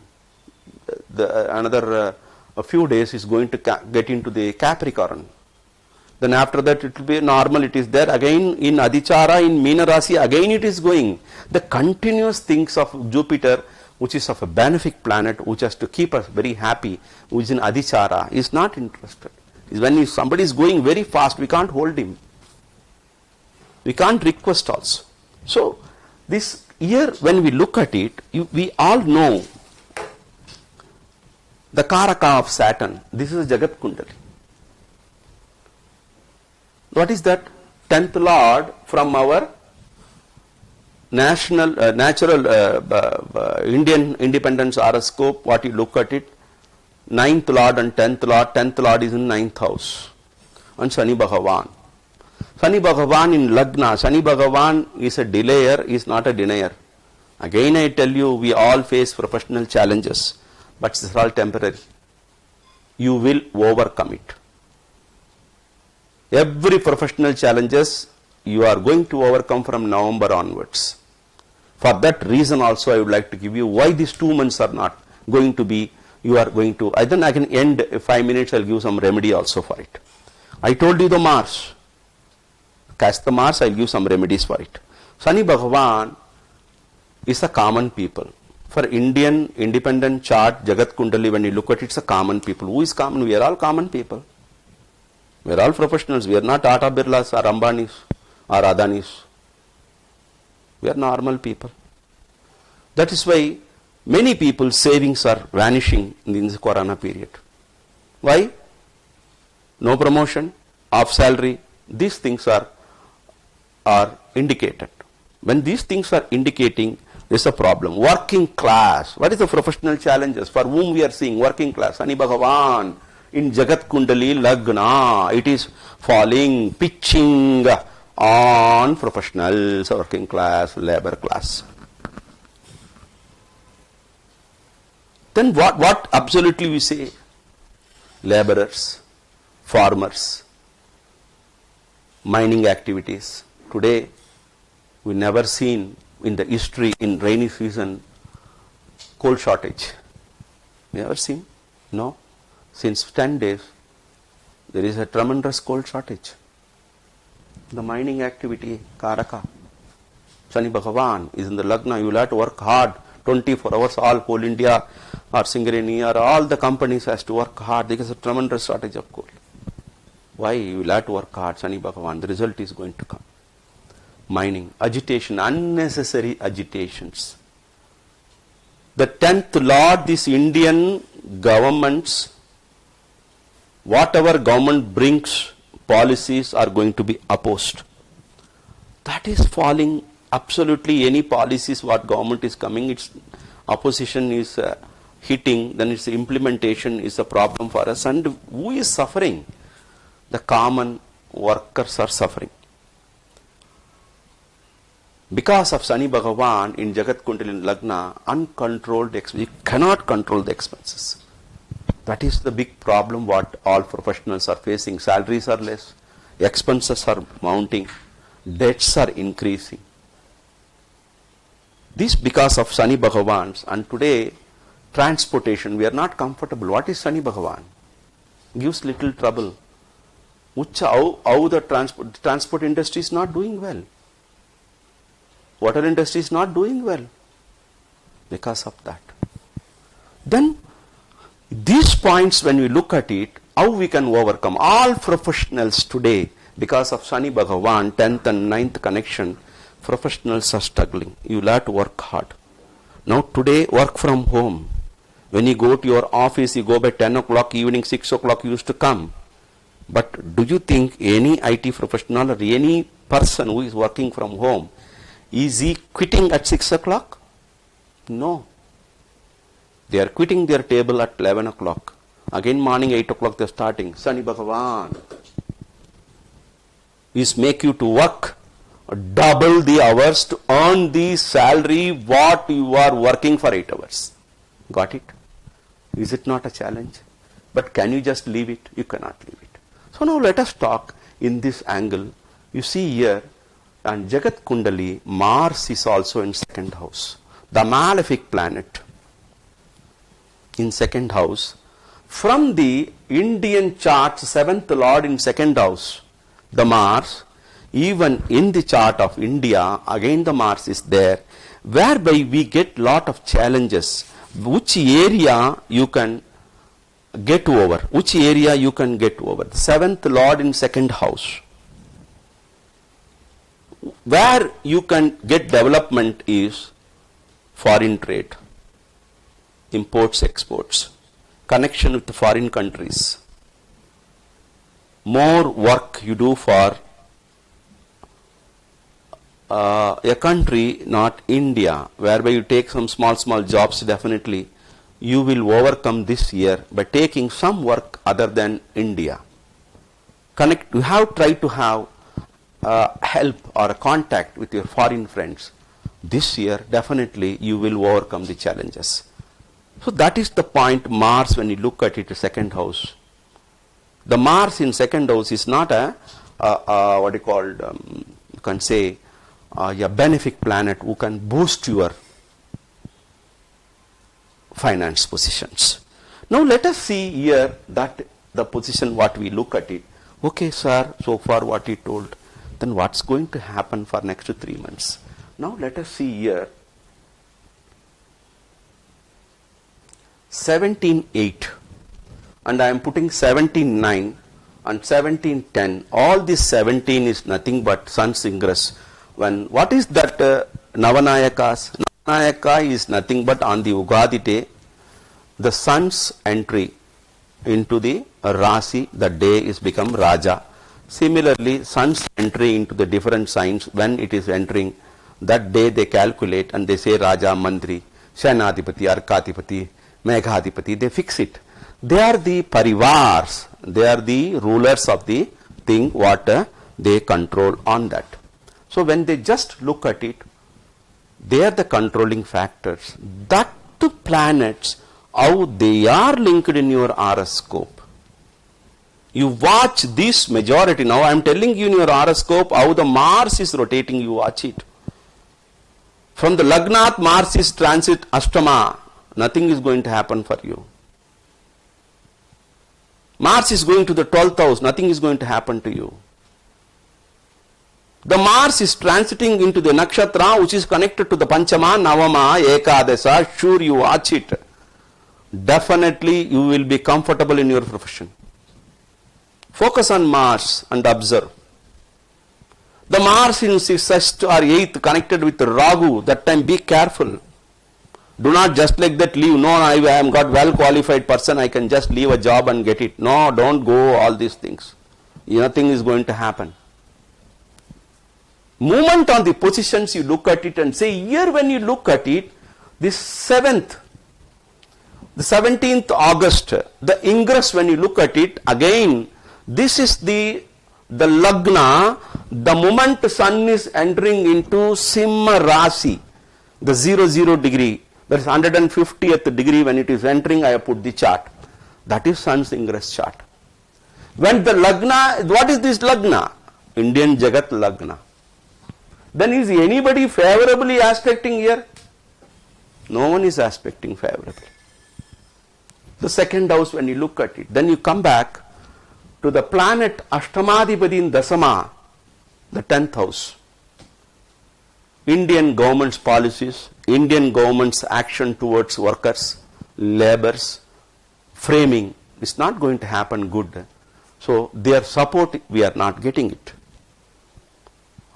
another a few days is going to get into the Capricorn. Then after that it will be normal, it is there again in Adichara, in Meena Rasi, again it is going. The continuous things of Jupiter, which is of a benefic planet, which has to keep us very happy, which is in Adichara, is not interested. Is when somebody is going very fast, we can't hold him. We can't request also. So this year when we look at it, we all know the Karaka of Saturn. This is a Jagat Kundali. What is that? 10th Lord from our natural Indian independence horoscope. What you look at it, 9th Lord and 10th Lord. 10th Lord is in 9th house. And Shani Bhagavan. Shani Bhagavan in Lagna. Shani Bhagavan is a delayer, is not a denier. Again I tell you, we all face professional challenges, but it's all temporary. You will overcome it. Every professional challenges you are going to overcome from November onwards. For that reason also I would like to give you why these 2 months are not going to be, you are going to, then I can end 5 minutes, I will give some remedy also for it. I told you the Mars. Cast the Mars, I will give some remedies for it. Shani Bhagavan is a common people. For Indian independent chart, Jagat Kundali, when you look at it, it's a common people. Who is common? We are all common people. We are all professionals. We are not Tata Birlas or Ambanis or Adanis. We are normal people. That is why many people's savings are vanishing in this Corona period. Why? No promotion, off salary. These things are indicated. When these things are indicating, there is a problem. Working class. What is the professional challenges for whom we are seeing? Working class. Shani Bhagavan in Jagat Kundali Lagna. It is falling, pitching on professionals, working class, labor class. Then what absolutely we say? Laborers, farmers, mining activities. Today, we never seen in the history in rainy season coal shortage. Never seen? No. Since 10 days, there is a tremendous coal shortage. The mining activity, Karaka. Shani Bhagavan is in the Lagna. You will have to work hard, 24 hours, all Coal India or Singareni or all the companies has to work hard. There is a tremendous shortage of coal. Why? You will have to work hard, Shani Bhagavan. The result is going to come. Mining, agitation, unnecessary agitations. The 10th Lord, this Indian governments, whatever government brings, policies are going to be opposed. That is falling. Absolutely any policies what government is coming, its opposition is hitting, then its implementation is a problem for us. And who is suffering? The common workers are suffering. Because of Shani Bhagavan in Jagat Kundali Lagna, uncontrolled expenses. You cannot control the expenses. That is the big problem what all professionals are facing. Salaries are less, expenses are mounting, debts are increasing. This because of Shani Bhagavans. And today, transportation, we are not comfortable. What is Shani Bhagavan? Gives little trouble. How the transport industry is not doing well. Water industry is not doing well because of that. Then these points, when we look at it, how we can overcome. All professionals today, because of Shani Bhagavan, 10th and 9th connection, professionals are struggling. You will have to work hard. Now today, work from home. When you go to your office, you go by 10 o'clock, evening 6 o'clock you used to come. But do you think any IT professional or any person who is working from home, is he quitting at 6 o'clock? No. They are quitting their table at 11 o'clock. Again morning 8 o'clock they are starting. Shani Bhagavan is make you to work double the hours to earn the salary what you are working for 8 hours. Got it? Is it not a challenge? But can you just leave it? You cannot leave it. So now let us talk in this angle. You see here, and Jagat Kundali, Mars is also in second house. The malefic planet in second house. From the Indian chart, seventh lord in second house, the Mars, even in the chart of India, again the Mars is there, whereby we get lot of challenges. Which area you can get over? Which area you can get over? The seventh lord in second house. Where you can get development is foreign trade, imports, exports, connection with the foreign countries. More work you do for a country, not India, whereby you take some small jobs, definitely you will overcome this year by taking some work other than India. You have tried to have help or a contact with your foreign friends. This year, definitely you will overcome the challenges. So that is the point. Mars, when you look at it, second house. The Mars in second house is not a what you call, you can say, a benefic planet who can boost your finance positions. Now let us see here that the position what we look at it. Okay, sir, so far what he told. Then what's going to happen for next 3 months? Now let us see here. 17.8 and I am putting 17.9 and 17.10. All this 17 is nothing but Sun's ingress. What is that Navanayakas? Navanayaka is nothing but on the Ugadi day, the Sun's entry into the Rasi, the day is become Raja. Similarly, Sun's entry into the different signs, when it is entering, that day they calculate and they say Raja, Mandri, Shanadipati, Arkadipati, Meghadipati, they fix it. They are the parivars, they are the rulers of the thing what they control on that. So when they just look at it, they are the controlling factors. That the planets, how they are linked in your horoscope. You watch this majority. Now I am telling you in your horoscope how the Mars is rotating, you watch it. From the Lagnat, Mars is transit Ashtama, nothing is going to happen for you. Mars is going to the 12th house, nothing is going to happen to you. The Mars is transiting into the Nakshatra, which is connected to the Panchama, Navama, Ekadasa. Sure, you watch it. Definitely you will be comfortable in your profession. Focus on Mars and observe. The Mars in 6th or 8th connected with Rahu, that time be careful. Do not just like that leave. No, I am got well qualified person, I can just leave a job and get it. No, don't go all these things. Nothing is going to happen. Movement on the positions, you look at it and say, here when you look at it, this 7th, the 17th August, the ingress when you look at it, again, this is the Lagna, the moment Sun is entering into Simha Rasi, the 00 degree, that is 150th degree when it is entering, I have put the chart. That is Sun's ingress chart. When the Lagna, what is this Lagna? Indian Jagat Lagna. Then is anybody favorably aspecting here? No one is aspecting favorably. The second house when you look at it, then you come back to the planet Ashtamadipati in Dasama, the 10th house. Indian government's policies, Indian government's action towards workers, laborers, framing is not going to happen good. So their support, we are not getting it.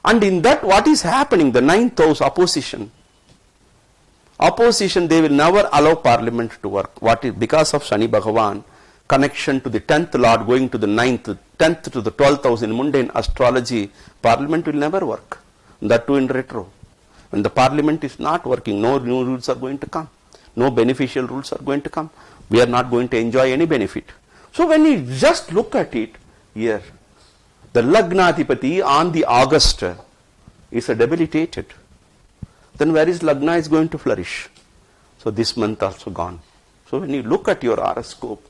And in that, what is happening? The 9th house, opposition. Opposition, they will never allow parliament to work. What is because of Shani Bhagavan, connection to the 10th lord going to the 9th, 10th to the 12th house in mundane astrology, parliament will never work. That too in retro. When the parliament is not working, no new rules are going to come. No beneficial rules are going to come. We are not going to enjoy any benefit. So when you just look at it here, the Lagnadipati on the August is debilitated. Then where is Lagna is going to flourish? So So this month also gone. So when you look at your horoscope,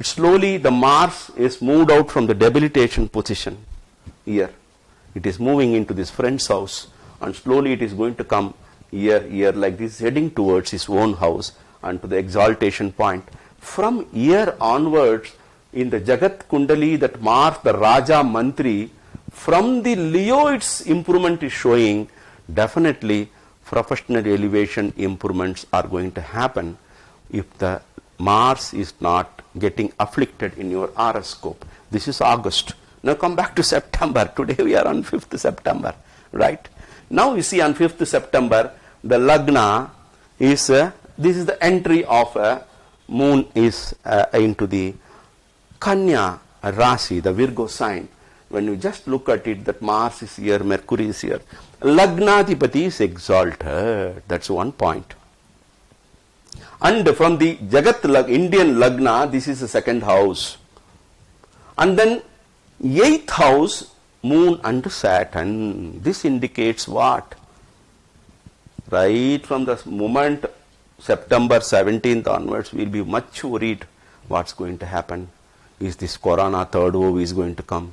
slowly the Mars is moved out from the debilitation position here. It is moving into this friend's house, and slowly it is going to come here like this, heading towards his own house and to the exaltation point. From here onwards, in the Jagat Kundali, that Mars, the Raja Mantri, from the Leo its improvement is showing. Definitely professional elevation improvements are going to happen if the Mars is not getting afflicted in your horoscope. This is August. Now come back to September. Today we are on 5th September, right? Now you see on 5th September, the Lagna is, this is the entry of moon is into the Kanya Rasi, the Virgo sign. When you just look at it, that Mars is here, Mercury is here. Lagnadipati is exalted. That's one point. And from the Jagat Indian Lagna, this is the second house. And then 8th house, Moon and Saturn. This indicates what? Right from the moment September 17th onwards, we'll be much worried what's going to happen. Is this Corona third wave is going to come?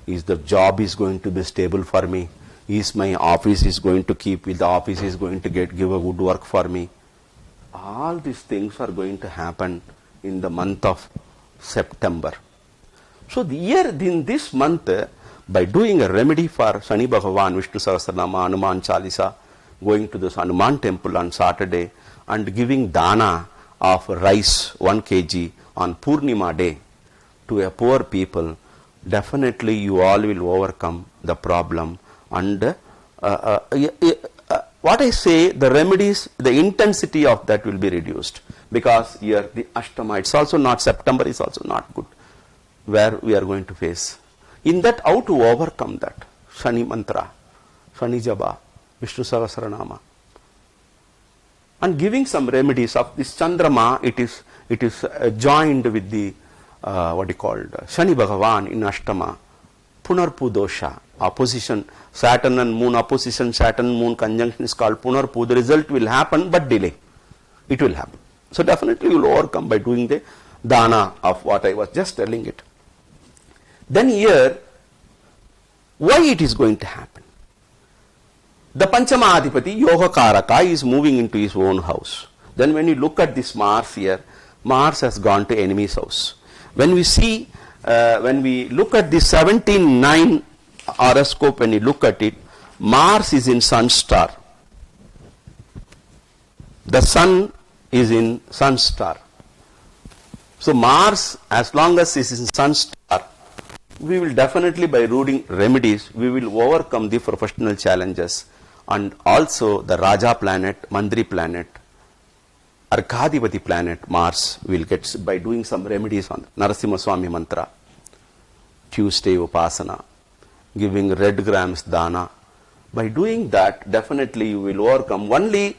Is the job is going to be stable for me? Is my office is going to keep with the office is going to give a good work for me? All these things are going to happen in the month of September. So here in this month, by doing a remedy for Shani Bhagavan, Vishnu Sahasranama, Hanuman Chalisa, going to the Hanuman temple on Saturday and giving dana of rice 1 kg on Purnima day to a poor people, definitely you all will overcome the problem. And what I say, the remedies, the intensity of that will be reduced, because here the Ashtama, it's also not, September is also not good, where we are going to face. In that, how to overcome that? Shani Mantra, Shani Jaba, Vishnu Sahasranama. And giving some remedies of this Chandrama, it is joined with the what is called Shani Bhagavan in Ashtama, Punarpu dosha, opposition, Saturn and Moon, opposition, Saturn, Moon conjunction is called Punarpu. The result will happen, but delay. It will happen. So definitely you will overcome by doing the dana of what I was just telling it. Then here, why it is going to happen? The Panchama Adhipati, Yoga Karaka, is moving into his own house. Then when you look at this Mars here, Mars has gone to enemy's house. When we see, when we look at the 17-9 horoscope, when you look at it, Mars is in Sun star. The Sun is in Sun star. So Mars, as long as it is in Sun star, we will definitely, by doing remedies, we will overcome the professional challenges. And also the Raja planet, Mandri planet, Arkadipati planet, Mars, will get by doing some remedies on Narasimha Swami mantra, Tuesday Upasana, giving red grams dana. By doing that, definitely you will overcome. Only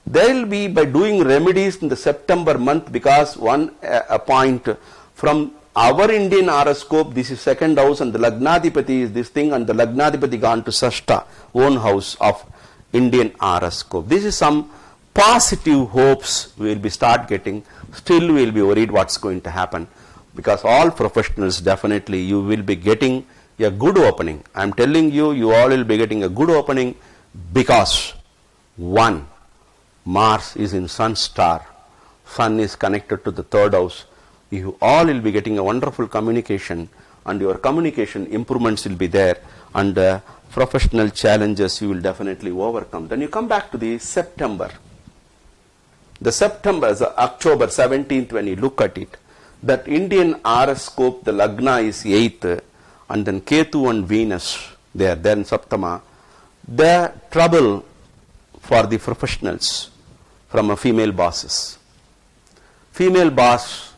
there will be, by doing remedies in the September month, because a point from our Indian horoscope, this is second house, and the Lagnadipati is this thing, and the Lagnadipati gone to Sashta, own house of Indian horoscope. This is some positive hopes we will be start getting. Still we will be worried what's going to happen, because all professionals, definitely you will be getting a good opening. I am telling you, you all will be getting a good opening, because one, Mars is in Sun star. Sun is connected to the third house. You all will be getting a wonderful communication, and your communication improvements will be there, and professional challenges you will definitely overcome. Then you come back to the September. The September is October 17th, when you look at it, that Indian horoscope, the Lagna is 8th, and then Ketu and Venus, they are there in Saptama. The trouble for the professionals from a female bosses. Female boss,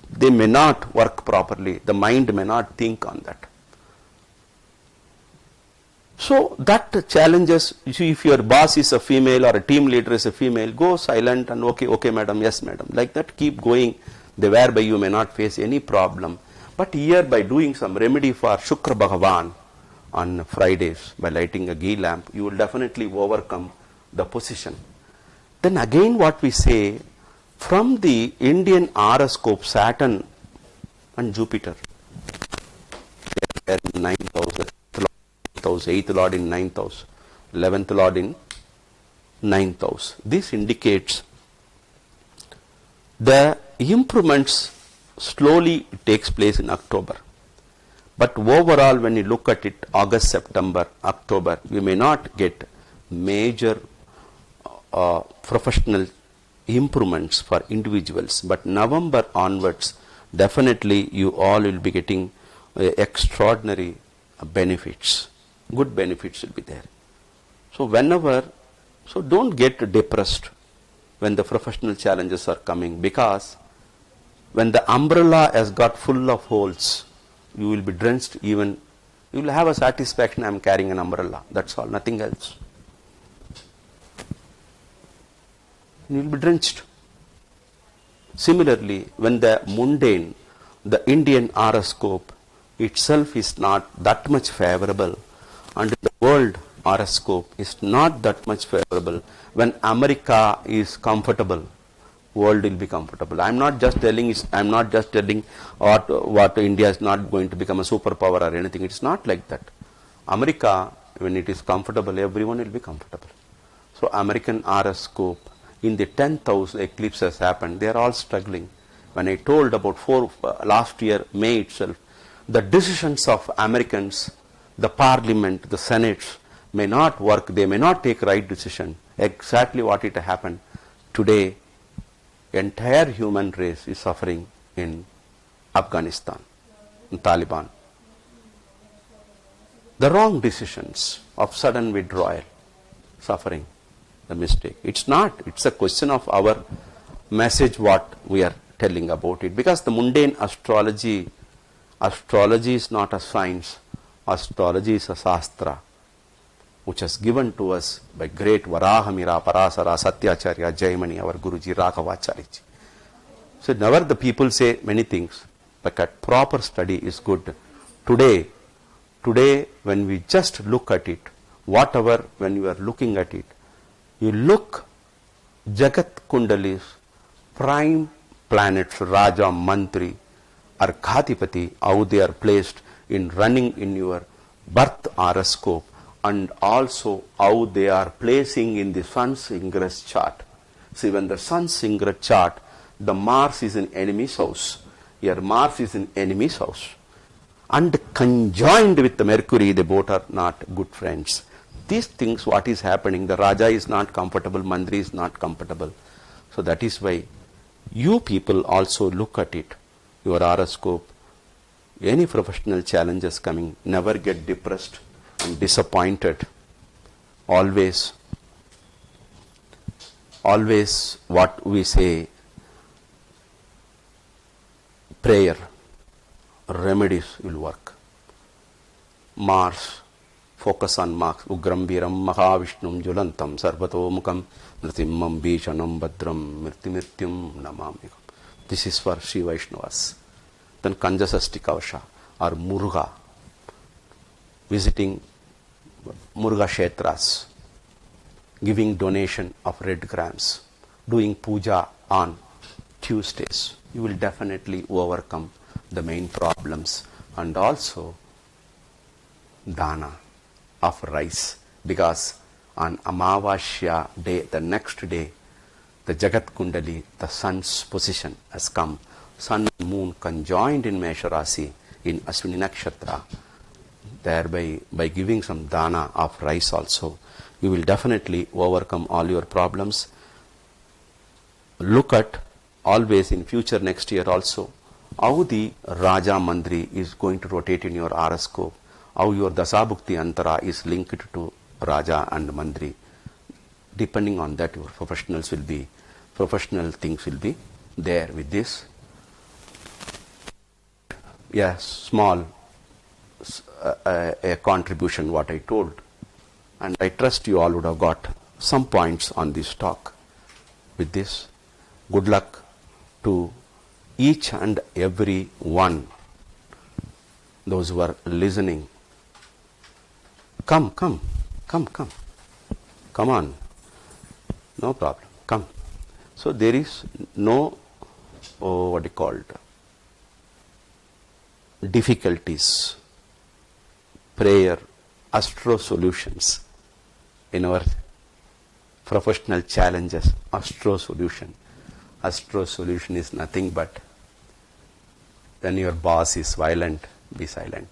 they may not work properly. The mind may not think on that. So that challenges, if your boss is a female or a team leader is a female, go silent and okay madam, yes madam, like that, keep going, whereby you may not face any problem. But here, by doing some remedy for Shukra Bhagavan on Fridays, by lighting a ghee lamp, you will definitely overcome the position. Then again what we say, from the Indian horoscope, Saturn and Jupiter, they are in 9th house, 8th lord in 9th house, 11th lord in 9th house. This indicates the improvements slowly takes place in October. But overall, when you look at it, August, September, October, you may not get major professional improvements for individuals. But November onwards, definitely you all will be getting extraordinary benefits. Good benefits will be there. So so don't get depressed when the professional challenges are coming, because when the umbrella has got full of holes, you will be drenched. Even you will have a satisfaction, I am carrying an umbrella, that's all, nothing else. You will be drenched. Similarly, when the mundane, the Indian horoscope itself is not that much favorable, and the world horoscope is not that much favorable, when America is comfortable, world will be comfortable. I am not just telling what India is not going to become a superpower or anything. It's not like that. America, when it is comfortable, everyone will be comfortable. So American horoscope, in the 10th house eclipse has happened, they are all struggling. When I told about last year, May itself, the decisions of Americans, the parliament, the senates may not work, they may not take right decision. Exactly what it happened. Today, entire human race is suffering in Afghanistan, in Taliban. The wrong decisions of sudden withdrawal, suffering, the mistake. It's not, it's a question of our message, what we are telling about it. Because the mundane astrology is not a science, astrology is a sastra, which is given to us by great Varahamira, Parasara, Satyacharya, Jaimani, our Guruji, Raghavacharya. So never the people say many things, but a proper study is good. Today, when we just look at it, whatever, when you are looking at it, you look Jagat Kundali's prime planets, Raja, Mantri, Arghadipati, how they are placed in running in your birth horoscope, and also how they are placing in the Sun's ingress chart. See, when the Sun's ingress chart, the Mars is in enemy's house. Here Mars is in enemy's house. And conjoined with the Mercury, they both are not good friends. These things, what is happening, the Raja is not comfortable, Mandri is not comfortable. So that is why you people also look at it, your horoscope, any professional challenges coming, never get depressed and disappointed. Always what we say, prayer, remedies will work. Mars, focus on Mars. Ugram Viram Mahavishnum Julantam Sarvato Mukam Nritimmam Bhishanam Badram Mirtimiryum Namamikam. This is for Sri Vaishnavas. Then Kanjasasti Kavasha or Muruga, visiting Muruga Kshetras, giving donation of red grams, doing puja on Tuesdays. You will definitely overcome the main problems. And also dana of rice, because on Amavasya day, the next day, the Jagat Kundali, the sun's position has come. Sun and moon conjoined in Mesha Rasi in Aswini Nakshatra. Thereby, by giving some dana of rice also, you will definitely overcome all your problems. Look at always in future, next year also, how the Raja Mandri is going to rotate in your horoscope, how your Dasabhukti Antara is linked to Raja and Mandri. Depending on that, your professional things will be there with this. Yes, small a contribution what I told, and I trust you all would have got some points on this talk. With this, good luck to each and every one, those who are listening. Come on, no problem. come. So there is no, what you called, difficulties, prayer, Astro solutions in our professional challenges. Astro solution. Astro solution is nothing but when your boss is violent, be silent.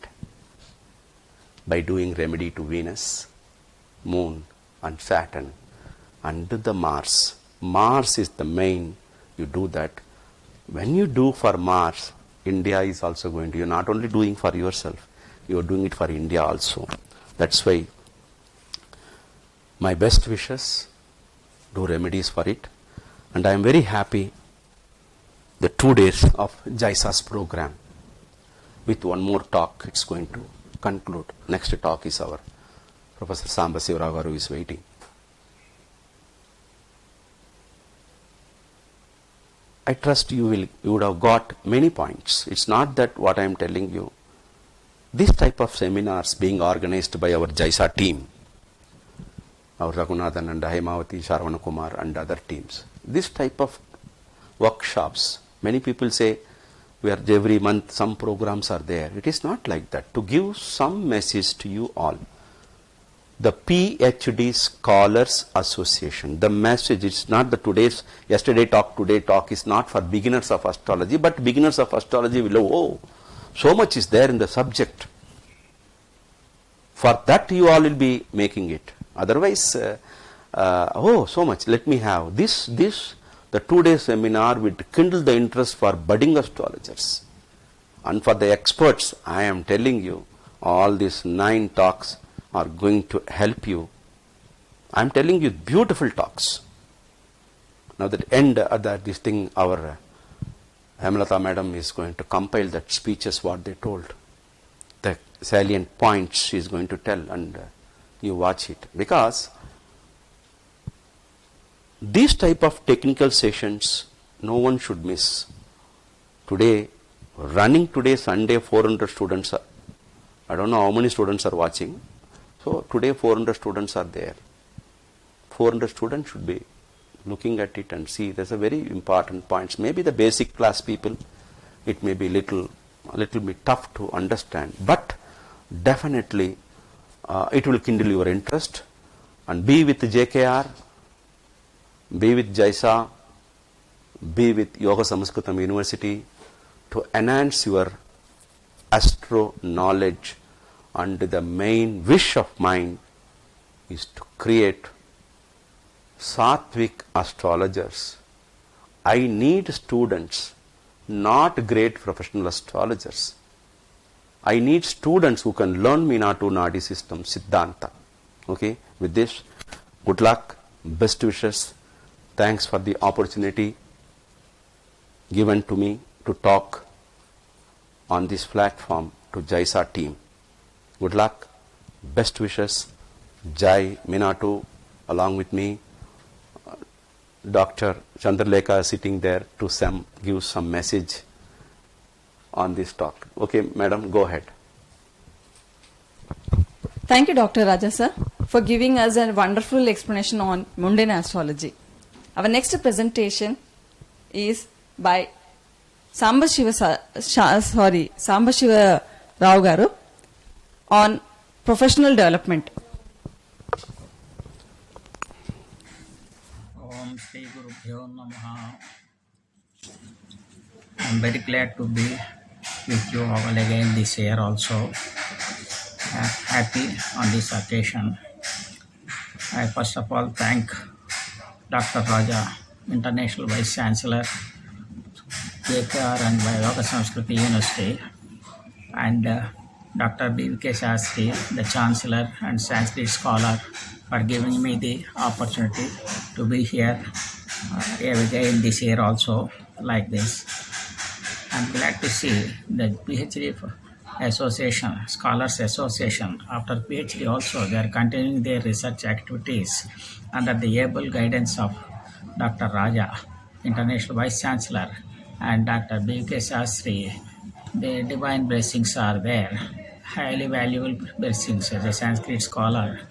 By doing remedy to Venus, Moon and Saturn and the Mars. Mars is the main, you do that. When you do for Mars, India is also going to, you're not only doing for yourself, you're doing it for India also. That's why my best wishes, do remedies for it. And I am very happy the 2 days of JYSA's program with one more talk. It's going to conclude. Next talk is our Professor SAMSKRUTHAM who is waiting. I trust you would have got many points. It's not that what I am telling you. This type of seminars being organized by our JYSA team, our Raghunathan and Haimavati, Sharvana Kumar and other teams. This type of workshops, many people say, where every month some programs are there. It is not like that. To give some message to you all, the Ph.D. Scholars Association, the message is not the yesterday talk, today talk is not for beginners of astrology, but beginners of astrology will know, oh, so much is there in the subject. For that you all will be making it. Otherwise, oh, so much, let me have this, the 2-day seminar will kindle the interest for budding astrologers. And for the experts, I am telling you, all these 9 talks are going to help you. I am telling you beautiful talks. Now that end this thing, our Hemalata madam is going to compile that speeches what they told. The salient points she is going to tell, and you watch it. Because these type of technical sessions no one should miss. Today, running today Sunday 400 students are, I don't know how many students are watching. So today 400 students are there. 400 students should be looking at it and see. There's a very important points. Maybe the basic class people, it may be a little bit tough to understand, but definitely it will kindle your interest. And be with JKR, be with JYSA, be with Yoga SAMSKRUTHAM University to enhance your astro knowledge. And the main wish of mine is to create Sattvic astrologers. I need students, not great professional astrologers. I need students who can learn me to Naadi system, Siddhantam. Okay, with this, good luck, best wishes. Thanks for the opportunity given to me to talk on this platform to JYSA team. Good luck, best wishes. Jai Minatu, along with me, Dr. Chandralekha sitting there to give some message on this talk. Okay, madam, go ahead. Thank you, Dr. Raja sir, for giving us a wonderful explanation on mundane astrology. Our next presentation is by Sambashiva Rao Garu on professional development. Om Shri Gurubhyo Namaha. I am very glad to be with you all again this year also. Happy on this occasion. I first of all thank Dr. Raja, International Vice Chancellor, JKR and Yoga Samskriti University, and Dr. B.V.K. Shastri, the Chancellor and Sanskrit scholar, for giving me the opportunity to be here again this year also like this. I'm glad to see the Ph.D. Association, Scholars Association, after PhD also, they are continuing their research activities under the able guidance of Dr. Raja, International Vice Chancellor, and Dr. B.K. Shastri. The divine blessings are there. highly valuable blessings. As a Sanskrit scholar,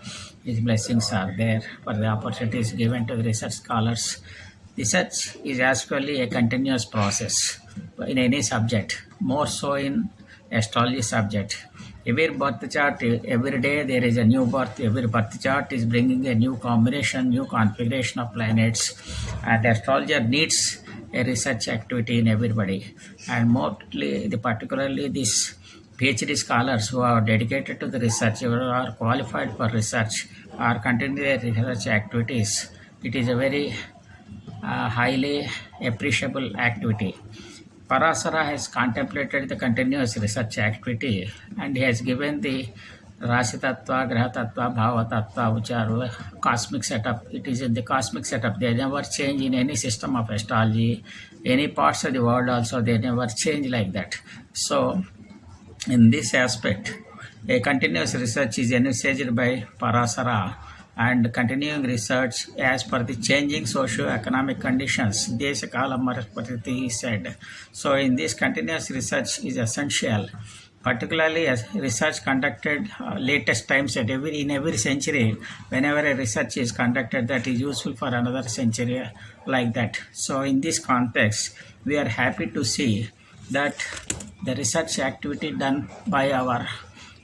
his blessings are there for the opportunities given to the research scholars. Research is actually a continuous process in any subject, more so in astrology subject. Every birth chart, every day there is a new birth. Every birth chart is bringing a new combination, new configuration of planets, and astrologer needs a research activity in everybody. And mostly, particularly these PhD scholars who are dedicated to the research, who are qualified for research, are continuing their research activities. It is a very highly appreciable activity. Parasara has contemplated the continuous research activity, and he has given the Rasi Tattva, Graha Tattva, Bhava Tattva, which are cosmic setup. It is in the cosmic setup. They never change in any system of astrology. Any parts of the world also, they never change like that. So, in this aspect, a continuous research is envisaged by Parasara, and continuing research as per the changing socio-economic conditions. Desha Kala Maraspariti, he said. So, in this continuous research is essential, particularly as research conducted latest times in every century. Whenever a research is conducted, that is useful for another century, like that. So, in this context, we are happy to see that the research activity done by our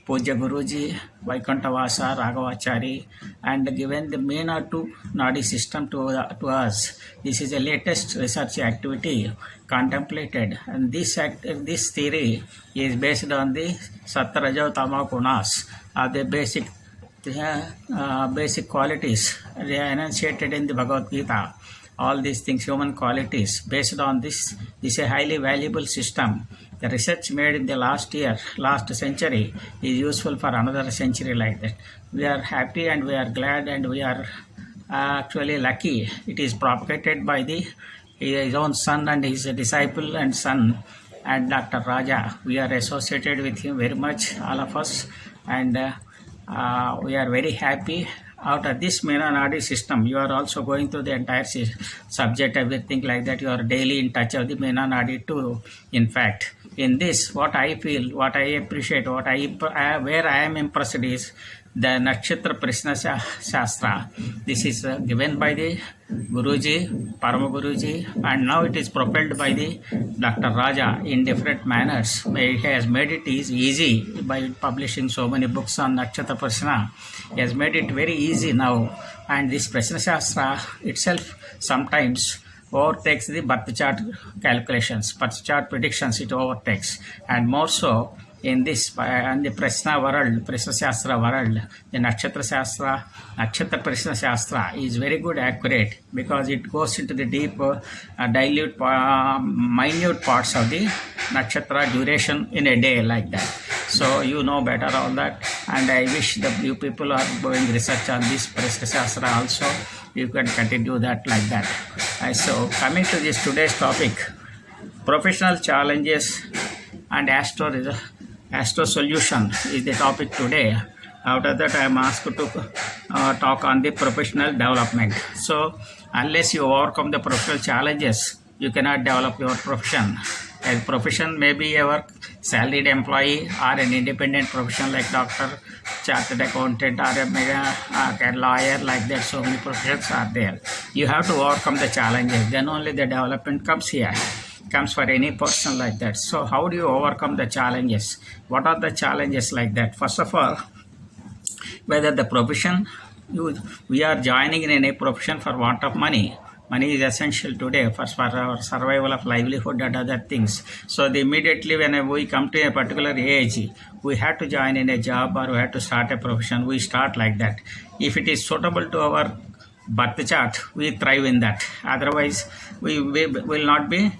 Puja Guruji, Vaikuntavasa, Raghavachari, and given the Mena to Naadi system to us. This is the latest research activity contemplated, and this theory is based on the Sattva Tama Gunas, the basic qualities they are enunciated in the Bhagavad Gita. All these things, human qualities, based on this is a highly valuable system. The research made in the last century is useful for another century, like that. We are happy and we are glad and we are actually lucky. It is propagated by his own son and his disciple and son, and Dr. Raja. We are associated with him very much, all of us, and we are very happy. Out of this Mena Naadi system, you are also going through the entire subject, everything like that. You are daily in touch with the Mena Naadi too. In fact, in this, what I feel, what I appreciate, where I am impressed is the Nakshatra Shastra. This is given by the Guruji, Parama Guruji, and now it is propelled by the Dr. Raja in different manners. He has made it easy by publishing so many books on Nakshatra Prashna. He has made it very easy now, and this Prashna Shastra itself sometimes overtakes the birth chart calculations, birth chart predictions. It overtakes, and more so in this and the Prashna world, Prashna Shastra world, the Nakshatra Shastra, Nakshatra Prashna Shastra is very good, accurate, because it goes into the deep, dilute, minute parts of the nakshatra duration in a day, like that. So you know better all that, and I wish that you people are doing research on this Prashna Shastra also. You can continue that like that. So coming to this today's topic, professional challenges and Astro solution is the topic today. After that, I am asked to talk on the professional development. So, unless you overcome the professional challenges, you cannot develop your profession. A profession may be a salaried employee or an independent profession like doctor, chartered accountant, or a lawyer, like that. So many professions are there. You have to overcome the challenges. Then only the development comes here. Comes for any person like that. So how do you overcome the challenges? What are the challenges like that? First of all, whether the profession we are joining in any profession for want of money. Money is essential today for our survival of livelihood and other things. So immediately when we come to a particular age, we have to join in a job or we have to start a profession. We start like that. If it is suitable to our birth chart, we thrive in that. Otherwise, we will not be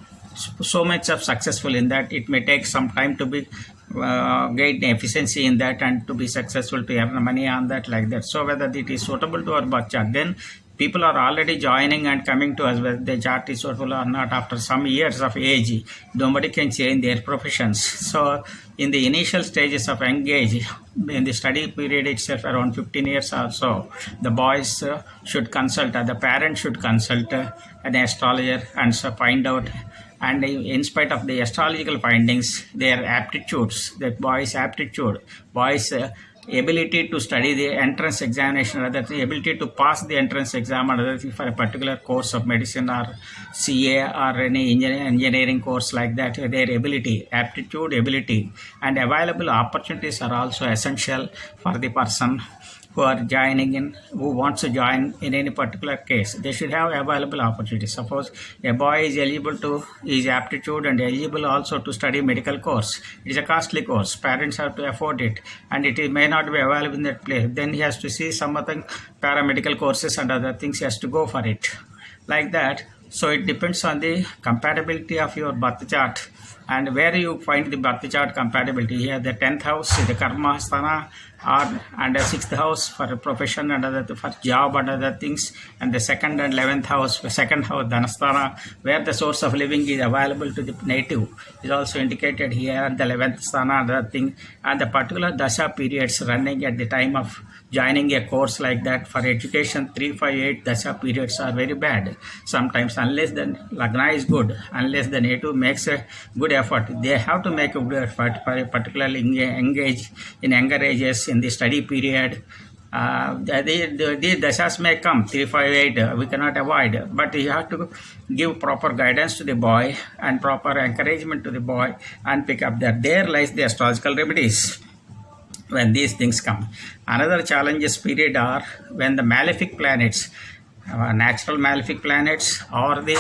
so much of successful in that. It may take some time to be gain efficiency in that and to be successful to earn money on that, like that. So whether it is suitable to our birth chart, then people are already joining and coming to us whether the chart is suitable or not. After some years of age, nobody can change their professions. So in the initial stages of young age, in the study period itself, around 15 years or so, the boys should consult, the parents should consult an astrologer and so find out and in spite of the astrological findings, their aptitudes, that boys' aptitude, boys' ability to study the entrance examination, or the ability to pass the entrance exam, or other thing for a particular course of medicine or CA or any engineering course like that, their ability, aptitude, ability, and available opportunities are also essential for the person who are joining in, who wants to join in any particular case. They should have available opportunities. Suppose a boy is eligible to his aptitude and eligible also to study medical course. It is a costly course. Parents have to afford it, and it may not be available in that place. Then he has to see some other paramedical courses and other things. He has to go for it. Like that. So it depends on the compatibility of your birth chart and where you find the birth chart compatibility. Here the 10th house, the karma sthana, and the 6th house for profession and other, for job and other things, and the 2nd and 11th house, second house dhanasthana, where the source of living is available to the native, is also indicated here, and the 11th sthana and other thing, and the particular dasha periods running at the time of joining a course like that. For education, 3, 5, 8 dasha periods are very bad sometimes, unless the lagna is good, unless the native makes a good effort. They have to make a good effort, particularly engage in younger ages in the study period. The dashas may come 3, 5, 8, we cannot avoid, but you have to give proper guidance to the boy and proper encouragement to the boy and pick up that. There lies the astrological remedies when these things come. Another challenges period are when the malefic planets, natural malefic planets, or the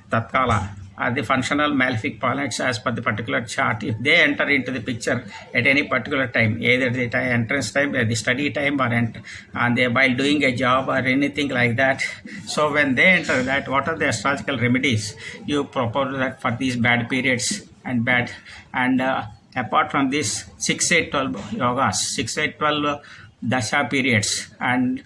tatkala, are the functional malefic planets as per the particular chart. If they enter into the picture at any particular time, either the entrance time, the study time, or and they while doing a job or anything like that. So when they enter that, what are the astrological remedies you propose that for these bad periods and bad and apart from this 6, 8, 12 yogas, 6, 8, 12 dasha periods, and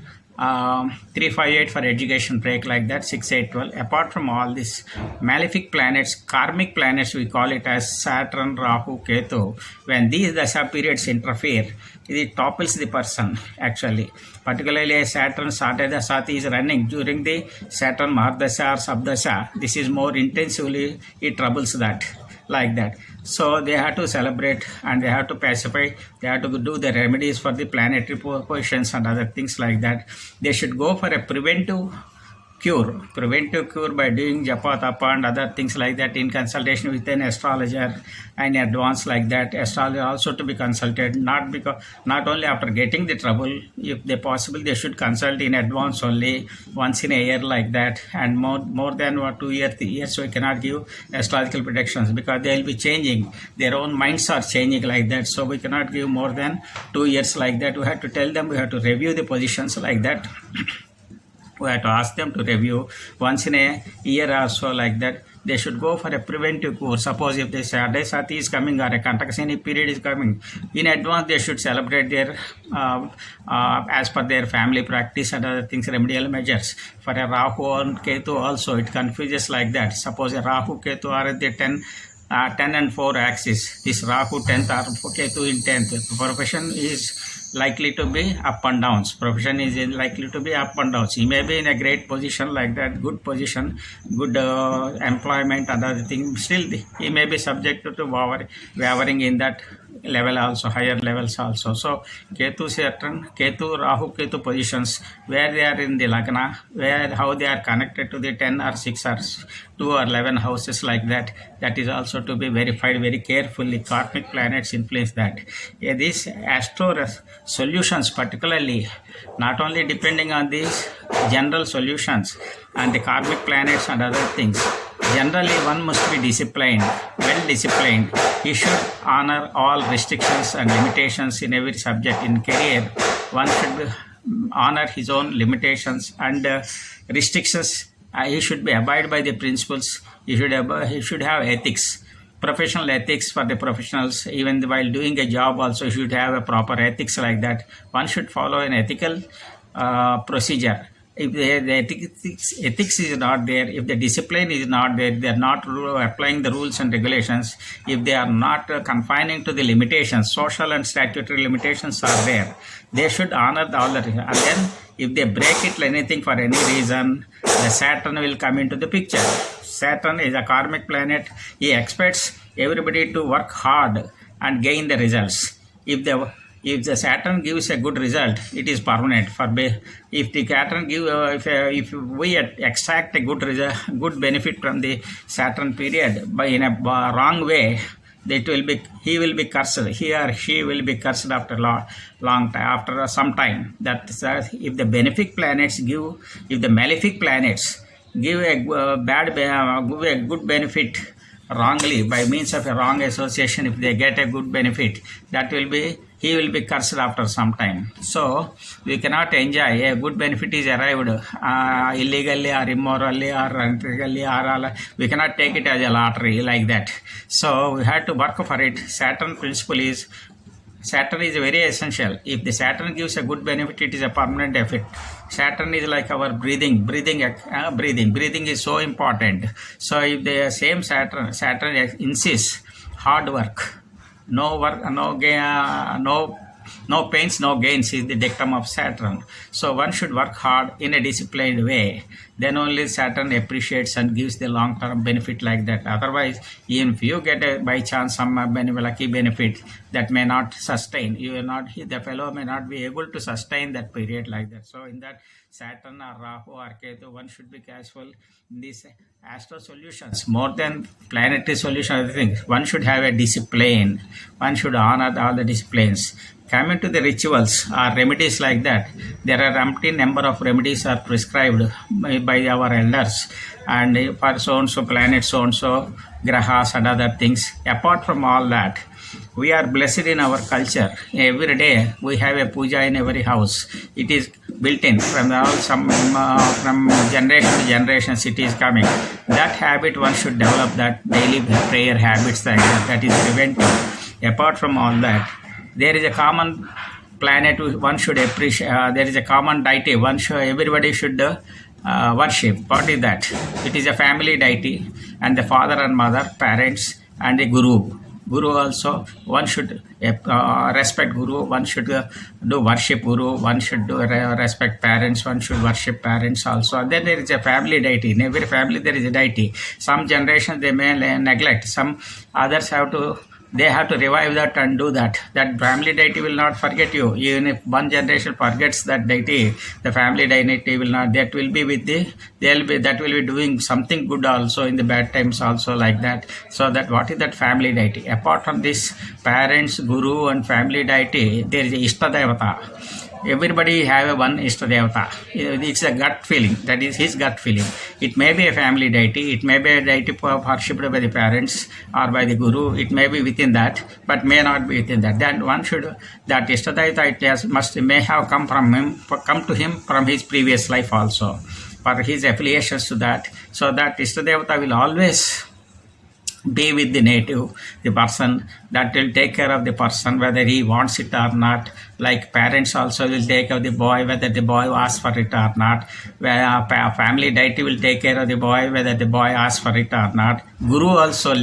3, 5, 8 for education break, like that, 6, 8, 12. Apart from all these malefic planets, karmic planets, we call it as Saturn, Rahu, Ketu. When these dasha periods interfere, it topples the person actually. Particularly Saturn Satya Sati is running during the Saturn Mahadasha or Sabdasha. This is more intensively, it troubles that, like that. So they have to celebrate and they have to pacify, they have to do the remedies for the planetary positions and other things like that. They should go for a preventive cure by doing japa, tapa and other things like that in consultation with an astrologer and advance, like that. Astrologer also to be consulted, not only after getting the trouble, if they possible they should consult in advance only once in a year, like that. And more than 2 years, 3 years we cannot give astrological predictions because they will be changing, their own minds are changing, like that. So we cannot give more than 2 years, like that. We have to tell them, we have to review the positions, like that. We have to ask them to review once in a year or so, like that. They should go for a preventive course. Suppose if the Saturday Sati is coming or a Kantakaseni period is coming, in advance they should celebrate their as per their family practice and other things, remedial measures. For a Rahu and Ketu also, it confuses like that. Suppose a Rahu, Ketu are at the 10 and 4 axis. This Rahu 10th or Ketu in 10th. Profession is likely to be up and downs. Profession is likely to be up and downs. He may be in a great position, like that, good position, good employment and other things. Still, he may be subject to wavering in that level also, higher levels also. So Ketu, Saturn, Ketu, Rahu, Ketu positions, where they are in the Lagna, how they are connected to the 10 or 6 or 2 or 11 houses, like that. That is also to be verified very carefully. Karmic planets influence that. These Astro solutions particularly, not only depending on these general solutions and the karmic planets and other things, generally one must be disciplined, well disciplined. He should honor all restrictions and limitations in every subject. In career, one should honor his own limitations and restrictions. He should be abide by the principles. He should have ethics, professional ethics for the professionals. Even while doing a job also, you should have a proper ethics, like that. One should follow an ethical procedure. If the ethics is not there, if the discipline is not there, they are not applying the rules and regulations, if they are not confining to the limitations, social and statutory limitations are there, they should honor all the, and then If they break it anything for any reason, the Saturn will come into the picture. Saturn is a karmic planet. He expects everybody to work hard and gain the results. If the Saturn gives a good result, it is permanent. If the Saturn if we extract a good benefit from the Saturn period by in a wrong way, he will be cursed. He or she will be cursed after long time, after some time. That if the benefic planets if the malefic planets give a good benefit wrongly by means of a wrong association, if they get a good benefit, he will be cursed after some time. So we cannot enjoy a good benefit is arrived illegally or immorally or unethically, or we cannot take it as a lottery like that. So we have to work for it. Saturn is very essential. If the Saturn gives a good benefit, it is a permanent effect. Saturn is like our breathing. Breathing is so important. So if the same Saturn insists hard work, no pains, no gains is the dictum of Saturn. So one should work hard in a disciplined way. Then only Saturn appreciates and gives the long-term benefit like that. Otherwise, even if you get by chance some lucky benefit, that may not sustain. The fellow may not be able to sustain that period like that. So in that Saturn or Rahu or Ketu, one should be careful in these astro solutions. More than planetary solution, other things, one should have a discipline. One should honor all the disciplines. Coming to the rituals or remedies like that, there are umpteen number of remedies are prescribed by our elders, and for so-and-so planet, so-and-so grahas and other things. Apart from all that, we are blessed in our culture. Every day we have a puja in every house. It is built in from generation to generation. It is coming. That habit one should develop. That daily prayer habits like that. That is preventive. Apart from all that, there is a common planet one should appreciate. There is a common deity everybody should worship. What is that? It is a family deity, and the father and mother, parents, and the guru. Guru also, one should respect Guru, one should do worship Guru, one should do respect parents, one should worship parents also. And then there is a family deity. In every family there is a deity. Some generations they may neglect, some others have to revive that and do that. That family deity will not forget you. Even if one generation forgets that deity, the family deity will not. That will be doing something good also in the bad times also like that. So that what is that family deity? Apart from this parents, guru and family deity, there is a Ishtadevata. Everybody have a one Ishtadevata. It's a gut feeling. That is his gut feeling. It may be a family deity. It may be a deity worshipped by the parents or by the guru. It may be within that, but may not be within that. Then one should, that Ishtadevata may have come to him from his previous life also, for his affiliations to that. So that Ishtadevata will always be with the native, the person that will take care of the person whether he wants it or not. Like parents also will take care of the boy whether the boy asks for it or not. Family deity will take care of the boy whether the boy asks for it or not. Guru also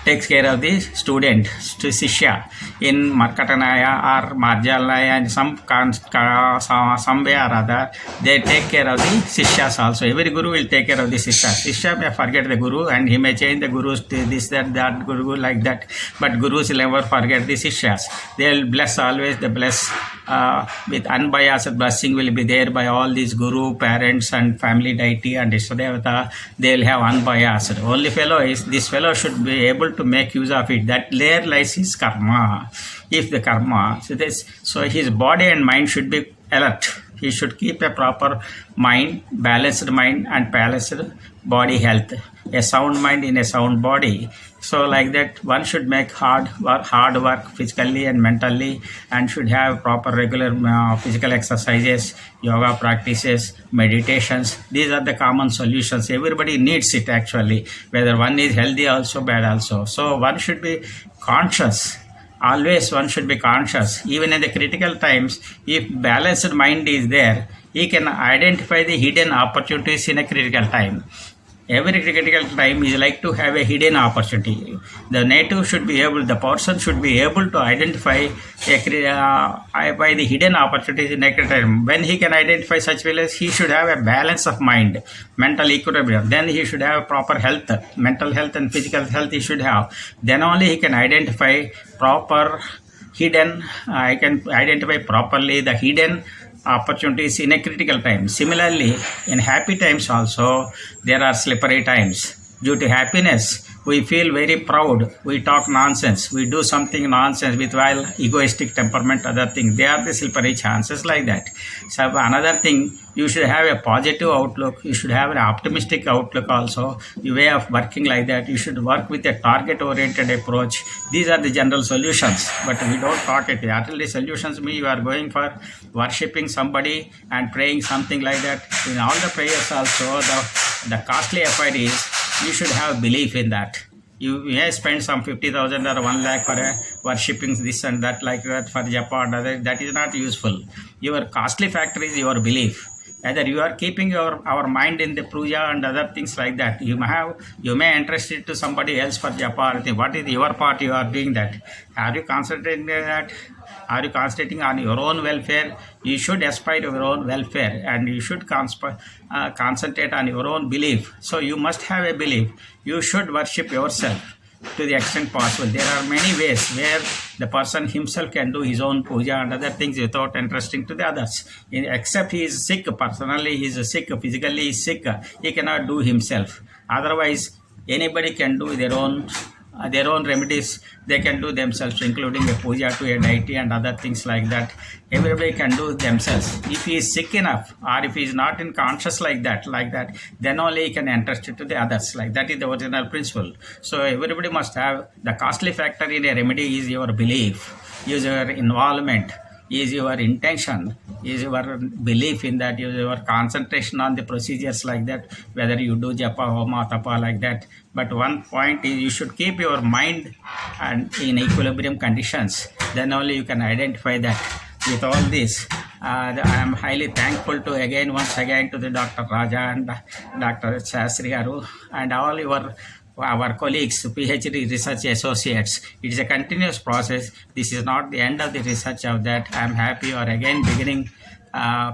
takes care of the student, to Sishya, in Markatanaya or Marjalaya, and some way or other, they take care of the Sishyas also. Every Guru will take care of the Sishyas. Sishya may forget the Guru and he may change the Gurus to this, that Guru like that. But Gurus will never forget the Sishyas. They will bless always, the bless with unbiased blessing will be there by all these Guru, parents and family deity and Ishtadevata. They will have unbiased. Only this fellow should be able to make use of it. That there lies his karma. If the karma, so his body and mind should be alert. He should keep a proper mind, balanced mind and balanced body health. A sound mind in a sound body. So like that, one should make hard work physically and mentally, and should have proper regular physical exercises, yoga practices, meditations. These are the common solutions. Everybody needs it actually, whether one is healthy also, bad also. So one should be conscious. Always one should be conscious. Even in the critical times, if balanced mind is there, he can identify the hidden opportunities in a critical time. Every critical time is like to have a hidden opportunity. The native should be able, the person should be able to identify by the hidden opportunities in a critical time. When he can identify such values, he should have a balance of mind, mental equilibrium. Then he should have proper health, mental health and physical health he should have. Then only he can identify proper hidden, I can identify properly the hidden opportunities in a critical time. Similarly, in happy times also, there are slippery times. Due to happiness, we feel very proud, we talk nonsense, we do something nonsense with while egoistic temperament, other things. They are the slippery chances like that. So another thing, you should have a positive outlook, you should have an optimistic outlook also, your way of working like that. You should work with a target oriented approach. These are the general solutions, but we don't talk it. Actually solutions mean you are going for worshipping somebody and praying something like that. In all the prayers also, the costly affair is you should have belief in that. You may spend some 50,000 or 1 lakh for worshipping this and that like that for japa and other. That is not useful. Your costly factor is your belief. Either you are keeping our mind in the puja and other things like that. You may entrust it to somebody else for japa. What is your part you are doing that? Are you concentrating on that? Are you concentrating on your own welfare? You should aspire to your own welfare and you should concentrate on your own belief. So you must have a belief. You should worship yourself to the extent possible. There are many ways where the person himself can do his own puja and other things without entrusting to the others. Except he is sick, personally he is sick, physically he is sick, he cannot do himself. Otherwise, anybody can do their own remedies. They can do themselves, including a puja to a deity and other things like that. Everybody can do themselves. If he is sick enough or if he is not in conscious like that, then only he can entrust it to the others. Like that is the original principle. So everybody must have the costly factor in a remedy is your belief, is your involvement, is your intention, is your belief in that, is your concentration on the procedures like that, whether you do japa, homa, tapa like that. But one point is you should keep your mind and in equilibrium conditions. Then only you can identify that. With all this, I am highly thankful to once again to the Dr. Raja and Dr. Chancellor and all our colleagues, Ph.D. research associates. It is a continuous process. This is not the end of the research of that. I am happy you are again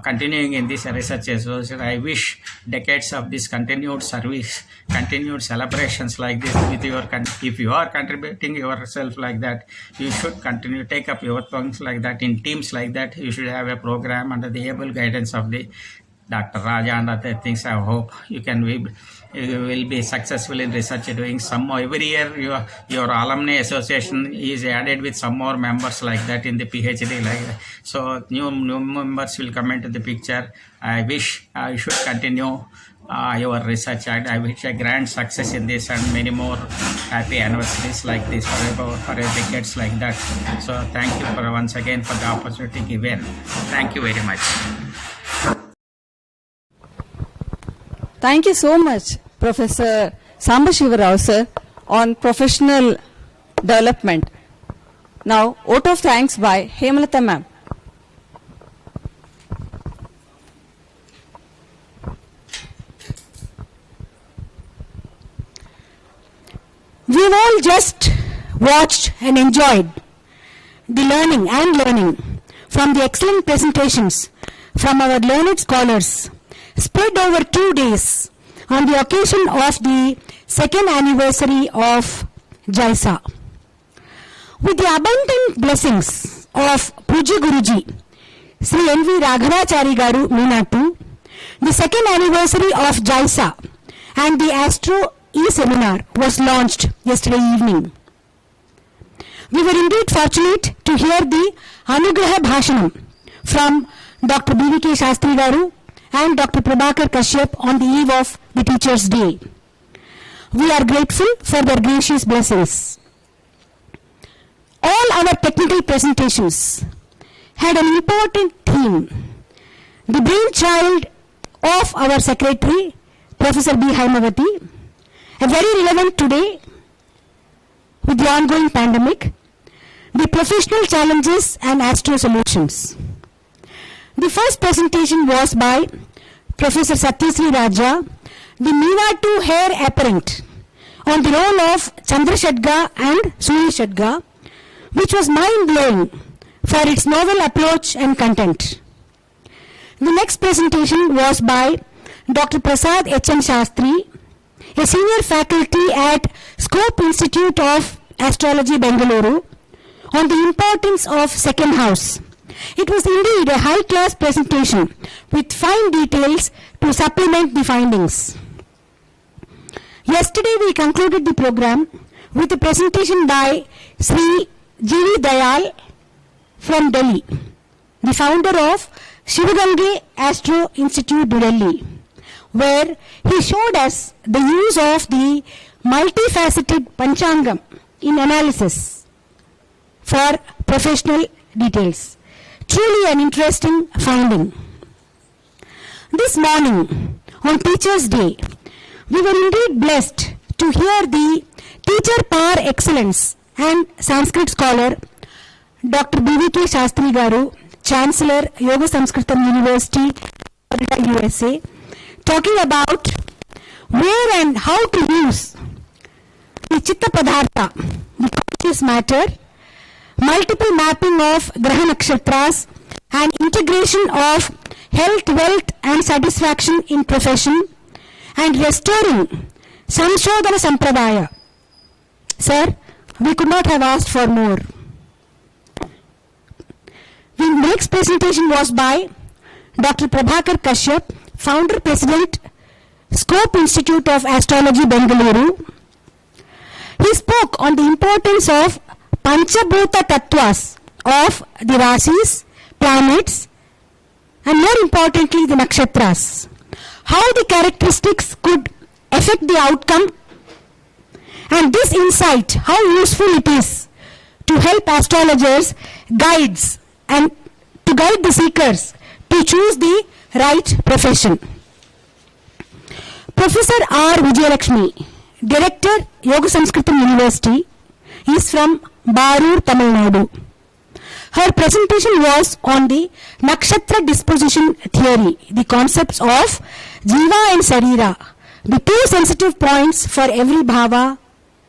continuing in this research association. I wish decades of this continued service, continued celebrations like this with if you are contributing yourself like that, you should continue, take up your things like that in teams like that. You should have a program under the able guidance of the Dr. Raja and other things. I hope you will be successful in research doing some more. Every year your alumni association is added with some more members like that in the PhD like that. So new members will come into the picture. I wish you should continue your research and I wish a grand success in this and many more happy anniversaries like this for decades like that. So thank you once again for the opportunity given. Thank you very much. Thank you so much, Professor Sambashiva Rao sir, on professional development. Now, vote of thanks by Hemalata ma'am. We've all just watched and enjoyed the learning from the excellent presentations from our learned scholars spread over 2 days on the occasion of the second anniversary of JYSA. With the abundant blessings of Pujya Guruji, Sri NV Raghavachari Garu Meenatu, the second anniversary of JYSA and the Astro e-seminar was launched yesterday evening. We were indeed fortunate to hear the Anugraha Bhashanam from Dr. B.V.K. Shastri Garu and Dr. Prabhakar Kashyap on the eve of the Teachers' Day. We are grateful for their gracious blessings. All our technical presentations had an important theme, the brainchild of our secretary, Professor B. Haimavati, very relevant today with the ongoing pandemic, the professional challenges and Astro solutions. The first presentation was by Professor Satyasri Raja, the Meenatu heir apparent on the role of Chandra Shadga and Suri Shadga, which was mind-blowing for its novel approach and content. The next presentation was by Dr. Prasad H.N. Shastri, a senior faculty at Scope Institute of Astrology, Bengaluru, on the importance of second house. It was indeed a high-class presentation with fine details to supplement the findings. Yesterday we concluded the program with a presentation by Sri G.V. Dayal from Delhi, the founder of Shivagange Astro Institute, Delhi, where he showed us the use of the multifaceted Panchangam in analysis for professional details. Truly an interesting finding. This morning, on Teachers' Day, we were indeed blessed to hear the teacher par excellence and Sanskrit scholar Dr. B.V.K. Shastri Garu, Chancellor, Yoga SAMSKRUTHAM University, Florida, USA, talking about where and how to use the Chitta Padartha, the conscious matter, multiple mapping of Graha Nakshatras, and integration of health, wealth, and satisfaction in profession, and restoring Samshodhana Sampradaya. Sir, we could not have asked for more. The next presentation was by Dr. Prabhakar Kashyap, Founder President, Scope Institute of Astrology, Bengaluru. He spoke on the importance of Panchabhuta Tattvas of the Rasis, planets, and more importantly the Nakshatras. How the characteristics could affect the outcome, and this insight, how useful it is to help astrologers, guides, and to guide the seekers to choose the right profession. Professor R. Vijayalakshmi, Director, Yoga SAMSKRUTHAM University, is from Barur, Tamil Nadu. Her presentation was on the Nakshatra disposition theory, the concepts of Jiva and Sarira, the two sensitive points for every Bhava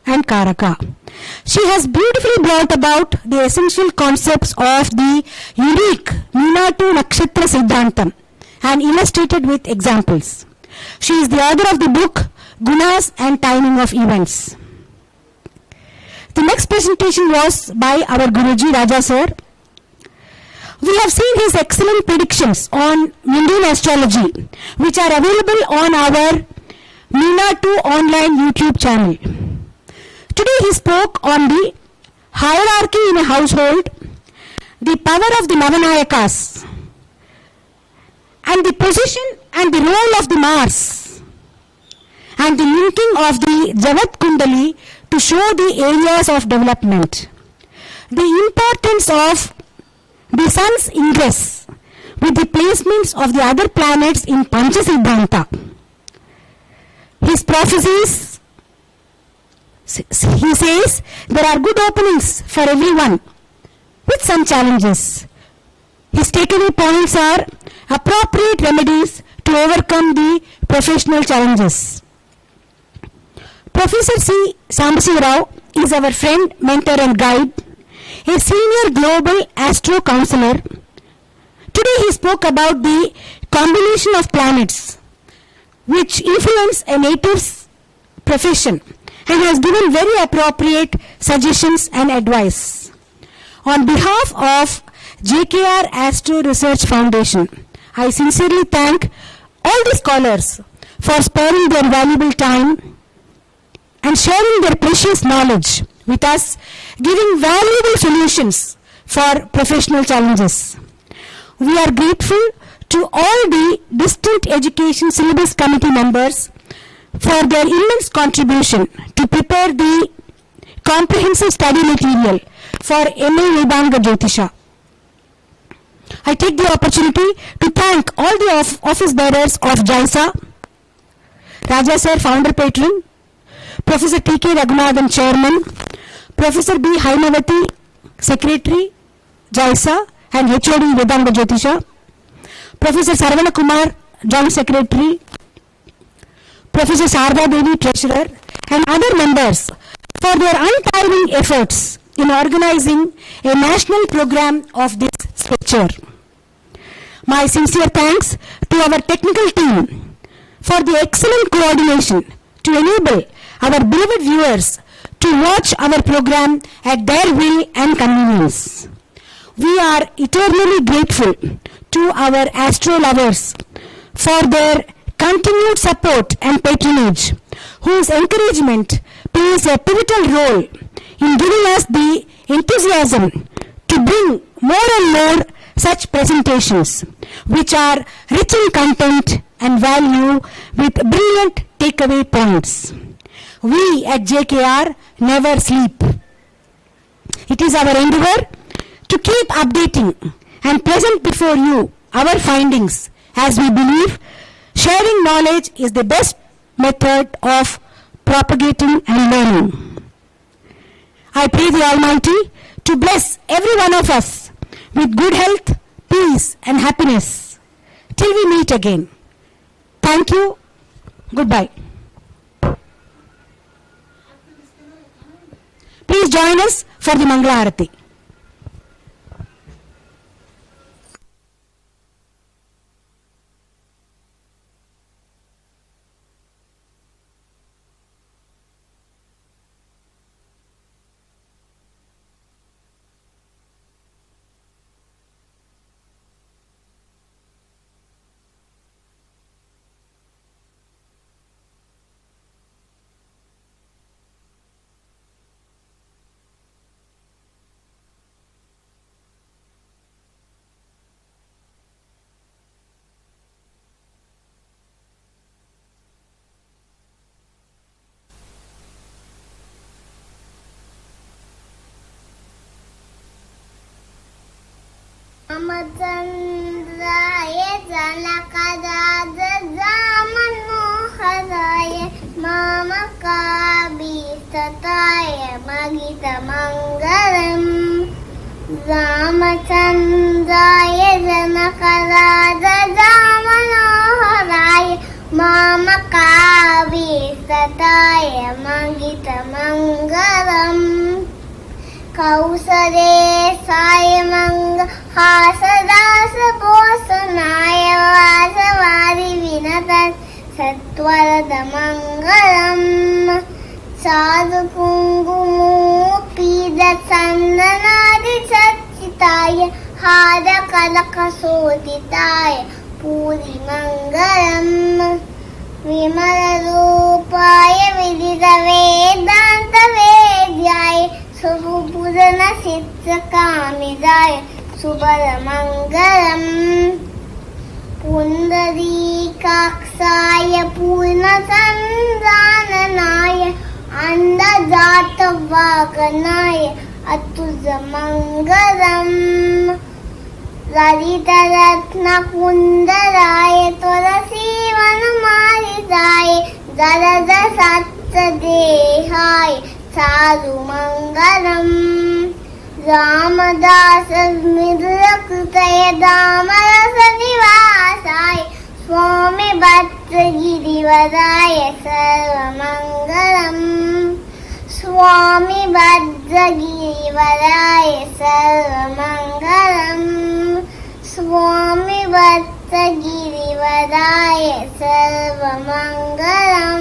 and Karaka. She has beautifully brought about the essential concepts of the unique Meenatu Nakshatra Siddhantham and illustrated with examples. She is the author of the book Gunas and Timing of Events. The next presentation was by our Guruji Raja sir. We have seen his excellent predictions on Indian astrology, which are available on our Meenatu online YouTube channel. Today he spoke on the hierarchy in a household, the power of the Navanayakas, and the position and the role of the Mars, and the linking of the Javat Kundali to show the areas of development. The importance of the sun's ingress with the placements of the other planets in Pancha Siddhanta. His prophecies, he says, there are good openings for everyone with some challenges. His takeaway points are appropriate remedies to overcome the professional challenges. Professor C. Sambasivarao is our friend, mentor and guide, a senior global Astro counselor. Today he spoke about the combination of planets which influence a native's profession and has given very appropriate suggestions and advice. On behalf of JKR Astro Research Foundation, I sincerely thank all the scholars for sparing their valuable time and sharing their precious knowledge with us, giving valuable solutions for professional challenges. We are grateful to all the Distant Education Syllabus Committee members for their immense contribution to prepare the comprehensive study material for MA Naadi Jyothisa. I take the opportunity to thank all the office bearers of JYSA, Raja sir, founder patron, Professor T.K. Raghunathan, chairman, Professor B. Haimavati, secretary, JYSA and HOD Vedanga Jyotisha, Professor Sarvana Kumar, joint secretary, Professor Sarda Devi, Treasurer, and other members for their untiring efforts in organizing a national program of this stature. My sincere thanks to our technical team for the excellent coordination to enable our beloved viewers to watch our program at their will and convenience. We are eternally grateful to our astro lovers for their continued support and patronage, whose encouragement plays a pivotal role in giving us the enthusiasm to bring more and more such presentations, which are rich in content and value with brilliant takeaway points. We at JKR never sleep. It is our endeavor to keep updating and present before you our findings, as we believe sharing knowledge is the best method of propagating and learning. I pray the Almighty to bless every one of us with good health, peace and happiness till we meet again. Thank you. Goodbye. Please join us for the Mangala Arati. Amatandraya Janakadadamanoharaya Mamakabhistataya Magitamangalam Ramachandraya Janakadadamanoharaya Mamakabhistataya Magitamangalam Kausare Sayamanga Hasadasa Posanaya Vasavari Vinatan Satwarada Mangalam Sadhu Kungumu Pida Sannanadi Satchitaya Hada Kalaka Soditaya Puri Mangalam Vimala Rupaya Vidita Vedanta Vedyaya Subhupurana Sitrakamidaya Subhalamangalam Pundarikaksaya Purnasandhananaya Andajatavaganaya Atuzamangalam Lalitaratna Kundaraya Tulasivanamaridaya Darada Sattadehaya Sarumangalam Ramadasa Midrakritaya Damarasa Nivasaya Swami Bhadragirivaraya Sarvamangalam Swami Bhadragirivaraya Sarvamangalam Swami Bhadragirivaraya Sarvamangalam